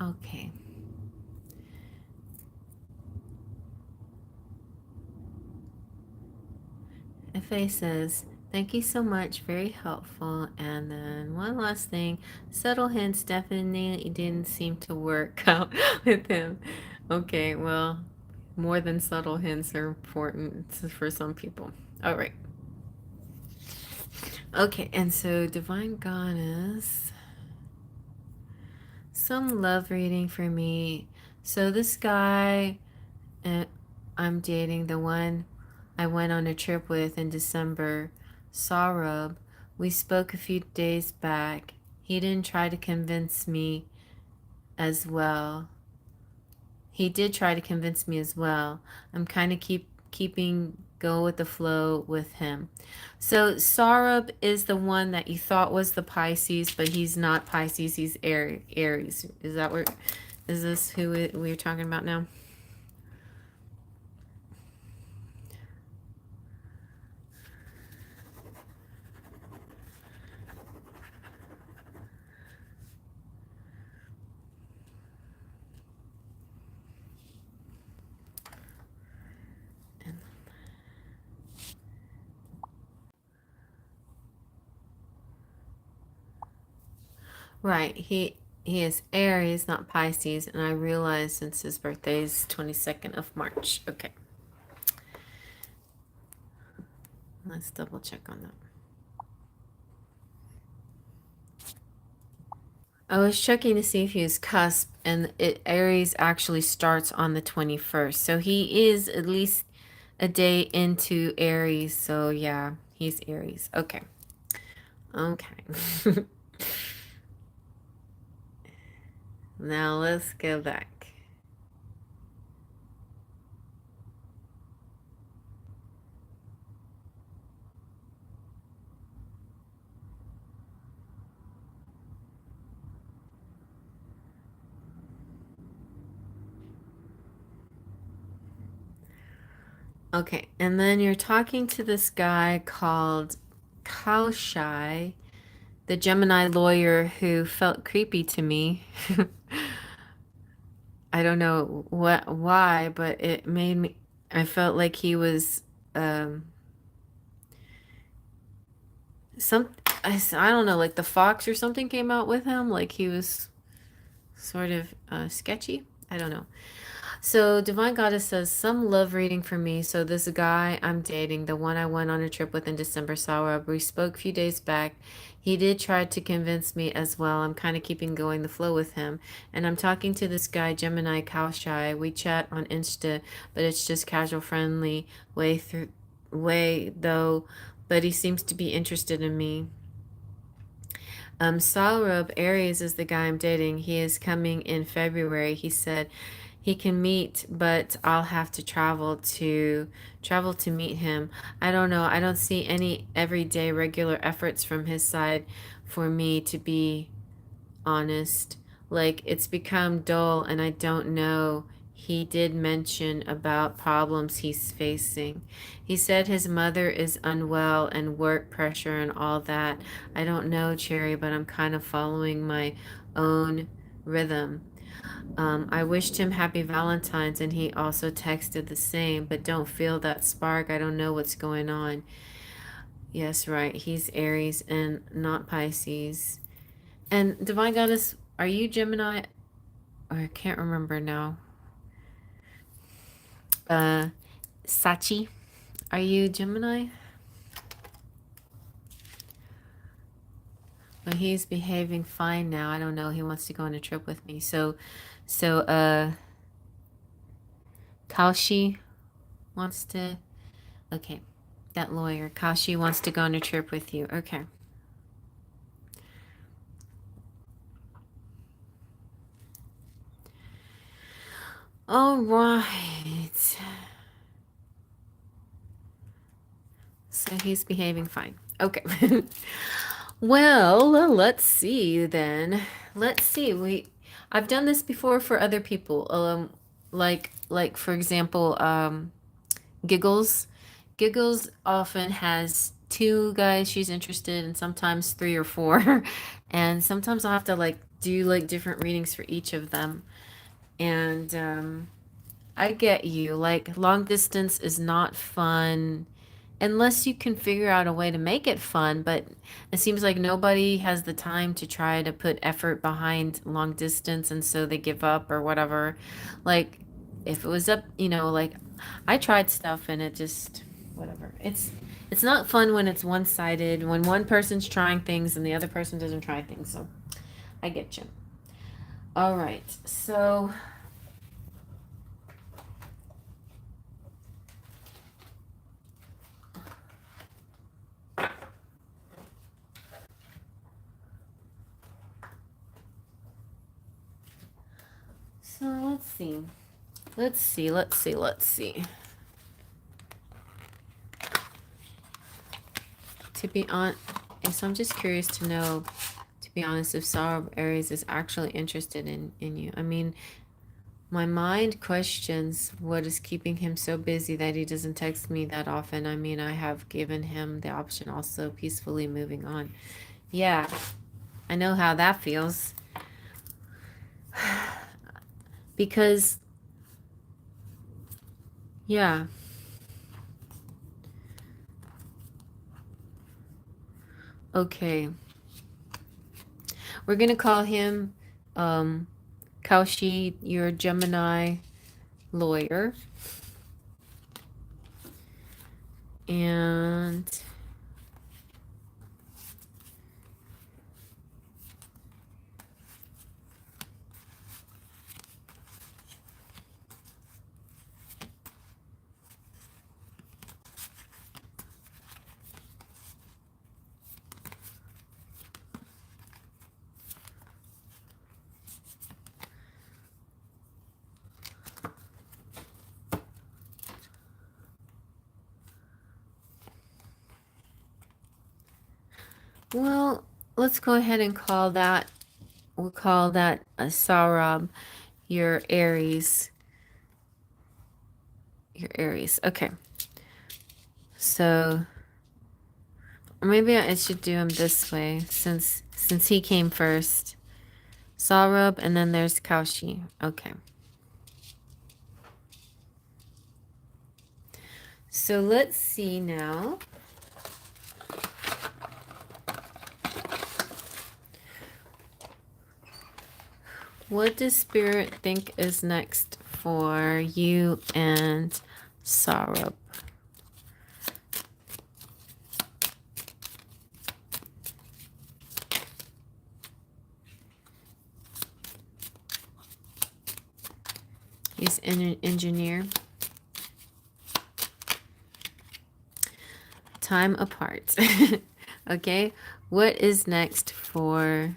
Okay. FA says, thank you so much. Very helpful. And then one last thing. Subtle hints definitely didn't seem to work out with him. Okay, well, more than subtle hints are important for some people. All right. Okay, and so Divine Goddess. Some love reading for me. So this guy I'm dating, the one I went on a trip with in December, Saurabh. We spoke a few days back. He didn't try to convince me as well. He did try to convince me as well. I'm kind of keeping go with the flow with him. So Saurabh is the one that you thought was the Pisces, but he's not Pisces. He's Aries. Is that where? Is this who we're talking about now? Right. He is Aries, not Pisces, and I realized since his birthday is 22nd of March. Okay. Let's double check on that. I was checking to see if he was cusp, and Aries actually starts on the 21st. So he is at least a day into Aries. So yeah, he's Aries. Okay. Okay. Now let's go back. Okay, and then you're talking to this guy called Kaushai, the Gemini lawyer who felt creepy to me. I don't know why, but it made me, I felt like he was um some I don't know, like the fox or something came out with him, like he was sort of sketchy. I don't know. So Divine Goddess says, some love reading for me. So this guy I'm dating, the one I went on a trip with in December, Saurabh, we spoke a few days back. He did try to convince me as well. I'm kind of keeping going the flow with him. And I'm talking to this guy, Gemini Kaushai. We chat on Insta, but it's just casual friendly way though, but he seems to be interested in me. Saurabh Aries is the guy I'm dating. He is coming in February. He said he can meet, but I'll have to travel to meet him. I don't know. I don't see any everyday regular efforts from his side for me to be honest. Like it's become dull and I don't know. He did mention about problems he's facing. He said his mother is unwell and work pressure and all that. I don't know, Cherry, but I'm kind of following my own rhythm. I wished him happy Valentine's and he also texted the same, but don't feel that spark. I don't know what's going on. Yes, right. He's Aries and not Pisces. And Divine Goddess, are you Gemini? Or I can't remember now. Uh, Sachi, are you Gemini? But he's behaving fine now. I don't know. He wants to go on a trip with me. So, Kaushi wants to. Okay, that lawyer. Kaushi wants to go on a trip with you. Okay. All right. So he's behaving fine. Okay. Well, let's see then. Let's see. I've done this before for other people. Like for example, Giggles. Giggles often has two guys she's interested in, sometimes three or four. And sometimes I'll have to like do like different readings for each of them. And I get you. Like long distance is not fun unless you can figure out a way to make it fun, but it seems like nobody has the time to try to put effort behind long distance and so they give up or whatever. Like if it was up, like I tried stuff and it just whatever. It's not fun when it's one-sided, when one person's trying things and the other person doesn't try things. So I get you. All right. So let's see. Let's see. To be on, so I'm just curious to know, to be honest, if Saurabh Aries is actually interested in you. I mean, my mind questions what is keeping him so busy that he doesn't text me that often. I mean, I have given him the option also peacefully moving on. Yeah, I know how that feels. Because, yeah. Okay. We're gonna call him Kaushi, your Gemini lawyer. And well, let's go ahead and call that, we'll call that a Saurabh, your Aries. Your Aries. Okay. So maybe I should do him this way since he came first. Sarab, and then there's Kaushi. Okay. So let's see now. What does Spirit think is next for you and Sarab? He's an engineer. Time apart. Okay. What is next for...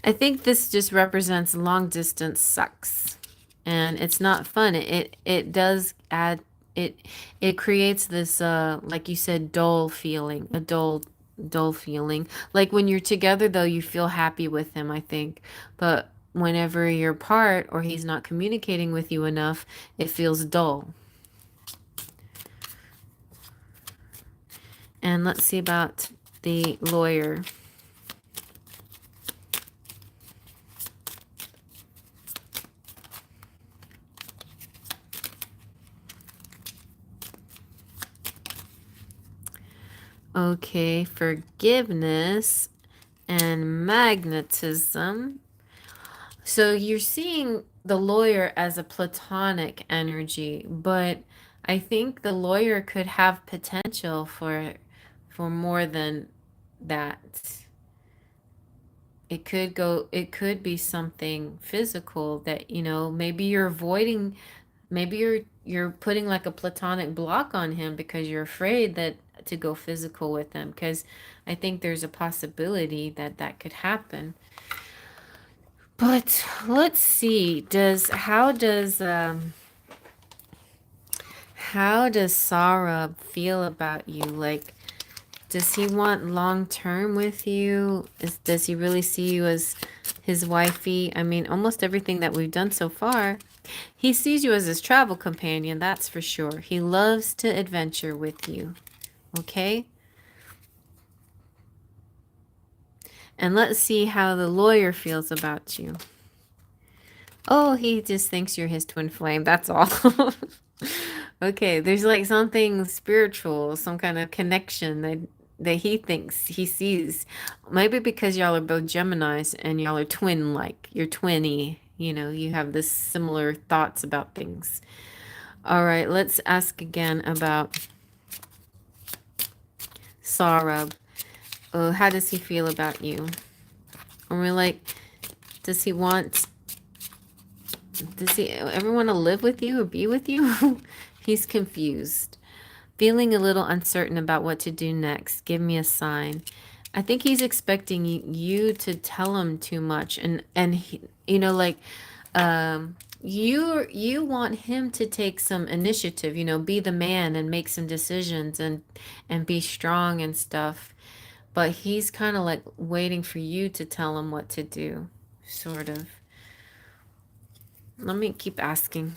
I think this just represents long distance sucks. And it's not fun. It does add... It creates this, like you said, dull feeling. A dull feeling. Like when you're together, though, you feel happy with him, I think. But whenever you're apart or he's not communicating with you enough, it feels dull. And let's see about the lawyer. Okay, forgiveness and magnetism. So you're seeing the lawyer as a platonic energy, but I think the lawyer could have potential for more than that. It could be something physical that, maybe you're avoiding, maybe you're putting like a platonic block on him because you're afraid that to go physical with him, because I think there's a possibility that that could happen. But let's see, how does Sarah feel about you? Like, does he want long term with you? Does he really see you as his wifey? I mean, almost everything that we've done so far, he sees you as his travel companion, that's for sure. He loves to adventure with you. Okay? And let's see how the lawyer feels about you. Oh, he just thinks you're his twin flame. That's all. Okay, there's like something spiritual, some kind of connection that he thinks he sees. Maybe because y'all are both Geminis and y'all are twin-like. You're twinny. You have this similar thoughts about things. All right, let's ask again about Sarab. How does he feel about you? Or we're like, does he ever want to live with you or be with you? He's confused. Feeling a little uncertain about what to do next. Give me a sign. I think he's expecting you to tell him too much. And he, like, you want him to take some initiative, be the man and make some decisions and be strong and stuff. But he's kind of like waiting for you to tell him what to do, sort of. Let me keep asking.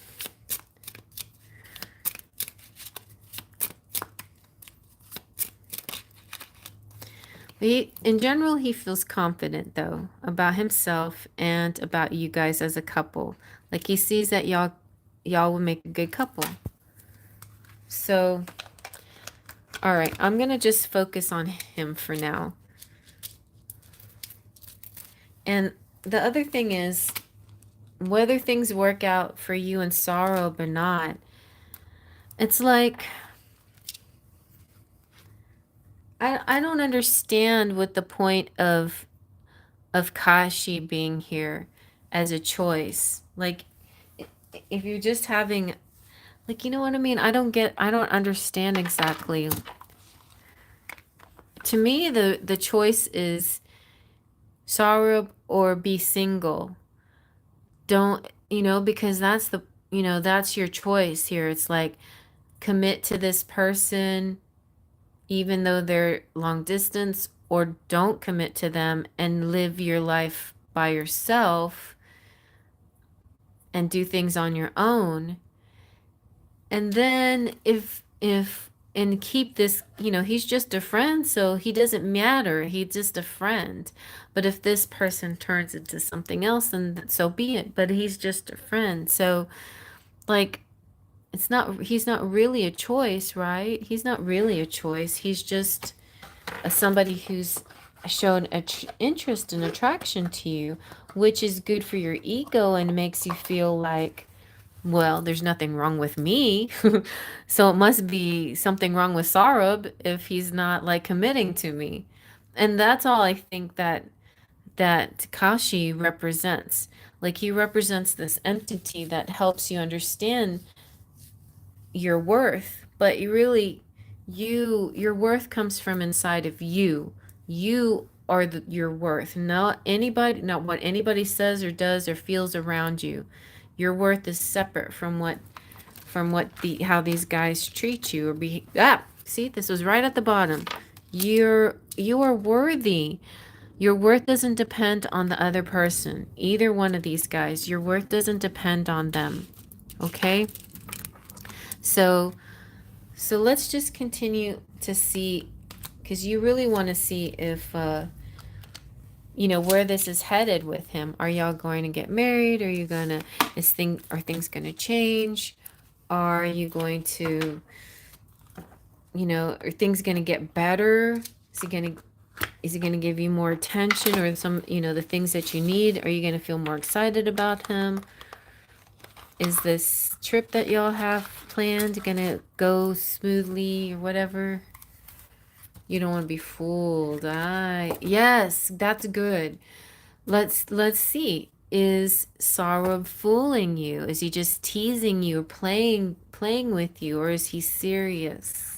In general, he feels confident, though, about himself and about you guys as a couple. Like, he sees that y'all will make a good couple. So, all right, I'm going to just focus on him for now. And the other thing is, whether things work out for you and Sorrow or not, it's like... I don't understand what the point of Kashi being here as a choice. Like, if you're just having, like, you know what I mean? I don't understand exactly. To me, the choice is sorrow or be single. Don't, because that's that's your choice here. It's like, commit to this person even though they're long distance, or don't commit to them and live your life by yourself and do things on your own. And then if and keep this, he's just a friend, so he doesn't matter. He's just a friend. But if this person turns into something else, then so be it. But he's just a friend. So, like, he's not really a choice, right? He's not really a choice. He's just somebody who's shown interest and attraction to you, which is good for your ego and makes you feel like, well, there's nothing wrong with me. So it must be something wrong with Sarab if he's not like committing to me. And that's all I think that Kashi represents. Like he represents this entity that helps you understand your worth, but your worth comes from inside of you. You are your worth, not anybody, not what anybody says or does or feels around you. Your worth is separate from what how these guys treat you or be. See, this was right at the bottom. You are worthy. Your worth doesn't depend on the other person, either one of these guys. Your worth doesn't depend on them. Okay? So let's just continue to see, because you really want to see if where this is headed with him. Are y'all going to get married? Are things gonna change? Are you going to, are things gonna get better? Is he gonna give you more attention or some, the things that you need? Are you gonna feel more excited about him? Is this trip that y'all have planned gonna go smoothly or whatever? You don't want to be fooled. Yes, that's good. Let's see. Is Sarab fooling you? Is he just teasing you or playing with you, or is he serious?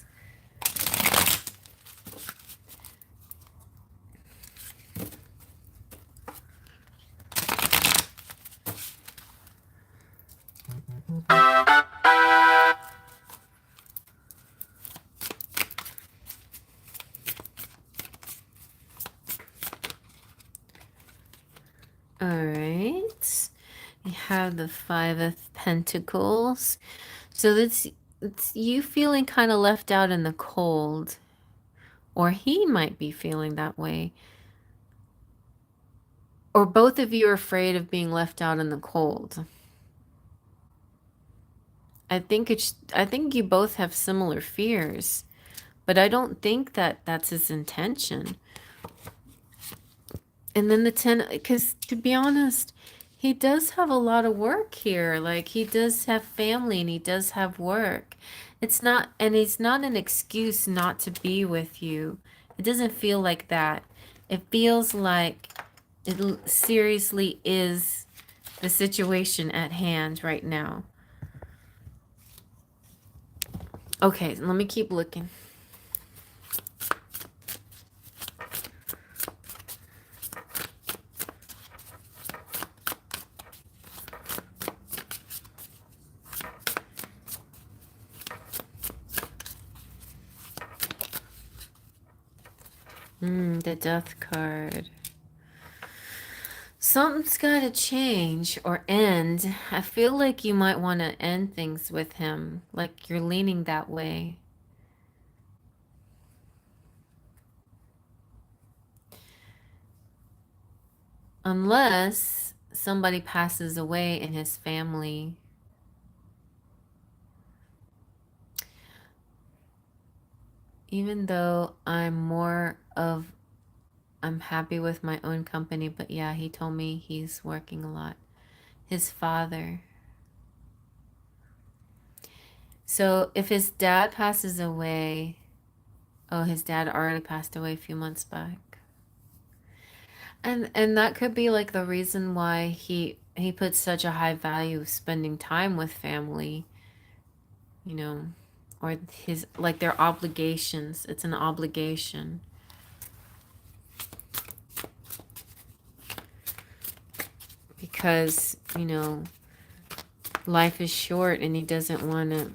All right. We have the Five of Pentacles. So it's you feeling kind of left out in the cold. Or he might be feeling that way. Or both of you are afraid of being left out in the cold. I think you both have similar fears. But I don't think that that's his intention. And then the 10, because to be honest, he does have a lot of work here. Like he does have family and he does have work. It's not an excuse not to be with you. It doesn't feel like that. It feels like it seriously is the situation at hand right now. Okay, let me keep looking. The Death card. Something's got to change or end. I feel like you might want to end things with him. Like you're leaning that way. Unless somebody passes away in his family. Even though I'm happy with my own company, but yeah, he told me he's working a lot. His father. So if his dad passes away, his dad already passed away a few months back. And that could be like the reason why he puts such a high value of spending time with family, or his, like, their obligations. It's an obligation. Because, life is short and he doesn't want to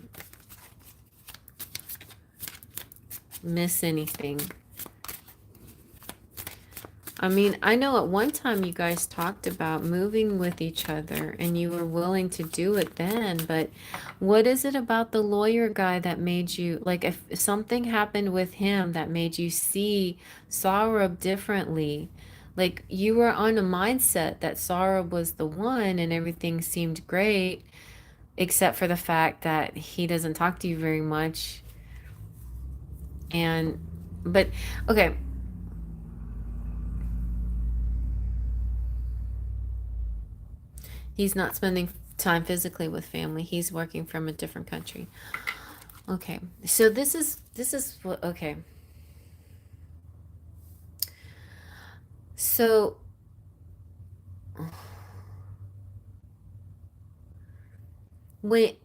miss anything. I mean, I know at one time you guys talked about moving with each other and you were willing to do it then, but what is it about the lawyer guy that made you, like, if something happened with him that made you see Saurabh differently? Like, you were on a mindset that Saurabh was the one and everything seemed great, except for the fact that he doesn't talk to you very much. And, but, okay. He's not spending time physically with family. He's working from a different country. Okay. So this is what okay. So wait,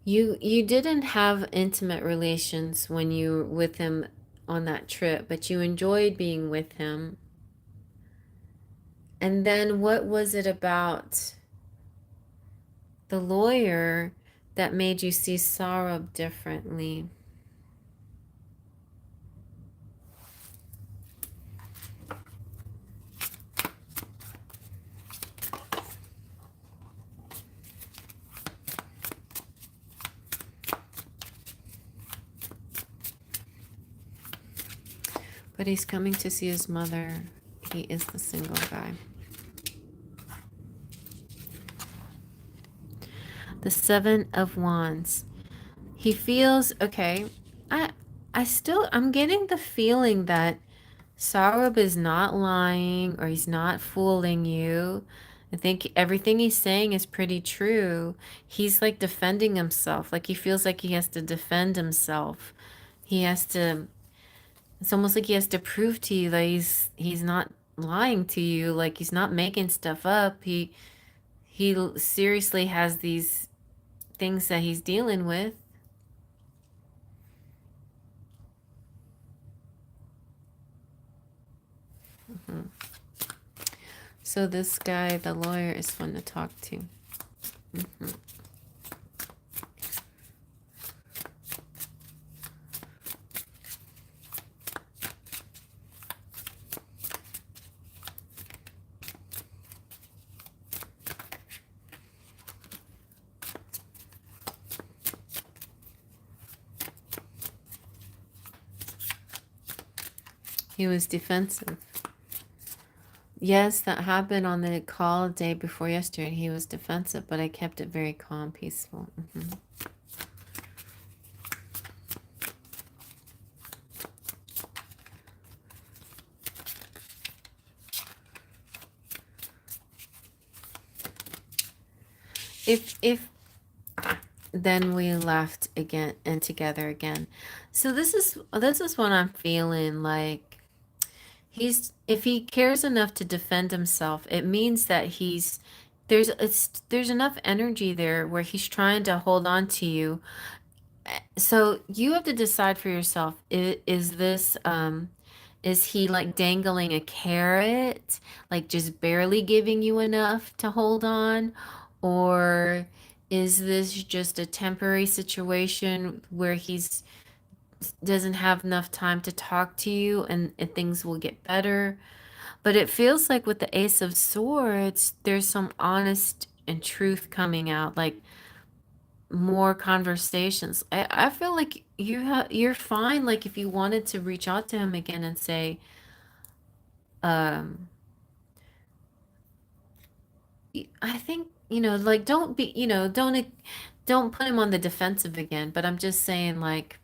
you didn't have intimate relations when you were with him on that trip, but you enjoyed being with him. And then what was it about the lawyer that made you see Saurabh differently? But he's coming to see his mother. He is the single guy. The Seven of Wands. He feels okay. I I'm getting the feeling that Saurabh is not lying or he's not fooling you. I think everything he's saying is pretty true. He's like defending himself. Like he feels like he has to defend himself. He has to it's almost like he has to prove to you that he's not lying to you, like he's not making stuff up. He seriously has these things that he's dealing with. Mhm. So this guy, the lawyer, is fun to talk to. Mhm. He was defensive. Yes, that happened on the call the day before yesterday. He was defensive, but I kept it very calm, peaceful. Mhm. If then we left again and together again. So this is what I'm feeling like. He's if he cares enough to defend himself, it means that there's enough energy there where he's trying to hold on to you. So you have to decide for yourself, is he like dangling a carrot, like just barely giving you enough to hold on? Or is this just a temporary situation where he's doesn't have enough time to talk to you and things will get better? But it feels like with the Ace of Swords, there's some honest and truth coming out, like more conversations. I feel like you're fine. Like if you wanted to reach out to him again and say, um, I think, like don't be, don't put him on the defensive again. But I'm just saying, like,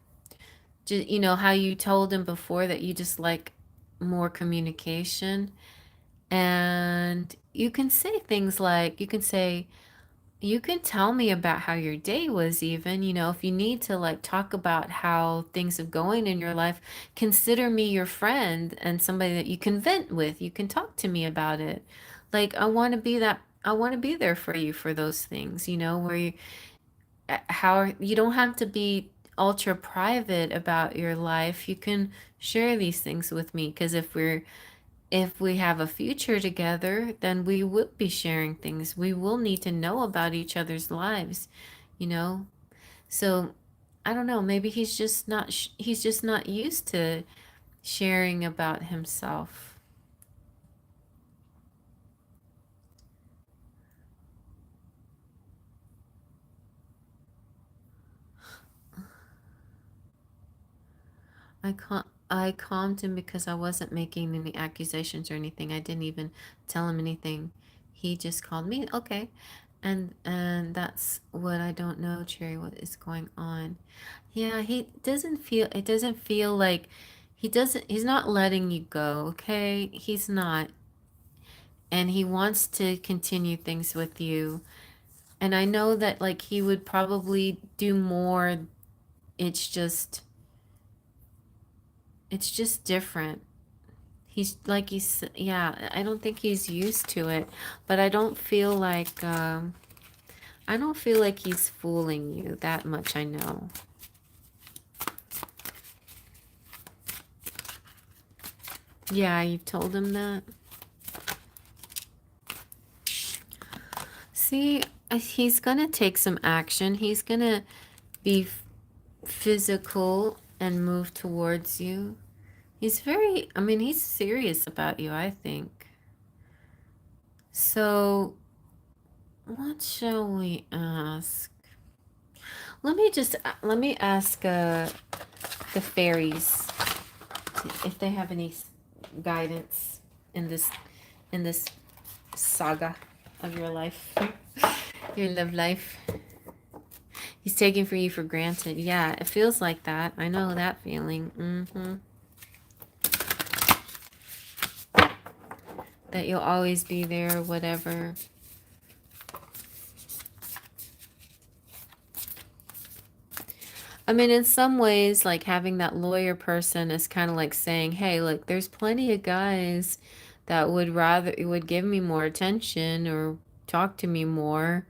just, how you told him before that you just like more communication. And you can say things like, you can tell me about how your day was, even, if you need to like talk about how things are going in your life, consider me your friend and somebody that you can vent with. You can talk to me about it. Like I want to be there for you for those things, where how you don't have to be ultra private about your life. You can share these things with me because if we have a future together, then we will be sharing things. We will need to know about each other's lives, you know? So, I don't know, maybe he's just not used to sharing about himself. I calmed him because I wasn't making any accusations or anything. I didn't even tell him anything. He just called me. Okay. And that's what I don't know, Cherry, what is going on. Yeah, he doesn't feel it doesn't feel like he's not letting you go, okay? He's not. And he wants to continue things with you. And I know that like he would probably do more. It's just it's just different. Yeah, I don't think he's used to it, but I don't feel like he's fooling you that much, I know. Yeah, you told him that. See, he's gonna take some action. He's gonna be physical and move towards you. I mean, he's serious about you, I think. So, what shall we ask? Let me ask the fairies if they have any guidance in this saga of your life, your love life. He's taking for you for granted. Yeah, it feels like that. I know that feeling. That you'll always be there, whatever. I mean, in some ways, like having that lawyer person is kind of like saying, hey, look, there's plenty of guys that would give me more attention or talk to me more.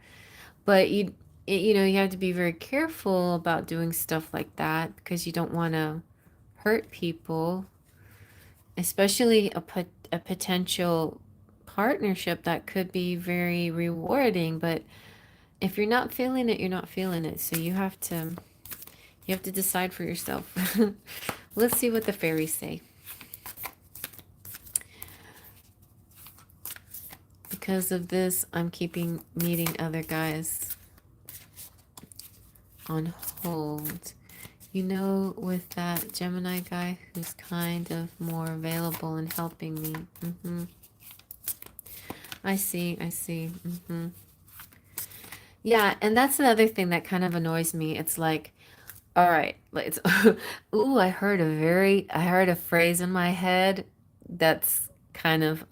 But you have to be very careful about doing stuff like that because you don't want to hurt people, especially a potential partnership that could be very rewarding. But if you're not feeling it, you're not feeling it. So you have to decide for yourself. Let's see what the fairies say. Because of this, I'm keeping meeting other guys on hold. You know, with that Gemini guy who's kind of more available and helping me. I see. Yeah, and that's another thing that kind of annoys me. It's like, all right, it's ooh, I heard a phrase in my head that's kind of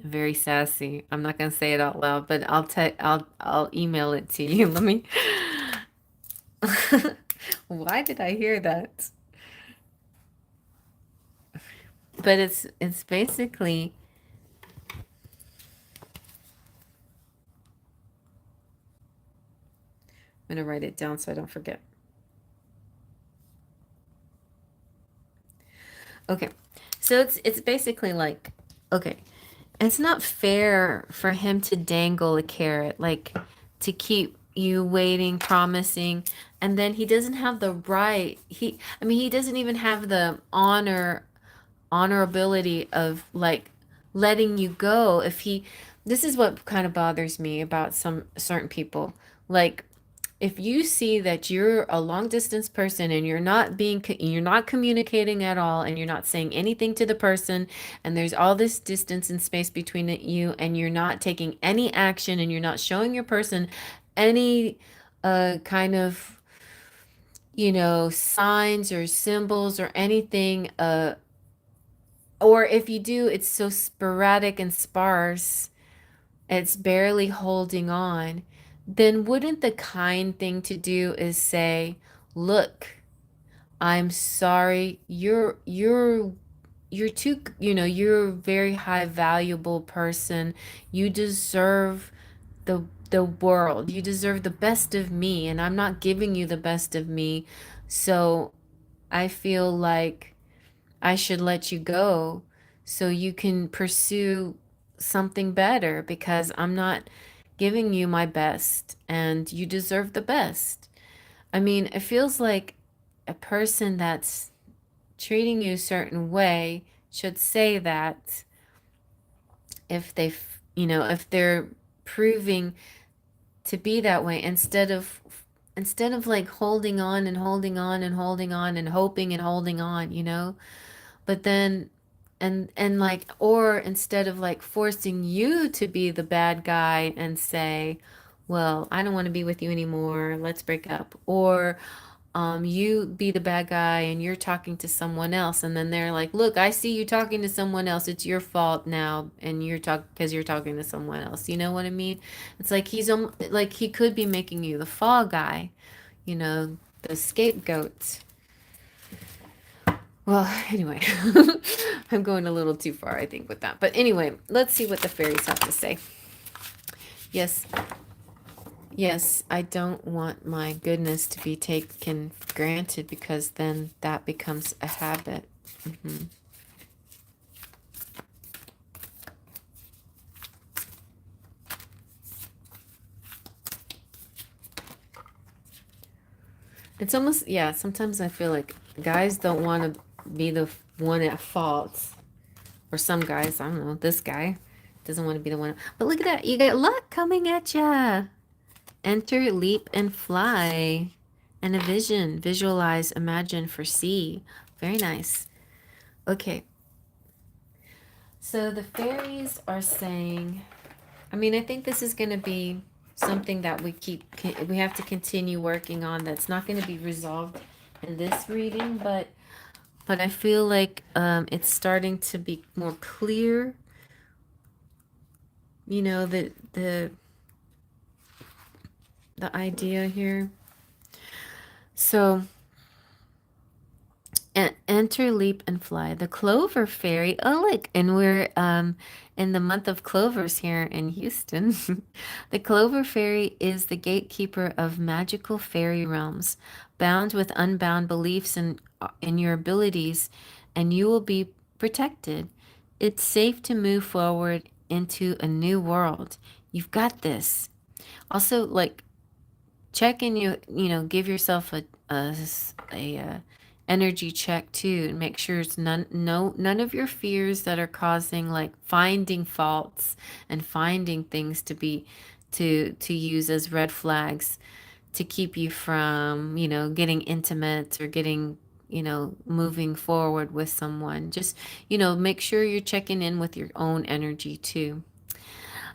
very sassy. I'm not gonna say it out loud, but I'll email it to you. Let me Why did I hear that? But it's basically I'm gonna write it down so I don't forget. Okay. So it's basically like, okay, it's not fair for him to dangle a carrot, like to keep you waiting, promising, and then he doesn't have the right. I mean, he doesn't even have the honorability of like letting you go if he this is what kind of bothers me about some certain people. Like if you see that you're a long distance person and you're not communicating at all and you're not saying anything to the person and there's all this distance and space between you and you're not taking any action and you're not showing your person any kind of signs or symbols or anything or if you do it's so sporadic and sparse, it's barely holding on, then wouldn't the kind thing to do is say, look, I'm sorry, you're too, you're a very high valuable person. You deserve the world. You deserve the best of me, and I'm not giving you the best of me. So I feel like I should let you go so you can pursue something better because I'm not giving you my best and you deserve the best. I mean, it feels like a person that's treating you a certain way should say that if they're proving to be that way instead of instead of like holding on and holding on and holding on and hoping and holding on, but then and like, or instead of like forcing you to be the bad guy and say, well, I don't want to be with you anymore, let's break up, or you be the bad guy and you're talking to someone else, and then they're like, look, I see you talking to someone else, it's your fault now, and you're because you're talking to someone else, you know what I mean? It's like like he could be making you the fall guy, the scapegoat. Well, anyway, I'm going a little too far, I think, with that. But anyway, let's see what the fairies have to say. Yes, yes, I don't want my goodness to be taken for granted, because then that becomes a habit. hmm It's almost, yeah, sometimes I feel like guys don't want to be the one at fault. Or some guys, I don't know, this guy doesn't want to be the one. But look at that, you got luck coming at ya. Enter, leap, and fly. And a vision. Visualize, imagine, foresee. Very nice. Okay. So the fairies are saying, I mean, I think this is going to be something that we have to continue working on, that's not going to be resolved in this reading, but I feel like it's starting to be more clear, the idea here. So enter, leap, and fly. The clover fairy. Oh, look, and we're in the month of clovers here in Houston. The clover fairy is the gatekeeper of magical fairy realms, bound with unbound beliefs in your abilities, and you will be protected. It's safe to move forward into a new world. You've got this. Also, like, check in, give yourself a energy check too, and make sure it's none of your fears that are causing, like, finding faults and finding things to use as red flags to keep you from, getting intimate or getting, moving forward with someone. Just, make sure you're checking in with your own energy too.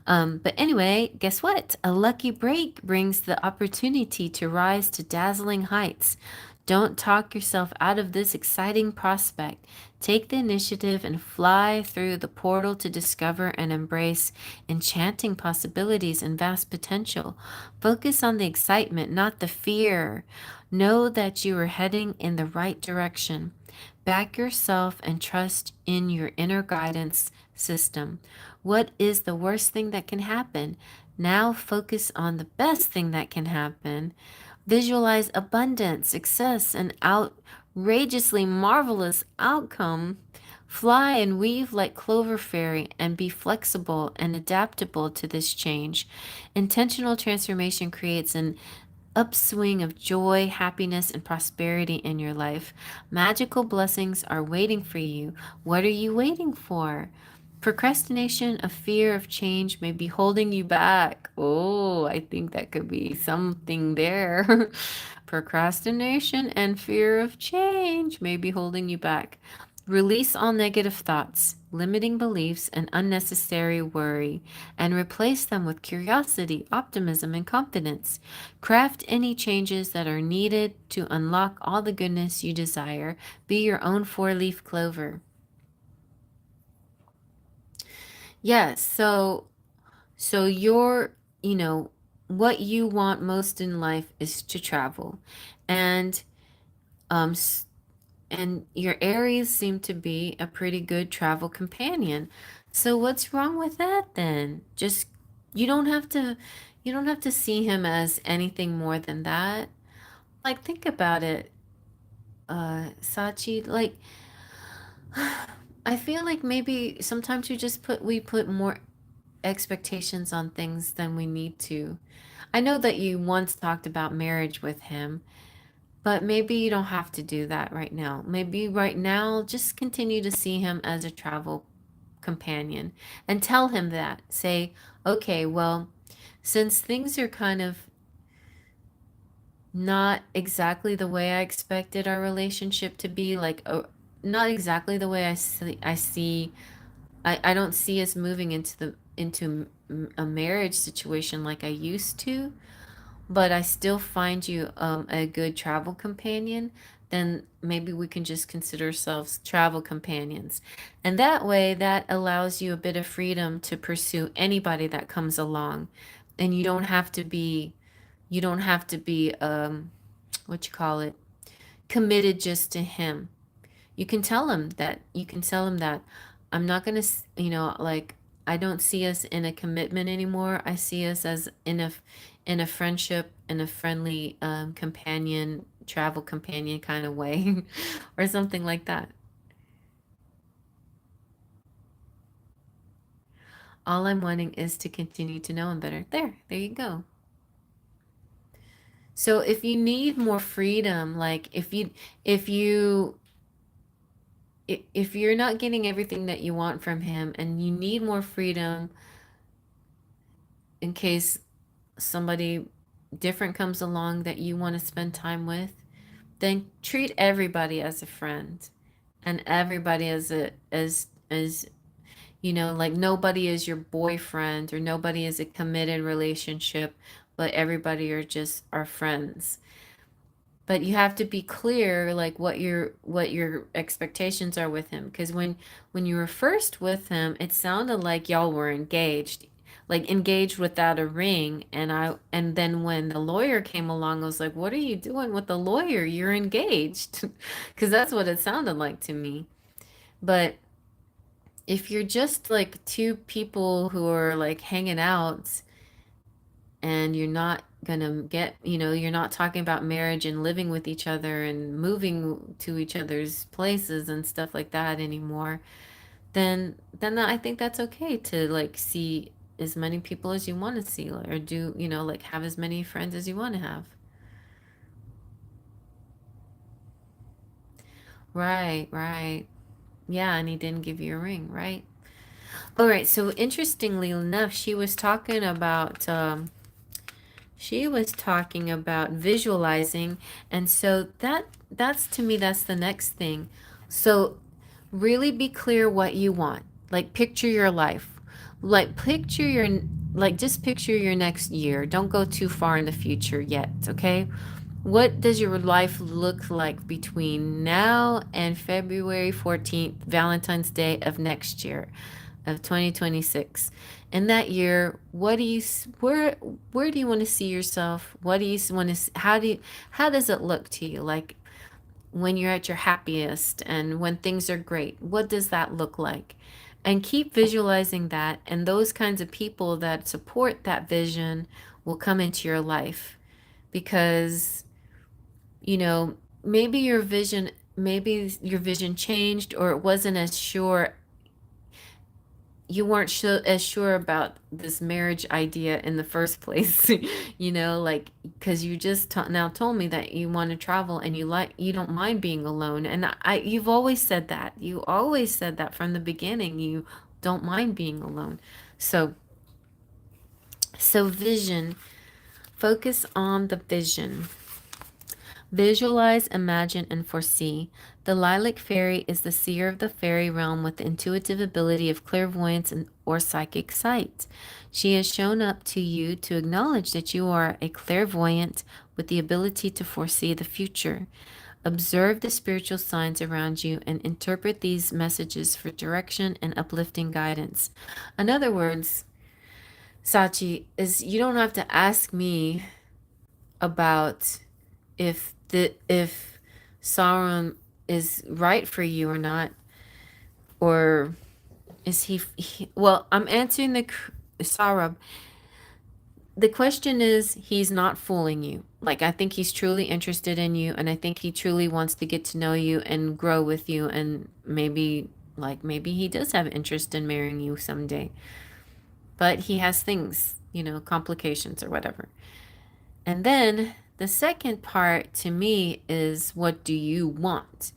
But anyway, guess what? A lucky break brings the opportunity to rise to dazzling heights. Don't talk yourself out of this exciting prospect. Take the initiative and fly through the portal to discover and embrace enchanting possibilities and vast potential. Focus on the excitement, not the fear. Know that you are heading in the right direction. Back yourself and trust in your inner guidance system. What is the worst thing that can happen? Now focus on the best thing that can happen. Visualize abundance, success, and outrageously marvelous outcome. Fly and weave like Clover Fairy and be flexible and adaptable to this change. Intentional transformation creates an upswing of joy, happiness, and prosperity in your life. Magical blessings are waiting for you. What are you waiting for? Procrastination, a fear of change, may be holding you back. Oh, I think that could be something there. Procrastination and fear of change may be holding you back. Release all negative thoughts, limiting beliefs, and unnecessary worry, and replace them with curiosity, optimism, and confidence. Craft any changes that are needed to unlock all the goodness you desire. Be your own four-leaf clover. Yes, so you're, what you want most in life is to travel. And um and your Aries seem to be a pretty good travel companion. So what's wrong with that then? Just you don't have to you don't have to see him as anything more than that. Like, think about it, Sachi, like, I feel like maybe sometimes we put more expectations on things than we need to. I know that you once talked about marriage with him, but maybe you don't have to do that right now. Maybe right now, just continue to see him as a travel companion and tell him that. Say, okay, well, since things are kind of Not exactly the way I expected our relationship to be, like, not exactly the way I don't see us moving into a marriage situation like I used to, but I still find you a good travel companion. Then maybe we can just consider ourselves travel companions. And that way, that allows you a bit of freedom to pursue anybody that comes along. And you don't have to be, what you call it, committed just to him. You can tell him that I'm not going to, like, I don't see us in a commitment anymore. I see us as in a friendship, in a friendly companion, travel companion kind of way, or something like that. All I'm wanting is to continue to know him better. There you go. So if you need more freedom, like if you're not getting everything that you want from him and you need more freedom in case somebody different comes along that you want to spend time with, then treat everybody as a friend and everybody as like nobody is your boyfriend or nobody is a committed relationship, but everybody are just our friends. But you have to be clear like what your expectations are with him, because when you were first with him it sounded like y'all were engaged, like engaged without a ring. And then when the lawyer came along I was like, what are you doing with the lawyer? You're engaged. Because that's what it sounded like to me. But if you're just like two people who are like hanging out and you're not gonna get, you're not talking about marriage and living with each other and moving to each other's places and stuff like that anymore, then I think that's okay to like see as many people as you want to see, or do, like have as many friends as you want to have. Right, right. Yeah, and he didn't give you a ring, right? All right, so interestingly enough, she was talking about visualizing, and so that's to me that's the next thing. So really be clear what you want. Like picture your life. Like picture your like just picture your next year. Don't go too far in the future yet, okay? What does your life look like between now and February 14th, Valentine's Day of next year, of 2026? In that year, what do you where do you want to see yourself? What do you want to how does it look to you? Like when you're at your happiest and when things are great, what does that look like? And keep visualizing that, and those kinds of people that support that vision will come into your life. Because maybe your vision changed, or it wasn't as sure, you weren't as sure about this marriage idea in the first place. Like because you just now told me that you want to travel and you don't mind being alone, and you've always said that, from the beginning, you don't mind being alone. So so vision, focus on the vision. Visualize, imagine, and foresee. The lilac fairy is the seer of the fairy realm with the intuitive ability of clairvoyance or psychic sight. She has shown up to you to acknowledge that you are a clairvoyant with the ability to foresee the future. Observe the spiritual signs around you and interpret these messages for direction and uplifting guidance. In other words, Sachi, is you don't have to ask me about if Sauron is right for you or not, or is well, I'm answering Sauron. The question is, he's not fooling you. Like, I think he's truly interested in you, and I think he truly wants to get to know you and grow with you, and maybe he does have interest in marrying you someday. But he has things, complications or whatever. And then the second part to me is, what do you want?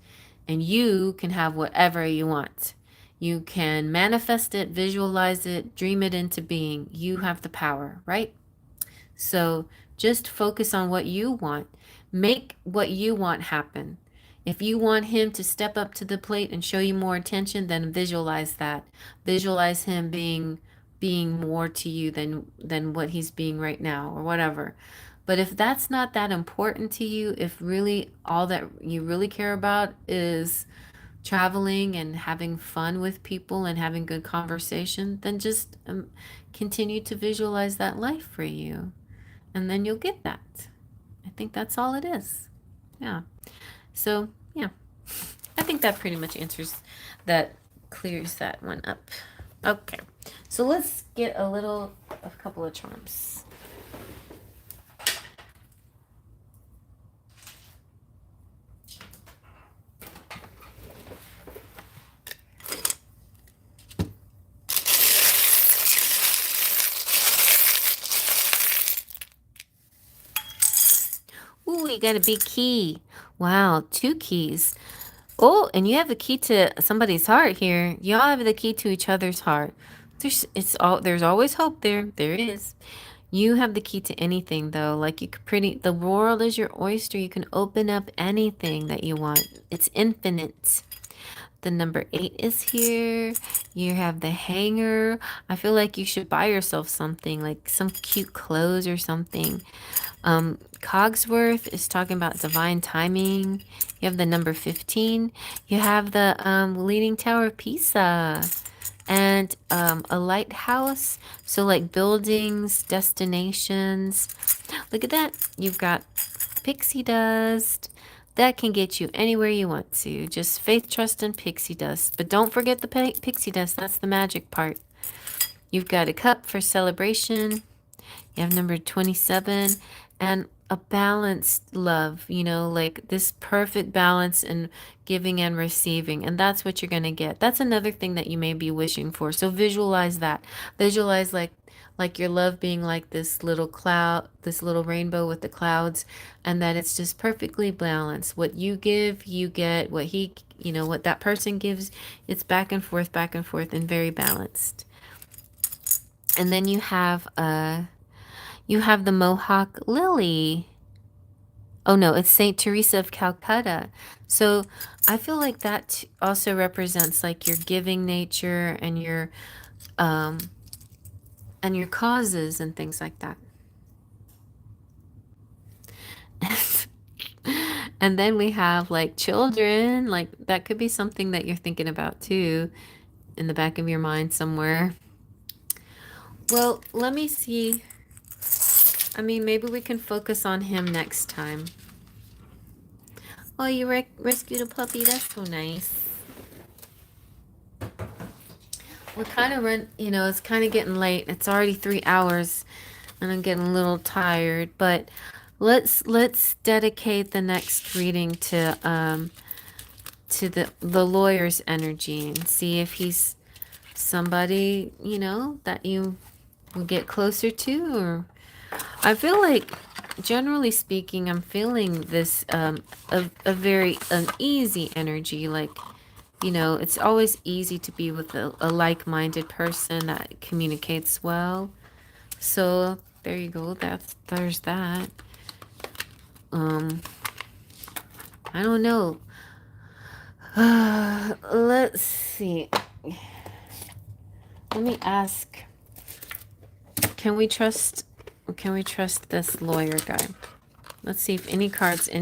And you can have whatever you want. You can manifest it, visualize it, dream it into being. You have the power, right? So Just focus on what you want. Make what you want happen. If you want him to step up to the plate and show you more attention, then visualize that. Visualize him being more to you than what he's being right now or whatever. But if that's not that important to you, if really all that you really care about is traveling and having fun with people and having good conversation, then just continue to visualize that life for you. And then you'll get that. I think that's all it is. Yeah. So, yeah. I think that pretty much clears that one up. Okay. So let's get a couple of charms. Ooh, you got a big key. Wow, 2 keys. Oh, and you have the key to somebody's heart here. Y'all have the key to each other's heart. There's always hope there. There is. You have the key to anything though. Like the world is your oyster. You can open up anything that you want. It's infinite. The number 8 is here. You have the hanger. I feel like you should buy yourself something, like some cute clothes or something. Cogsworth is talking about divine timing. You have the number 15. You have the Leaning Tower of Pisa. And a lighthouse. So like buildings, destinations. Look at that. You've got pixie dust. That can get you anywhere you want to. Just faith, trust, and pixie dust. But don't forget the pixie dust. That's the magic part. You've got a cup for celebration. You have number 27. And a balanced love. You know, like this perfect balance in giving and receiving. And that's what you're going to get. That's another thing that you may be wishing for. So visualize that. Visualize like your love being like this little cloud, this little rainbow with the clouds, and that it's just perfectly balanced. What you give, you get. What what that person gives, it's back and forth, and very balanced. And then you have the Mohawk Lily. Oh no, it's Saint Teresa of Calcutta. So I feel like that also represents like your giving nature and your causes and things like that. And then we have like children, like that could be something that you're thinking about too in the back of your mind somewhere. Well, let me see. I mean, maybe we can focus on him next time. Oh, you rescued a puppy. That's so nice. We're kind of it's kind of getting late. It's already 3 hours and I'm getting a little tired, but let's dedicate the next reading to the lawyer's energy and see if he's somebody, that you will get closer to. Or I feel like, generally speaking, I'm feeling this a very uneasy energy. Like, it's always easy to be with a like-minded person that communicates well. So there you go. There's that. I don't know. Let's see. Let me ask. Can we trust this lawyer guy? Let's see if any cards I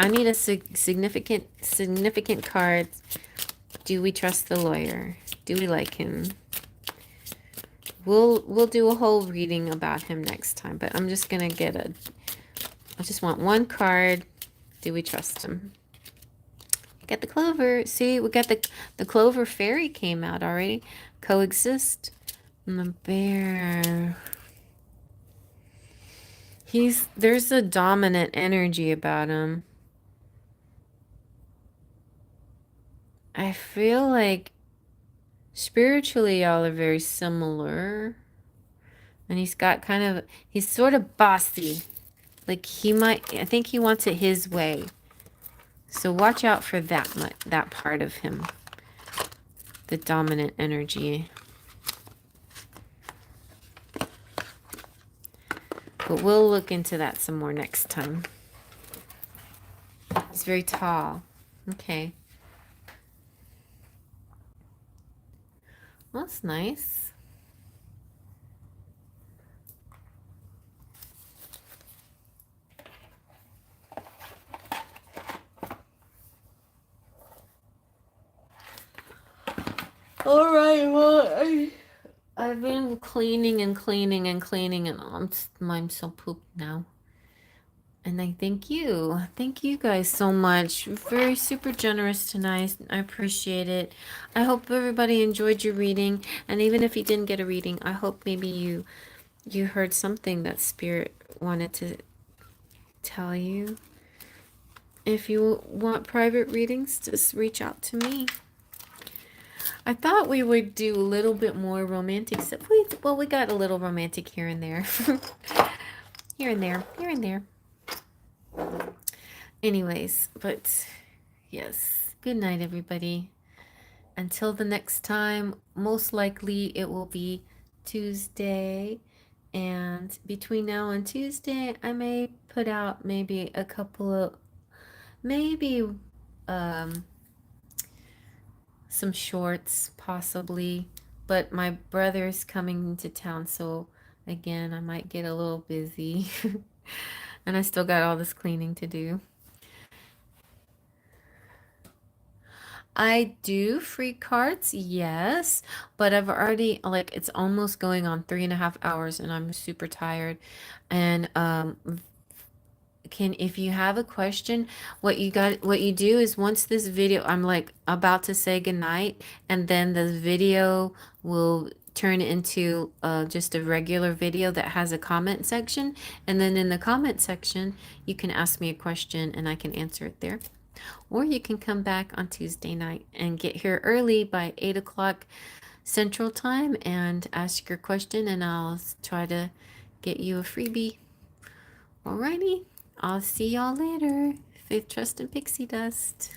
need a significant card. Do we trust the lawyer? Do we like him? We'll do a whole reading about him next time, but I'm just gonna I just want one card. Do we trust him? Get the clover. See, we got the clover fairy came out already. Coexist. And the bear. There's a dominant energy about him. I feel like spiritually y'all are very similar. And he's sort of bossy. Like I think he wants it his way. So watch out for that part of him. The dominant energy. But we'll look into that some more next time. He's very tall. Okay. Well, that's nice. All right, well, I've been cleaning and cleaning and cleaning, and I'm so pooped now. And I thank you. Thank you guys so much. Very super generous tonight. I appreciate it. I hope everybody enjoyed your reading. And even if you didn't get a reading, I hope maybe you heard something that Spirit wanted to tell you. If you want private readings, just reach out to me. I thought we would do a little bit more romantic stuff. Well, we got a little romantic here and there. Here and there. Here and there. Anyways, but yes. Good night, everybody. Until the next time, most likely it will be Tuesday. And between now and Tuesday, I may put out maybe a couple of, maybe some shorts, possibly. But my brother's coming into town, so again, I might get a little busy. And I still got all this cleaning to do. I do free cards, yes, but I've already, like, it's almost going on 3.5 hours and I'm super tired. And if you have a question, what you do is once this video, I'm like about to say goodnight, and then the video will turn into just a regular video that has a comment section. And then in the comment section, you can ask me a question and I can answer it there. Or you can come back on Tuesday night and get here early by 8 o'clock Central Time and ask your question, and I'll try to get you a freebie. Alrighty, I'll see y'all later. Faith, Trust, and Pixie Dust.